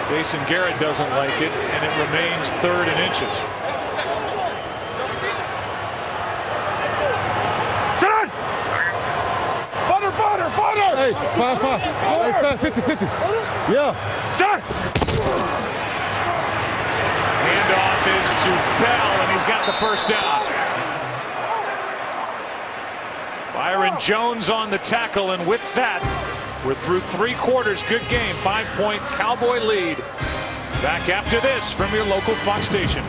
Jason Garrett doesn't like it, and it remains 3rd and inches. Sit on! Butter! Hey, 5-5. Hey, 50. Yeah. Shot! Handoff is to Bell, and he's got the first down. Byron Jones on the tackle, and with that, we're through 3 quarters. Good game. 5-point Cowboy lead. Back after this from your local Fox station.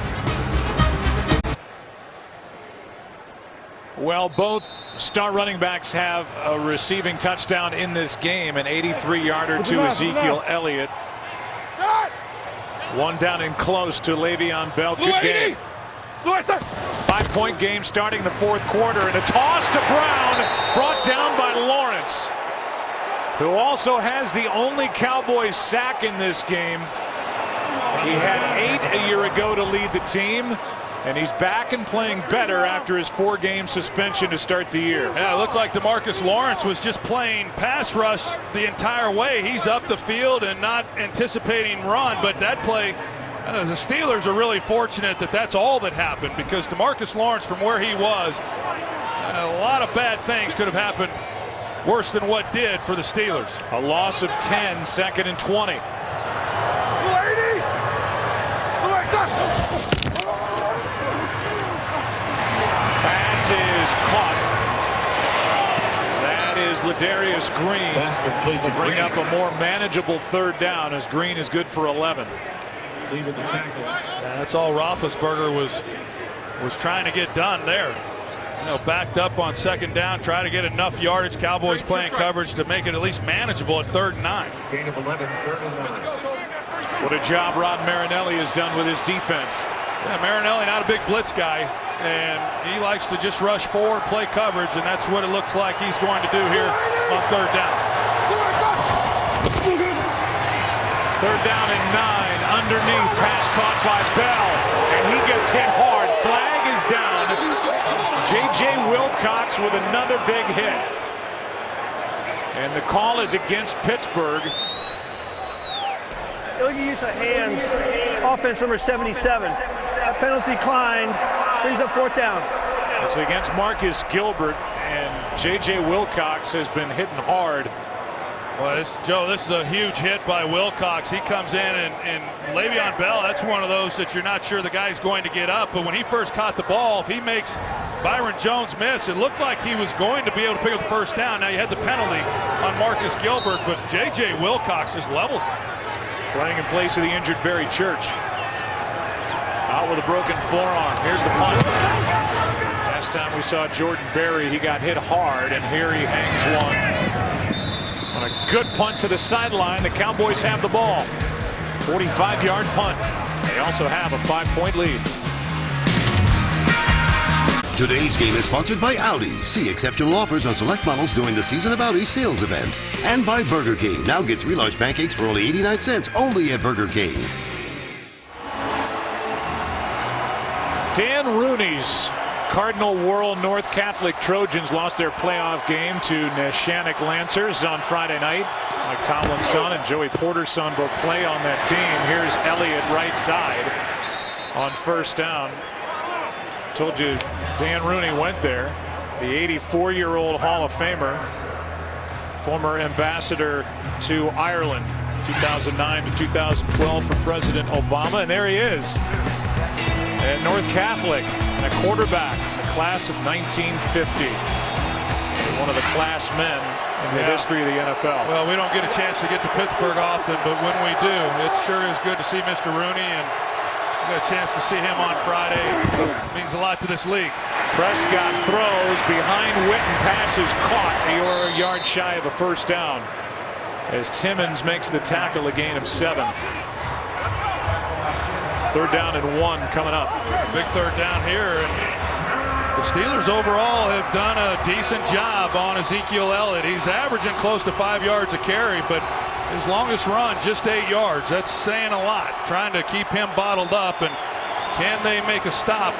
Well, both star running backs have a receiving touchdown in this game, an 83-yarder to Ezekiel Elliott. One down and close to Le'Veon Bell. Good game. 5-point game starting the fourth quarter, and a toss to Brown, brought down by Lawrence, who also has the only Cowboys sack in this game. He had 8 a year ago to lead the team, and he's back and playing better after his 4-game suspension to start the year. Yeah, it looked like DeMarcus Lawrence was just playing pass rush the entire way. He's up the field and not anticipating run, but that play, the Steelers are really fortunate that that's all that happened, because DeMarcus Lawrence, from where he was, a lot of bad things could have happened worse than what did for the Steelers. A loss of 10, 2nd and 20. Pass is caught. That is Ladarius Green to bring up a more manageable 3rd down, as Green is good for 11. That's all Roethlisberger was trying to get done there. Backed up on 2nd down, try to get enough yardage. Cowboys playing coverage to make it at least manageable at 3rd and 9. Gain of 11, 3rd and 9. What a job Rod Marinelli has done with his defense. Yeah, Marinelli not a big blitz guy, and he likes to just rush forward, play coverage, and that's what it looks like he's going to do here on 3rd down. 3rd down and 9, underneath, pass caught by Bell, and he gets hit hard. Flag is down. J.J. Wilcox with another big hit. And the call is against Pittsburgh. Illegal use of hands, offense number 77. Penalty declined, brings up 4th down. It's against Marcus Gilbert, and J.J. Wilcox has been hitting hard. Well, Joe, this is a huge hit by Wilcox. He comes in, and Le'Veon Bell, that's one of those that you're not sure the guy's going to get up. But when he first caught the ball, if he makes Byron Jones miss, it looked like he was going to be able to pick up the 1st down. Now you had the penalty on Marcus Gilbert, but J.J. Wilcox just levels him. Playing in place of the injured Barry Church. Out with a broken forearm. Here's the punt. Last time we saw Jordan Berry, he got hit hard, and here he hangs one. On a good punt to the sideline, the Cowboys have the ball. 45-yard punt. They also have a 5-point lead. Today's game is sponsored by Audi. See exceptional offers on select models during the Season of Audi sales event. And by Burger King. Now get 3 large pancakes for only 89 cents, only at Burger King. Dan Rooney's Cardinal Wuerl North Catholic Trojans lost their playoff game to Neshannock Lancers on Friday night. Mike Tomlin's son and Joey Porter's son both play on that team. Here's Elliott right side on 1st down. Told you Dan Rooney went there. The 84-year-old Hall of Famer, former ambassador to Ireland, 2009 to 2012 for President Obama, and there he is at North Catholic, a quarterback in the class of 1950. One of the class men in the history of the NFL. Well, we don't get a chance to get to Pittsburgh often, but when we do, it sure is good to see Mr. Rooney, and we got a chance to see him on Friday. It means a lot to this league. Prescott throws behind Witten, pass is caught. A yard shy of a 1st down as Timmons makes the tackle, a gain of 7. 3rd down and 1 coming up. Big 3rd down here. And the Steelers overall have done a decent job on Ezekiel Elliott. He's averaging close to 5 yards a carry, but his longest run just 8 yards. That's saying a lot. Trying to keep him bottled up, and can they make a stop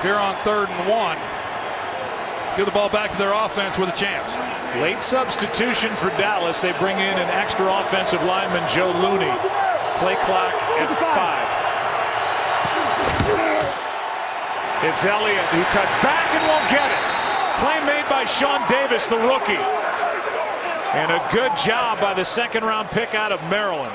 here on 3rd and 1? Give the ball back to their offense with a chance. Late substitution for Dallas. They bring in an extra offensive lineman, Joe Looney. Play clock at 5. It's Elliott who cuts back and won't get it. Play made by Sean Davis, the rookie. And a good job by the 2nd-round pick out of Maryland.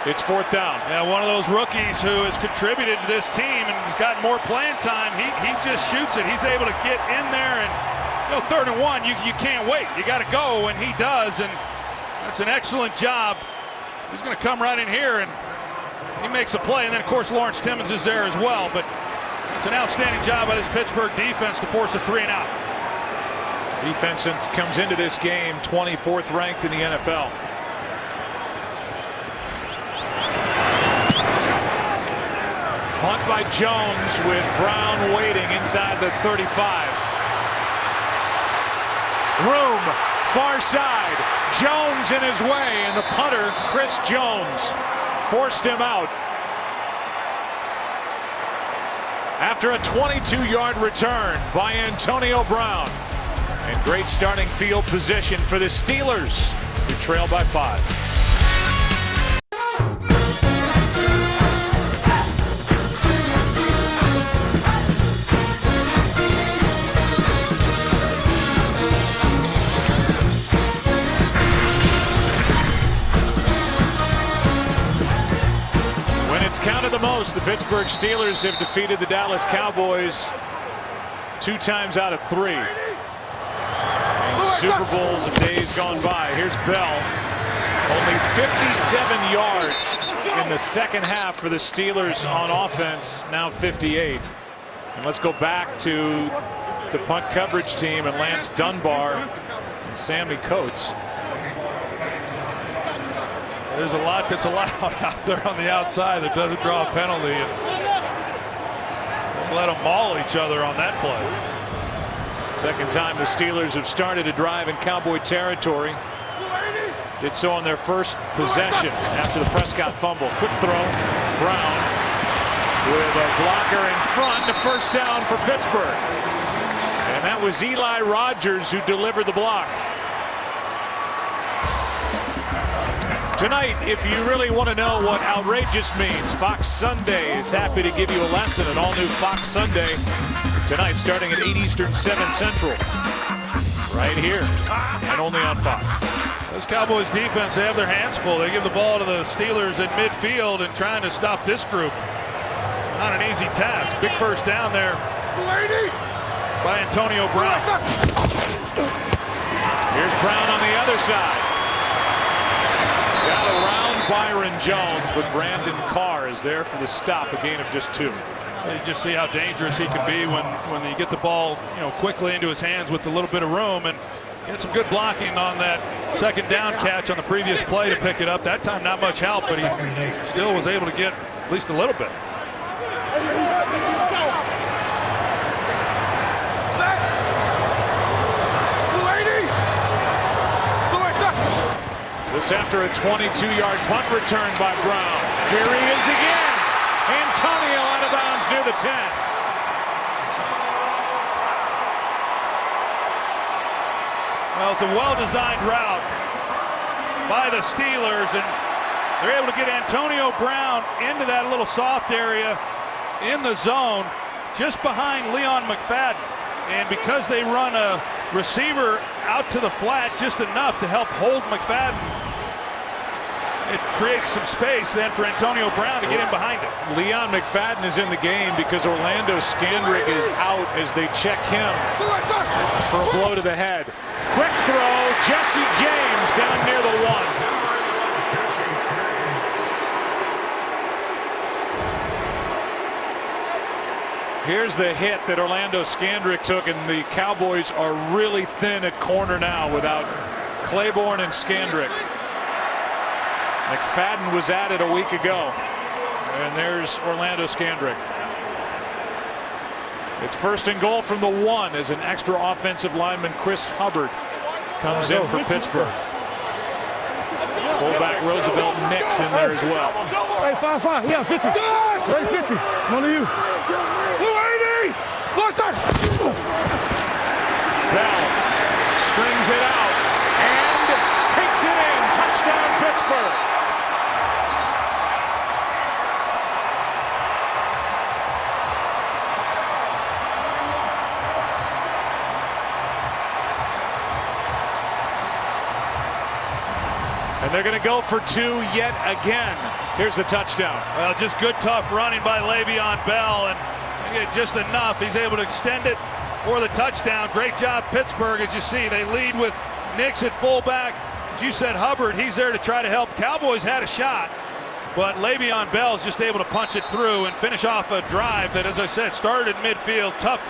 It's 4th down. Yeah, one of those rookies who has contributed to this team and has gotten more playing time. He just shoots it. He's able to get in there, and 3rd and 1, you can't wait. You got to go, and he does, and that's an excellent job. He's going to come right in here, and he makes a play, and then of course Lawrence Timmons is there as well, but it's an outstanding job by this Pittsburgh defense to force a 3-and-out. Defense comes into this game 24th ranked in the NFL. by Jones with Brown waiting inside the 35. Room, far side. Jones in his way, and the punter, Chris Jones, forced him out. After a 22-yard return by Antonio Brown. And great starting field position for the Steelers, who trail by 5. Counted the most, the Pittsburgh Steelers have defeated the Dallas Cowboys 2 times out of 3. In Super Bowls of days gone by. Here's Bell. Only 57 yards in the second half for the Steelers on offense, now 58. And let's go back to the punt coverage team and Lance Dunbar and Sammy Coates. There's a lot that's allowed out there on the outside that doesn't draw a penalty. And let them maul each other on that play. Second time the Steelers have started a drive in Cowboy territory. Did so on their first possession after the Prescott fumble. Quick throw. Brown with a blocker in front. The first down for Pittsburgh. And that was Eli Rogers who delivered the block. Tonight, if you really want to know what outrageous means, Fox Sunday is happy to give you a lesson. An all-new Fox Sunday tonight, starting at 8 Eastern, 7 Central. Right here, and only on Fox. Those Cowboys defense, they have their hands full. They give the ball to the Steelers at midfield and trying to stop this group. Not an easy task. Big first down there by Antonio Brown. Here's Brown on the other side. Got around Byron Jones, but Brandon Carr is there for the stop, a gain of just 2. You just see how dangerous he can be when you get the ball, quickly into his hands with a little bit of room, and he had some good blocking on that second down catch on the previous play to pick it up. That time not much help, but he still was able to get at least a little bit. This after a 22-yard punt return by Brown. Here he is again. Antonio out of bounds near the 10. Well, it's a well-designed route by the Steelers, and they're able to get Antonio Brown into that little soft area in the zone just behind Leon McFadden. And because they run a receiver out to the flat just enough to help hold McFadden, it creates some space then for Antonio Brown to get in behind it. Leon McFadden is in the game because Orlando Scandrick is out as they check him for a blow to the head. Quick throw, Jesse James down near the 1. Here's the hit that Orlando Scandrick took, and the Cowboys are really thin at corner now without Claiborne and Scandrick. McFadden was at it a week ago, and there's Orlando Scandrick. It's first and goal from the 1 as an extra offensive lineman, Chris Hubbard, comes in for Pittsburgh. Fullback Roosevelt Nix in there as well. Hey, 5-5, yeah, 50. Right 50. One of you. Bell strings it out and takes it in. Touchdown, Pittsburgh. And they're going to go for 2 yet again. Here's the touchdown. Well, just good, tough running by Le'Veon Bell, and just enough. He's able to extend it for the touchdown. Great job, Pittsburgh. As you see, they lead with Nix at fullback. As you said, Hubbard, he's there to try to help. Cowboys had a shot, but Le'Veon Bell is just able to punch it through and finish off a drive that, as I said, started in midfield. Tough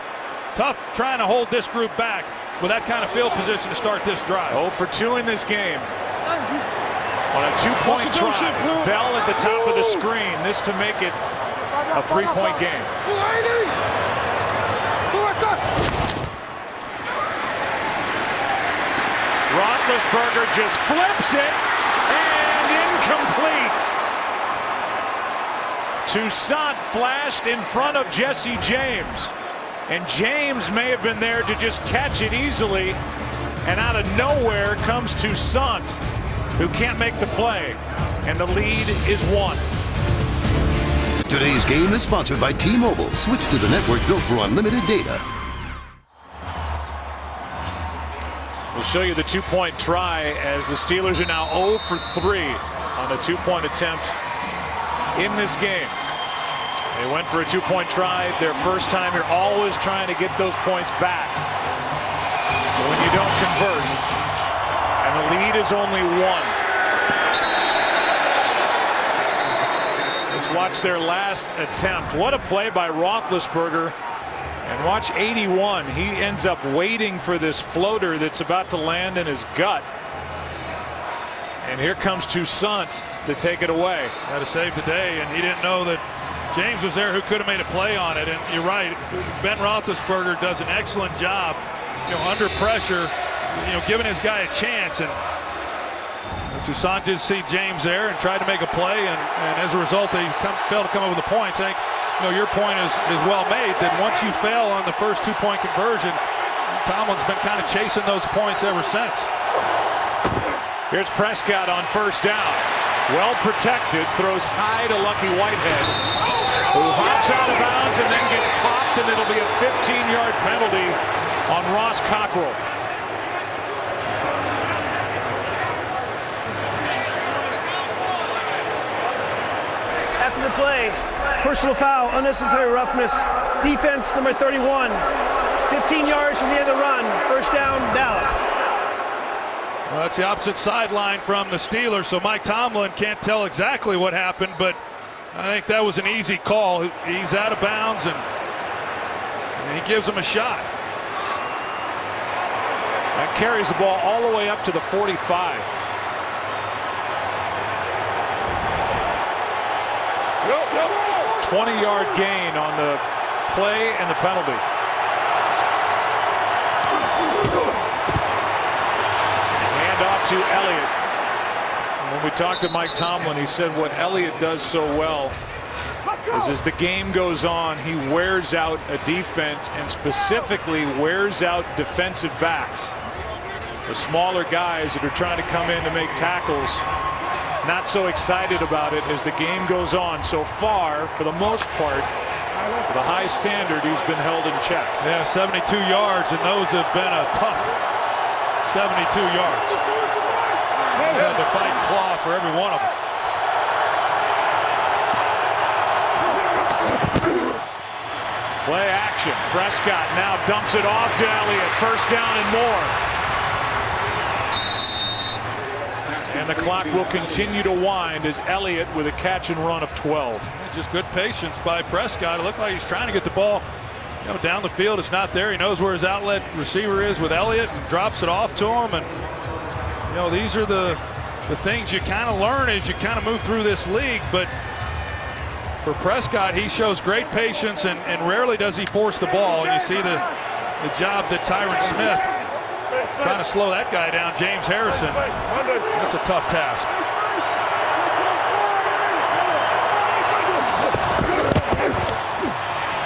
trying to hold this group back with that kind of field position to start this drive. 0 for 2 in this game. On a 2-point try, Bell at the top of the screen. This to make it a three-point game. Roethlisberger just flips it and incomplete. Toussaint flashed in front of Jesse James, and James may have been there to just catch it easily, and out of nowhere comes Toussaint, who can't make the play, and the lead is 1. Today's game is sponsored by T-Mobile. Switch to the network built for unlimited data. We'll show you the two-point try as the Steelers are now 0 for 3 on a two-point attempt in this game. They went for a two-point try their first time. You're always trying to get those points back. But when you don't convert, and the lead is only 1. Let's watch their last attempt. What a play by Roethlisberger. And watch 81. He ends up waiting for this floater that's about to land in his gut. And here comes Toussaint to take it away. Had a save today, and he didn't know that James was there who could have made a play on it. And you're right, Ben Roethlisberger does an excellent job, under pressure, giving his guy a chance. And Toussaint did see James there and tried to make a play, and as a result, they failed to come up with the points. I think your point is well made, that once you fail on the first two-point conversion, Tomlin's been kind of chasing those points ever since. Here's Prescott on first down. Well protected, throws high to Lucky Whitehead, who hops out of bounds and then gets popped, and it'll be a 15-yard penalty on Ross Cockrell. After the play, personal foul, unnecessary roughness, defense number 31, 15 yards from the end of the run, first down, Dallas. Well, that's the opposite sideline from the Steelers, so Mike Tomlin can't tell exactly what happened, but I think that was an easy call. He's out of bounds, and he gives him a shot. That carries the ball all the way up to the 45. 20-yard gain on the play and the penalty. Hand off to Elliott. When we talked to Mike Tomlin, he said what Elliott does so well is as the game goes on, he wears out a defense, and specifically wears out defensive backs. The smaller guys that are trying to come in to make tackles, not so excited about it as the game goes on. So far, for the most part, with a high standard, he's been held in check. Yeah, 72 yards, and those have been a tough 72 yards. He's had to fight and claw for every one of them. Play action. Prescott now dumps it off to Elliott. First down and more. And the clock will continue to wind as Elliott with a catch and run of 12. Just good patience by Prescott. It looked like he's trying to get the ball down the field. It's not there. He knows where his outlet receiver is with Elliott and drops it off to him. And these are the things you kind of learn as you kind of move through this league. But for Prescott, he shows great patience, and rarely does he force the ball. And you see the job that Tyron Smith trying to slow that guy down, James Harrison. That's a tough task.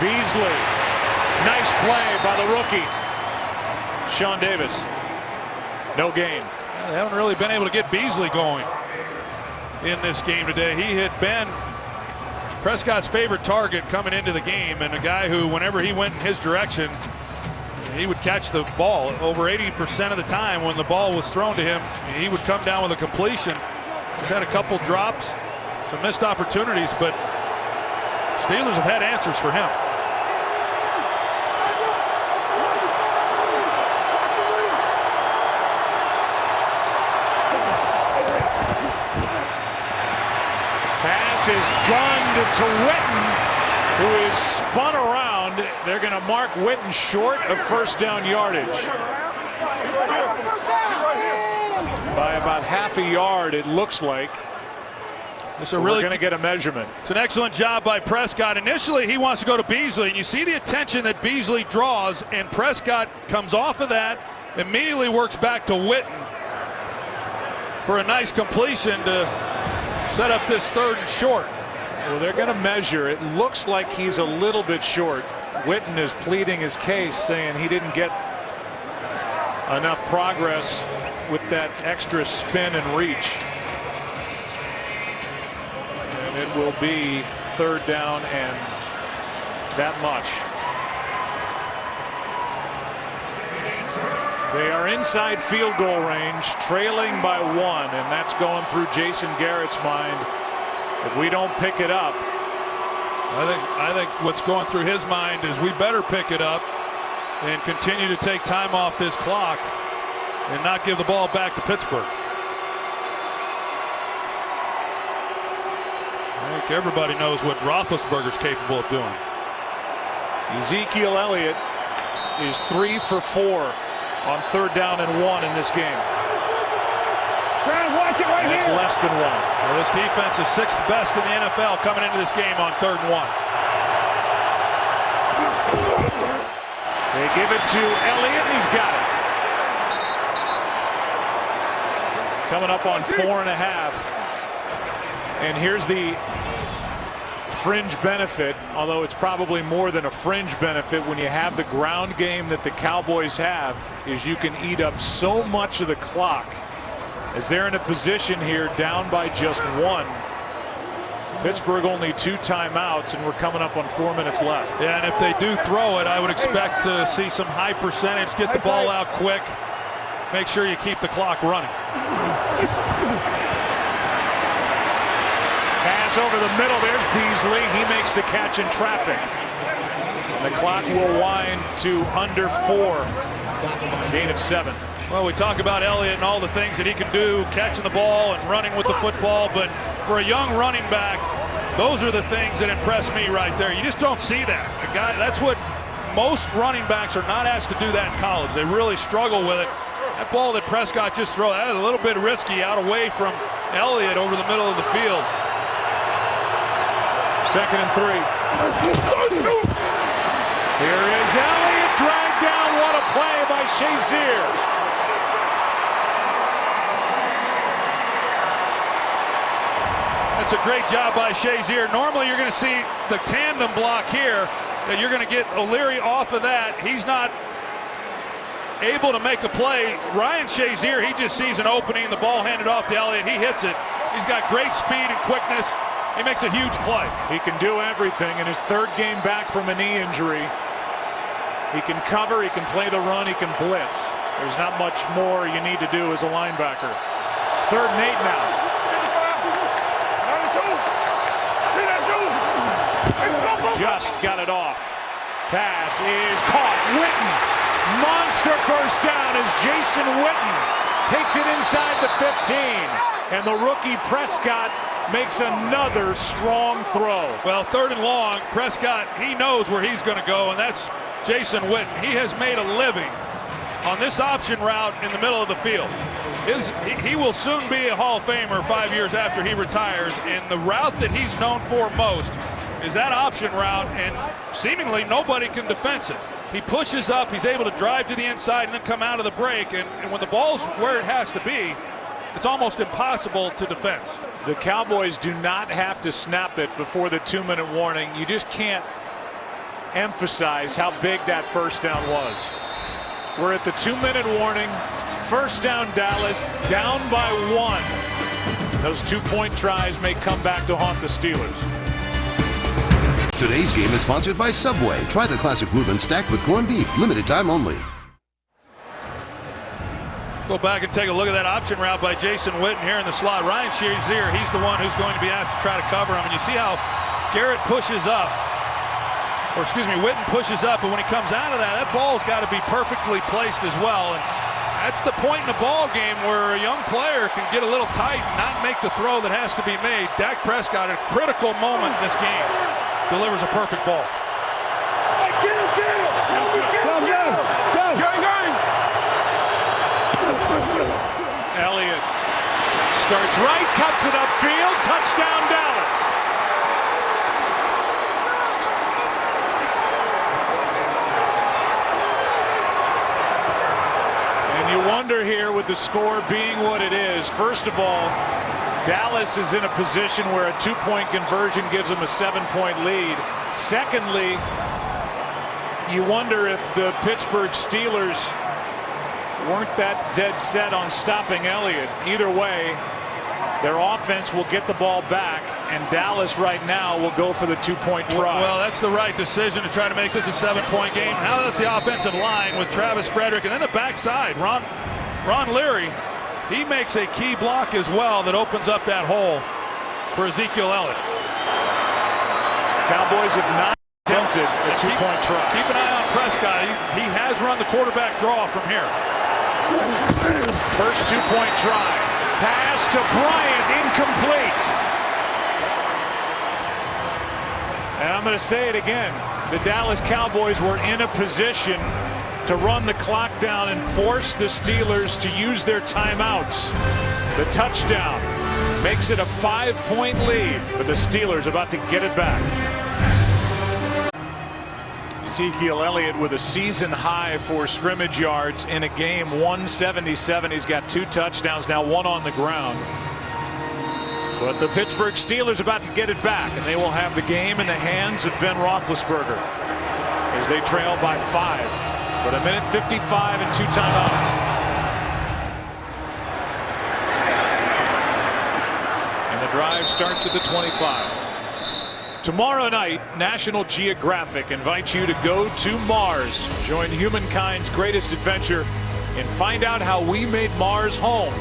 Beasley, nice play by the rookie. Sean Davis, no gain. They haven't really been able to get Beasley going in this game today. He had been Prescott's favorite target coming into the game, and a guy who, whenever he went in his direction, he would catch the ball. Over 80% of the time when the ball was thrown to him, he would come down with a completion. He's had a couple drops, some missed opportunities, but Steelers have had answers for him. Pass is gunned to Witten, who is spun around. They're going to mark Witten short of first down yardage by about half a yard, it looks like. We're going to get a measurement. It's an excellent job by Prescott. Initially, he wants to go to Beasley, and you see the attention that Beasley draws, and Prescott comes off of that, immediately works back to Witten for a nice completion to set up this 3rd and short. Well, they're going to measure. It looks like he's a little bit short. Witten is pleading his case, saying he didn't get enough progress with that extra spin and reach. And it will be 3rd down and that much. They are inside field goal range, trailing by 1, and that's going through Jason Garrett's mind. If we don't pick it up, I think what's going through his mind is we better pick it up and continue to take time off this clock and not give the ball back to Pittsburgh. I think everybody knows what Roethlisberger's capable of doing. Ezekiel Elliott is 3 for 4 on 3rd down and 1 in this game. Watch it right That's here. less than 1. Well, this defense is 6th best in the NFL coming into this game on 3rd and 1. They give it to Elliott, and he's got it. Coming up on 4.5. And here's the fringe benefit, although it's probably more than a fringe benefit when you have the ground game that the Cowboys have, is you can eat up so much of the clock as they're in a position here down by just 1. Pittsburgh only 2 timeouts, and we're coming up on 4 minutes left. Yeah, and if they do throw it, I would expect to see some high percentage, get the ball out quick, make sure you keep the clock running. Pass over the middle. There's Beasley. He makes the catch in traffic. And the clock will wind to under 4. Gain of 7. Well, we talk about Elliott and all the things that he can do, catching the ball and running with the football, but for a young running back, those are the things that impress me right there. You just don't see that. The guy, that's what most running backs are not asked to do that in college. They really struggle with it. That ball that Prescott just threw, that is a little bit risky out away from Elliott over the middle of the field. 2nd and 3. Here is Elliott, dragged down. What a play by Shazier. That's a great job by Shazier. Normally you're going to see the tandem block here, that you're going to get O'Leary off of that. He's not able to make a play. Ryan Shazier, he just sees an opening, the ball handed off to Elliott. He hits it. He's got great speed and quickness. He makes a huge play. He can do everything. In his 3rd game back from a knee injury, he can cover, he can play the run, he can blitz. There's not much more you need to do as a linebacker. 3rd and 8 now. Just got it off. Pass is caught. Witten. Monster first down as Jason Witten takes it inside the 15. And the rookie Prescott makes another strong throw. Well, 3rd and long, Prescott, he knows where he's going to go, and that's Jason Witten. He has made a living on this option route in the middle of the field. He will soon be a Hall of Famer 5 years after he retires, and the route that he's known for most is that option route, and seemingly nobody can defense it. He pushes up, he's able to drive to the inside and then come out of the break, and when the ball's where it has to be, it's almost impossible to defend. The Cowboys do not have to snap it before the 2-minute warning. You just can't emphasize how big that first down was. We're at the 2-minute warning. First down Dallas, down by 1. Those 2-point tries may come back to haunt the Steelers. Today's game is sponsored by Subway. Try the classic Reuben stacked with corned beef. Limited time only. Go back and take a look at that option route by Jason Witten here in the slot. Ryan Shazier, he's the one who's going to be asked to try to cover him. And you see how Garrett pushes up, or excuse me, Witten pushes up, and when he comes out of that, that ball's got to be perfectly placed as well. And that's the point in the ball game where a young player can get a little tight and not make the throw that has to be made. Dak Prescott, at a critical moment in this game, delivers a perfect ball. Elliott starts right, cuts it upfield, touchdown Dallas. And you wonder here with the score being what it is. First of all, Dallas is in a position where a 2-point conversion gives them a 7-point lead. Secondly, you wonder if the Pittsburgh Steelers weren't that dead set on stopping Elliott. Either way, their offense will get the ball back, and Dallas right now will go for the 2-point try. Well, that's the right decision to try to make this a 7-point game. Now that the offensive line with Travis Frederick and then the backside, Ron Leary, he makes a key block as well that opens up that hole for Ezekiel Elliott. Cowboys have not attempted a 2-point try. Keep an eye on Prescott. He has run the quarterback draw from here. First 2-point try. Pass to Bryant, incomplete. And I'm going to say it again. The Dallas Cowboys were in a position to run the clock down and force the Steelers to use their timeouts. The touchdown makes it a 5-point lead, but the Steelers about to get it back. Ezekiel Elliott with a season high for scrimmage yards in a game, 177. He's got 2 touchdowns, now 1 on the ground. But the Pittsburgh Steelers about to get it back, and they will have the game in the hands of Ben Roethlisberger as they trail by 5. But a minute 55 and 2 timeouts. And the drive starts at the 25. Tomorrow night, National Geographic invites you to go to Mars. Join humankind's greatest adventure and find out how we made Mars home.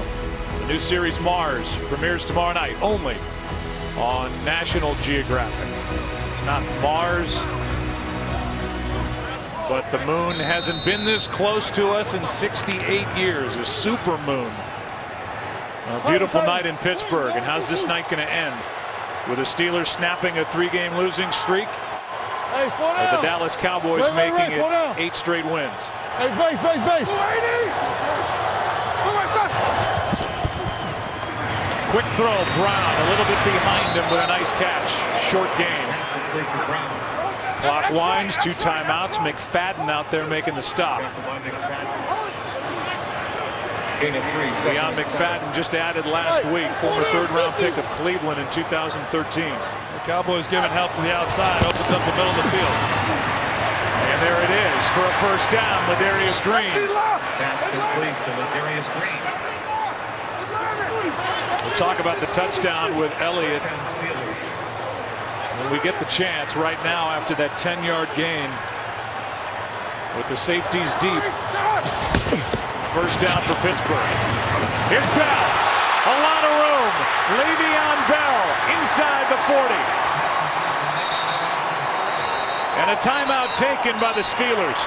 The new series Mars premieres tomorrow night only on National Geographic. It's not Mars, but the moon hasn't been this close to us in 68 years. A super moon. A beautiful night in Pittsburgh. And how's this night going to end? With the Steelers snapping a 3-game losing streak, with the Dallas Cowboys making it 8 straight wins. Hey, base. Quick throw, Brown a little bit behind him with a nice catch. Short gain. Clock winds, 2 timeouts. McFadden out there making the stop. Leon McFadden just added last week, former 3rd-round pick of Cleveland in 2013. The Cowboys giving help to the outside, opens up the middle of the field. And there it is for a first down, Ladarius Green. Pass complete to Ladarius Green. We'll talk about the touchdown with Elliott when we get the chance. Right now, after that 10-yard gain, with the safeties deep. First down for Pittsburgh. Here's Bell. A lot of room. Le'Veon Bell inside the 40. And a timeout taken by the Steelers.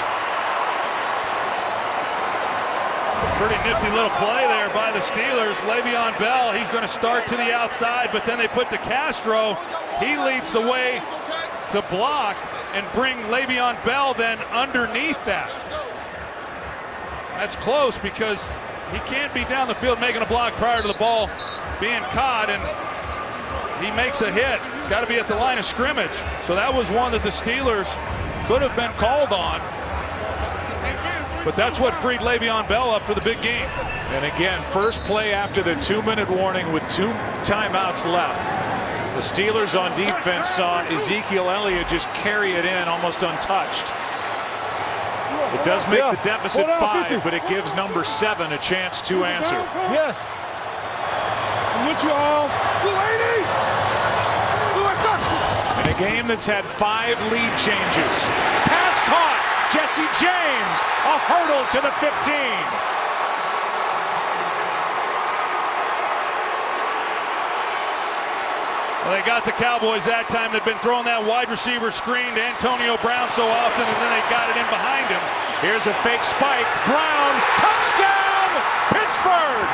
Pretty nifty little play there by the Steelers. Le'Veon Bell, he's going to start to the outside, but then they put to Castro. He leads the way to block and bring Le'Veon Bell then underneath that. That's close because he can't be down the field making a block prior to the ball being caught, and he makes a hit. It's got to be at the line of scrimmage. So that was one that the Steelers could have been called on. But that's what freed Le'Veon Bell up for the big game. And again, first play after the 2-minute warning with 2 timeouts left. The Steelers on defense saw Ezekiel Elliott just carry it in almost untouched. It does make the deficit 5, but it gives number 7 a chance to answer. Yes. I'm with you all. In a game that's had 5 lead changes. Pass caught. Jesse James, a hurdle to the 15. Well, they got the Cowboys that time. They've been throwing that wide receiver screen to Antonio Brown so often, and then they got it in behind him. Here's a fake spike. Brown, touchdown, Pittsburgh.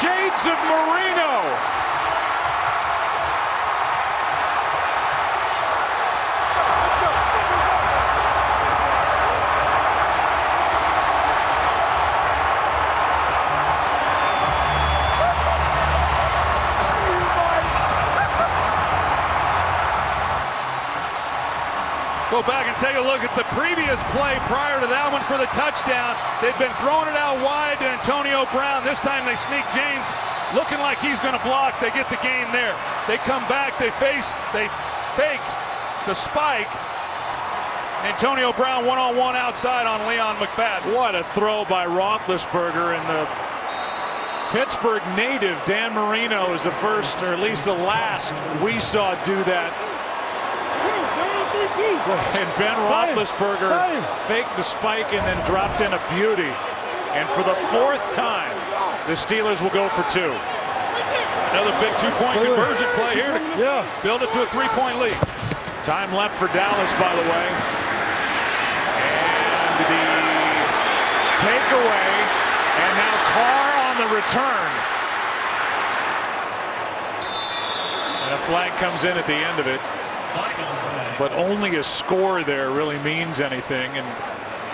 Shades of Marino. Go back and take a look at the previous play prior to that one for the touchdown. They've been throwing it out wide to Antonio Brown. This time they sneak James looking like he's going to block. They get the gain there. They come back, they fake the spike. Antonio Brown one-on-one outside on Leon McFadden. What a throw by Roethlisberger, and the Pittsburgh native Dan Marino is the first, or at least the last, we saw do that. And Ben Roethlisberger faked the spike and then dropped in a beauty. And for the 4th time, the Steelers will go for 2. Another big 2-point conversion play here to build it to a 3-point lead. Time left for Dallas, by the way. And the takeaway, and now Carr on the return. And a flag comes in at the end of it. But only a score there really means anything. And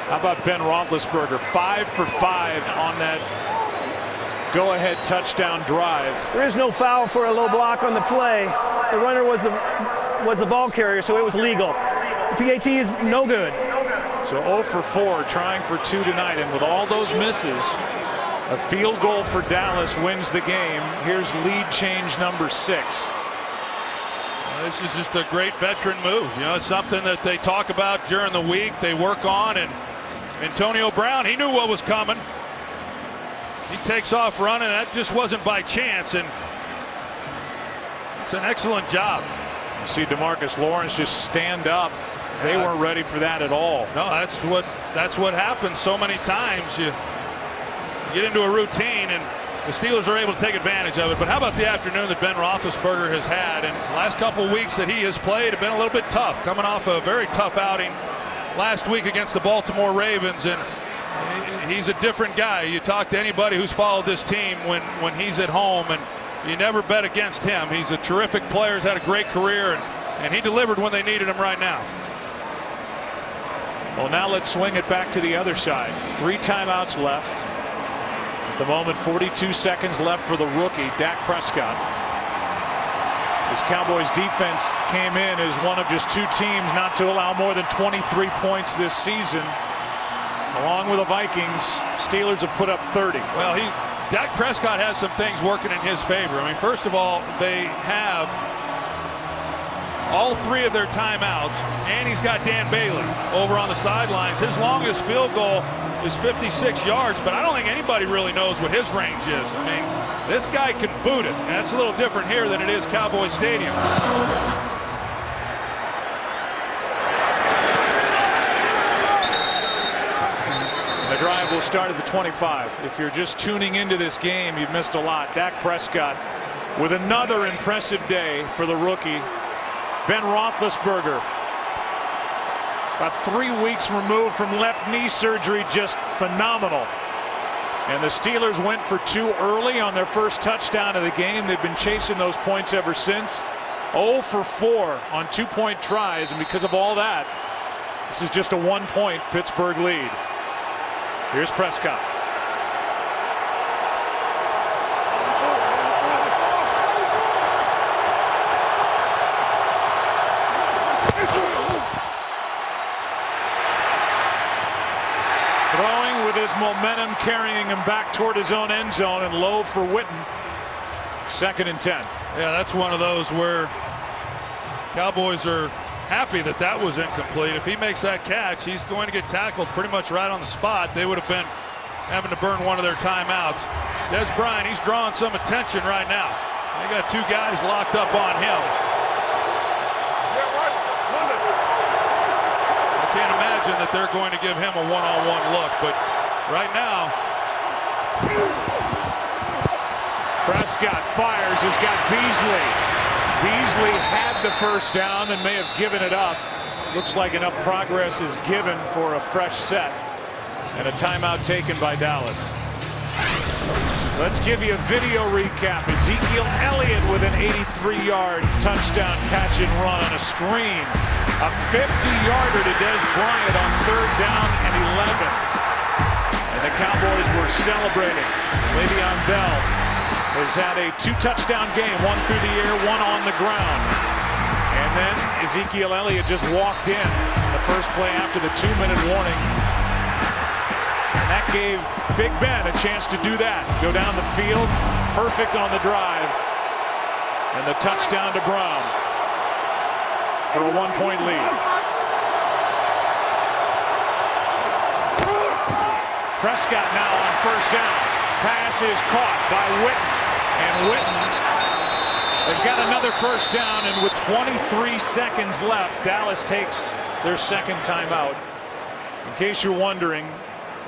how about Ben Roethlisberger, 5 for 5 on that go-ahead touchdown drive. There is no foul for a low block on the play. The runner was the ball carrier, so it was legal. The PAT is no good. So 0 for 4, trying for 2 tonight, and with all those misses, a field goal for Dallas wins the game. Here's lead change number 6. This is just a great veteran move. You know, it's something that they talk about during the week, they work on, and Antonio Brown, he knew what was coming. He takes off running. That just wasn't by chance, and it's an excellent job. You see DeMarcus Lawrence just stand up. They weren't ready for that at all. No, that's what happens so many times. You get into a routine, and the Steelers are able to take advantage of it. But how about the afternoon that Ben Roethlisberger has had? And the last couple of weeks that he has played have been a little bit tough, coming off a very tough outing last week against the Baltimore Ravens. And he's a different guy. You talk to anybody who's followed this team when he's at home, and you never bet against him. He's a terrific player, has had a great career, and he delivered when they needed him right now. Well, now let's swing it back to the other side. 3 timeouts left. At the moment, 42 seconds left for the rookie, Dak Prescott. This Cowboys defense came in as one of just 2 teams not to allow more than 23 points this season. Along with the Vikings, Steelers have put up 30. Well, Dak Prescott has some things working in his favor. I mean, first of all, they have all 3 of their timeouts, and he's got Dan Bailey over on the sidelines. His longest field goal is 56 yards, but I don't think anybody really knows what his range is. I mean, this guy can boot it, and that's a little different here than it is Cowboys Stadium. The drive will start at the 25. If you're just tuning into this game, you've missed a lot. Dak Prescott with another impressive day for the rookie. Ben Roethlisberger, about 3 weeks removed from left knee surgery, just phenomenal. And the Steelers went for 2 early on their first touchdown of the game. They've been chasing those points ever since. 0 for 4 on 2-point tries, and because of all that, this is just a 1-point Pittsburgh lead. Here's Prescott. Throwing with his momentum, carrying him back toward his own end zone, and low for Witten. 2nd and 10. Yeah, that's one of those where Cowboys are happy that that was incomplete. If he makes that catch, he's going to get tackled pretty much right on the spot. They would have been having to burn one of their timeouts. Dez Bryant, he's drawing some attention right now. They got 2 guys locked up on him. I can't imagine that they're going to give him a one-on-one look, but right now, Prescott fires, has got Beasley. Beasley had the first down and may have given it up. Looks like enough progress is given for a fresh set, and a timeout taken by Dallas. Let's give you a video recap. Ezekiel Elliott with an 83-yard touchdown catch and run on a screen. A 50-yarder to Dez Bryant on 3rd down and 11. And the Cowboys were celebrating. Le'Veon Bell has had a 2-touchdown game, 1 through the air, 1 on the ground. And then Ezekiel Elliott just walked in. A first play after the 2-minute warning. And that gave Big Ben a chance to do that. Go down the field, perfect on the drive. And the touchdown to Brown for a 1-point lead. Prescott now on first down. Pass is caught by Witten. And Witten has got another first down, and with 23 seconds left, Dallas takes their second timeout. In case you're wondering,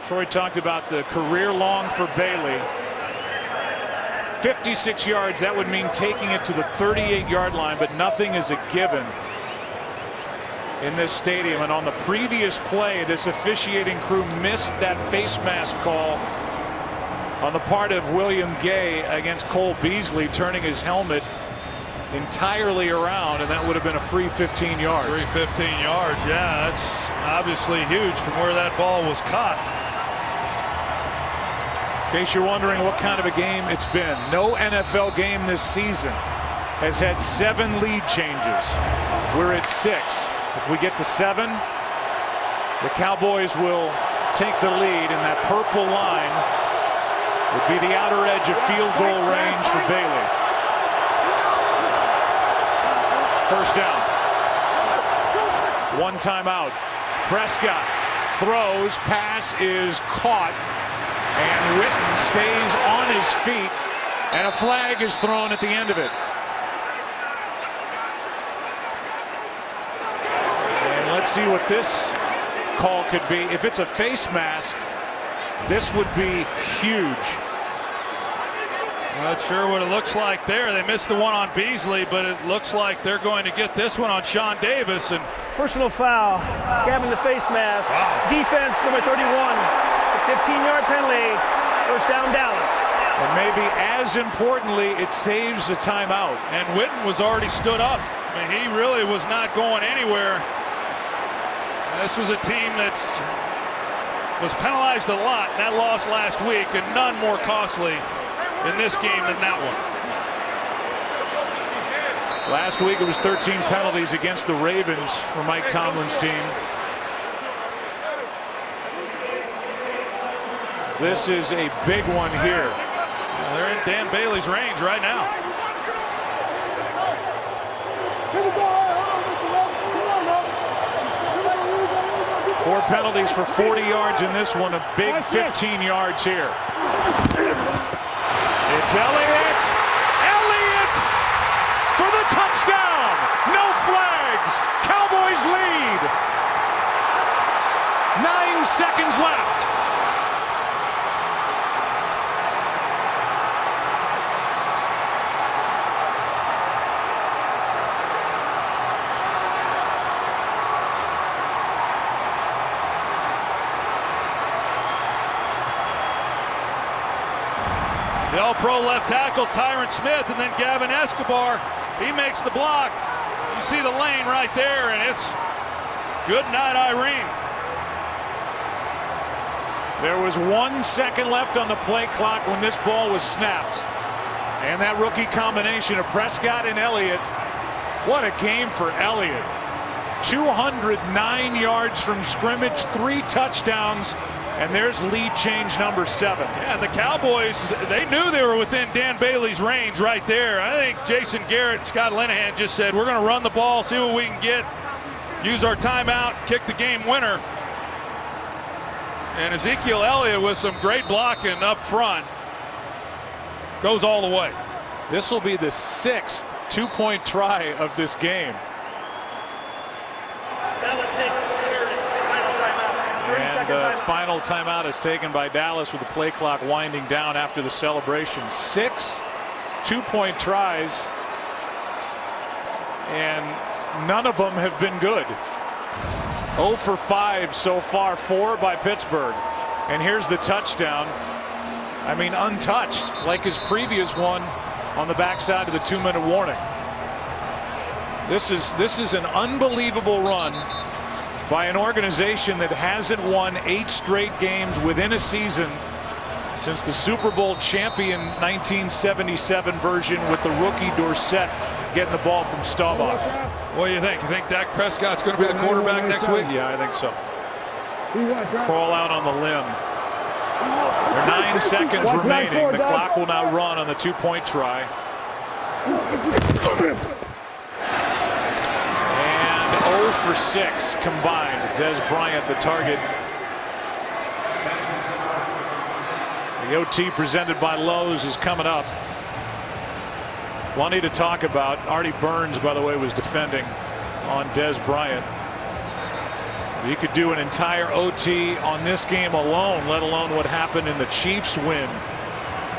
Troy talked about the career long for Bailey. 56 yards, that would mean taking it to the 38-yard line, but nothing is a given in this stadium. And on the previous play, this officiating crew missed that face mask call on the part of William Gay against Cole Beasley, turning his helmet entirely around, and that would have been a free 15 yards. Free 15 yards, yeah, that's obviously huge from where that ball was caught. In case you're wondering what kind of a game it's been, no NFL game this season has had 7 lead changes. We're at 6. If we get to 7, the Cowboys will take the lead, and that purple line would be the outer edge of field goal range for Bailey. First down. 1 timeout. Prescott throws, pass is caught, and Witten stays on his feet, and a flag is thrown at the end of it. And let's see what this call could be. If it's a face mask, this would be huge. Not sure what it looks like there. They missed the one on Beasley, but it looks like they're going to get this one on Sean Davis. And personal foul, grabbing the face mask. Wow. Defense number 31, 15-yard penalty, first down Dallas. And maybe as importantly, it saves a timeout. And Witten was already stood up. I mean, he really was not going anywhere. This was a team that was penalized a lot. That loss last week, and none more costly in this game than that one. Last week it was 13 penalties against the Ravens for Mike Tomlin's team. This is a big one here. They're in Dan Bailey's range right now. Four penalties for 40 yards in this one, a big 15 yards here. It's Elliott. Elliott for the touchdown. No flags. Cowboys lead. 9 seconds left. The All-Pro left tackle, Tyron Smith, and then Gavin Escobar. He makes the block. You see the lane right there, and it's good night, Irene. There was 1 second left on the play clock when this ball was snapped. And that rookie combination of Prescott and Elliott. What a game for Elliott. 209 yards from scrimmage, 3 touchdowns. And there's lead change number 7. Yeah, and the Cowboys, they knew they were within Dan Bailey's range right there. I think Jason Garrett and Scott Linehan just said, we're going to run the ball, see what we can get, use our timeout, kick the game winner. And Ezekiel Elliott with some great blocking up front goes all the way. This will be the 6th 2-point try of this game. And the final timeout is taken by Dallas with the play clock winding down after the celebration. 6 2-point tries, and none of them have been good. 0 for 5 so far, 4 by Pittsburgh. And here's the touchdown. I mean, untouched, like his previous one on the backside of the 2-minute warning. This is an unbelievable run by an organization that hasn't won 8 straight games within a season since the Super Bowl champion 1977 version with the rookie Dorsett getting the ball from Staubach. What do you think? You think Dak Prescott's going to be the quarterback next week? Yeah, I think so. Crawl out on the limb. There are 9 seconds remaining. The clock will now run on the 2-point try. And 0 for 6 combined. Dez Bryant, the target. The OT presented by Lowe's is coming up. Plenty to talk about. Artie Burns, by the way, was defending on Dez Bryant. You could do an entire OT on this game alone, let alone what happened in the Chiefs win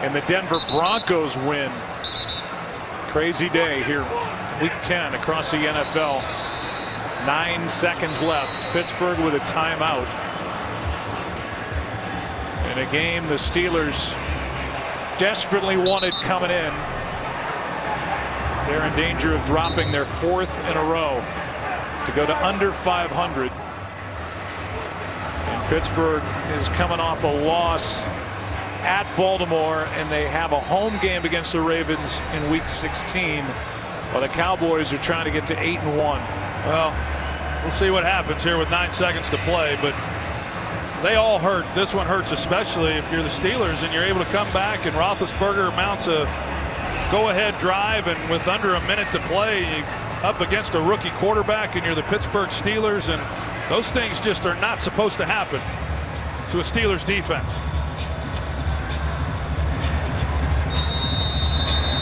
and the Denver Broncos win. Crazy day here, week 10 across the NFL. 9 seconds left. Pittsburgh with a timeout. In a game the Steelers desperately wanted coming in. They're in danger of dropping their 4th in a row to go to under 500. And Pittsburgh is coming off a loss at Baltimore, and they have a home game against the Ravens in week 16, while the Cowboys are trying to get to 8-1. Well, we'll see what happens here with 9 seconds to play, but they all hurt. This one hurts especially if you're the Steelers and you're able to come back and Roethlisberger mounts a go-ahead drive, and with under a minute to play, you up against a rookie quarterback, and you're the Pittsburgh Steelers, and those things just are not supposed to happen to a Steelers defense.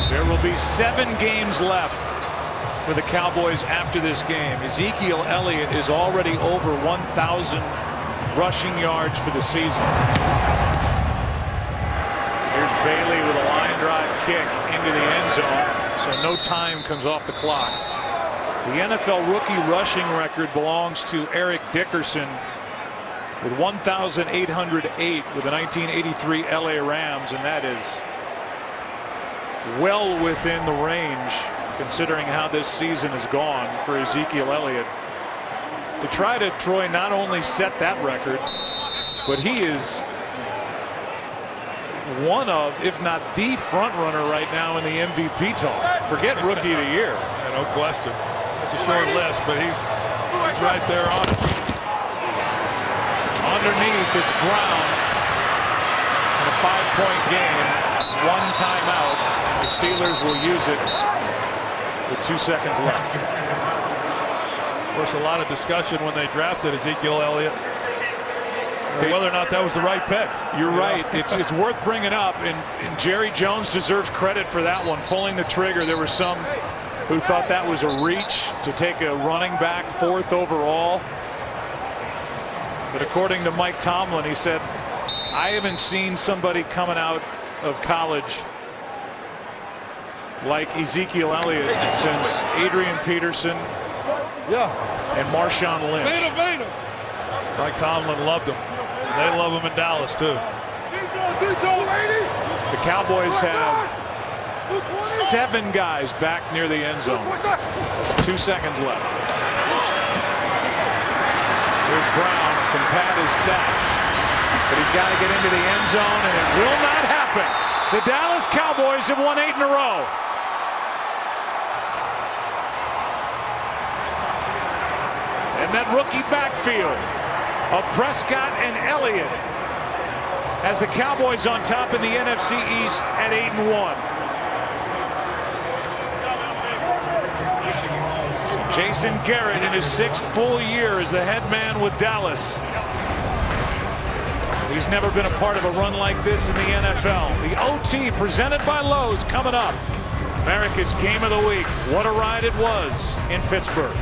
There will be 7 games left for the Cowboys after this game. Ezekiel Elliott is already over 1,000 rushing yards for the season. Here's Bailey with a line drive kick into the end zone, so no time comes off the clock. The NFL rookie rushing record belongs to Eric Dickerson with 1,808 with the 1983 LA Rams, and that is well within the range considering how this season has gone for Ezekiel Elliott. To try to, Troy, not only set that record, but he is one of, if not the front runner right now in the MVP talk. Forget rookie of the year. Yeah, no question. It's a short list, but he's right there on it. Underneath, it's Brown in a 5-point game. 1 timeout. The Steelers will use it with 2 seconds left. Of course, a lot of discussion when they drafted Ezekiel Elliott, whether or not that was the right pick. You're right. It's worth bringing up, and Jerry Jones deserves credit for that one, pulling the trigger. There were some who thought that was a reach to take a running back 4th overall. But according to Mike Tomlin, he said, I haven't seen somebody coming out of college like Ezekiel Elliott since Adrian Peterson and Marshawn Lynch. Mike Tomlin loved him. They love him in Dallas too. The Cowboys have 7 guys back near the end zone. 2 seconds left. Here's Brown, can pad his stats, but he's got to get into the end zone, and it will not happen. The Dallas Cowboys have won 8 in a row. And that rookie backfield of Prescott and Elliott has the Cowboys on top in the NFC East at 8-1. Jason Garrett in his 6th full year as the head man with Dallas. He's never been a part of a run like this in the NFL. The OT presented by Lowe's coming up. America's Game of the Week. What a ride it was in Pittsburgh.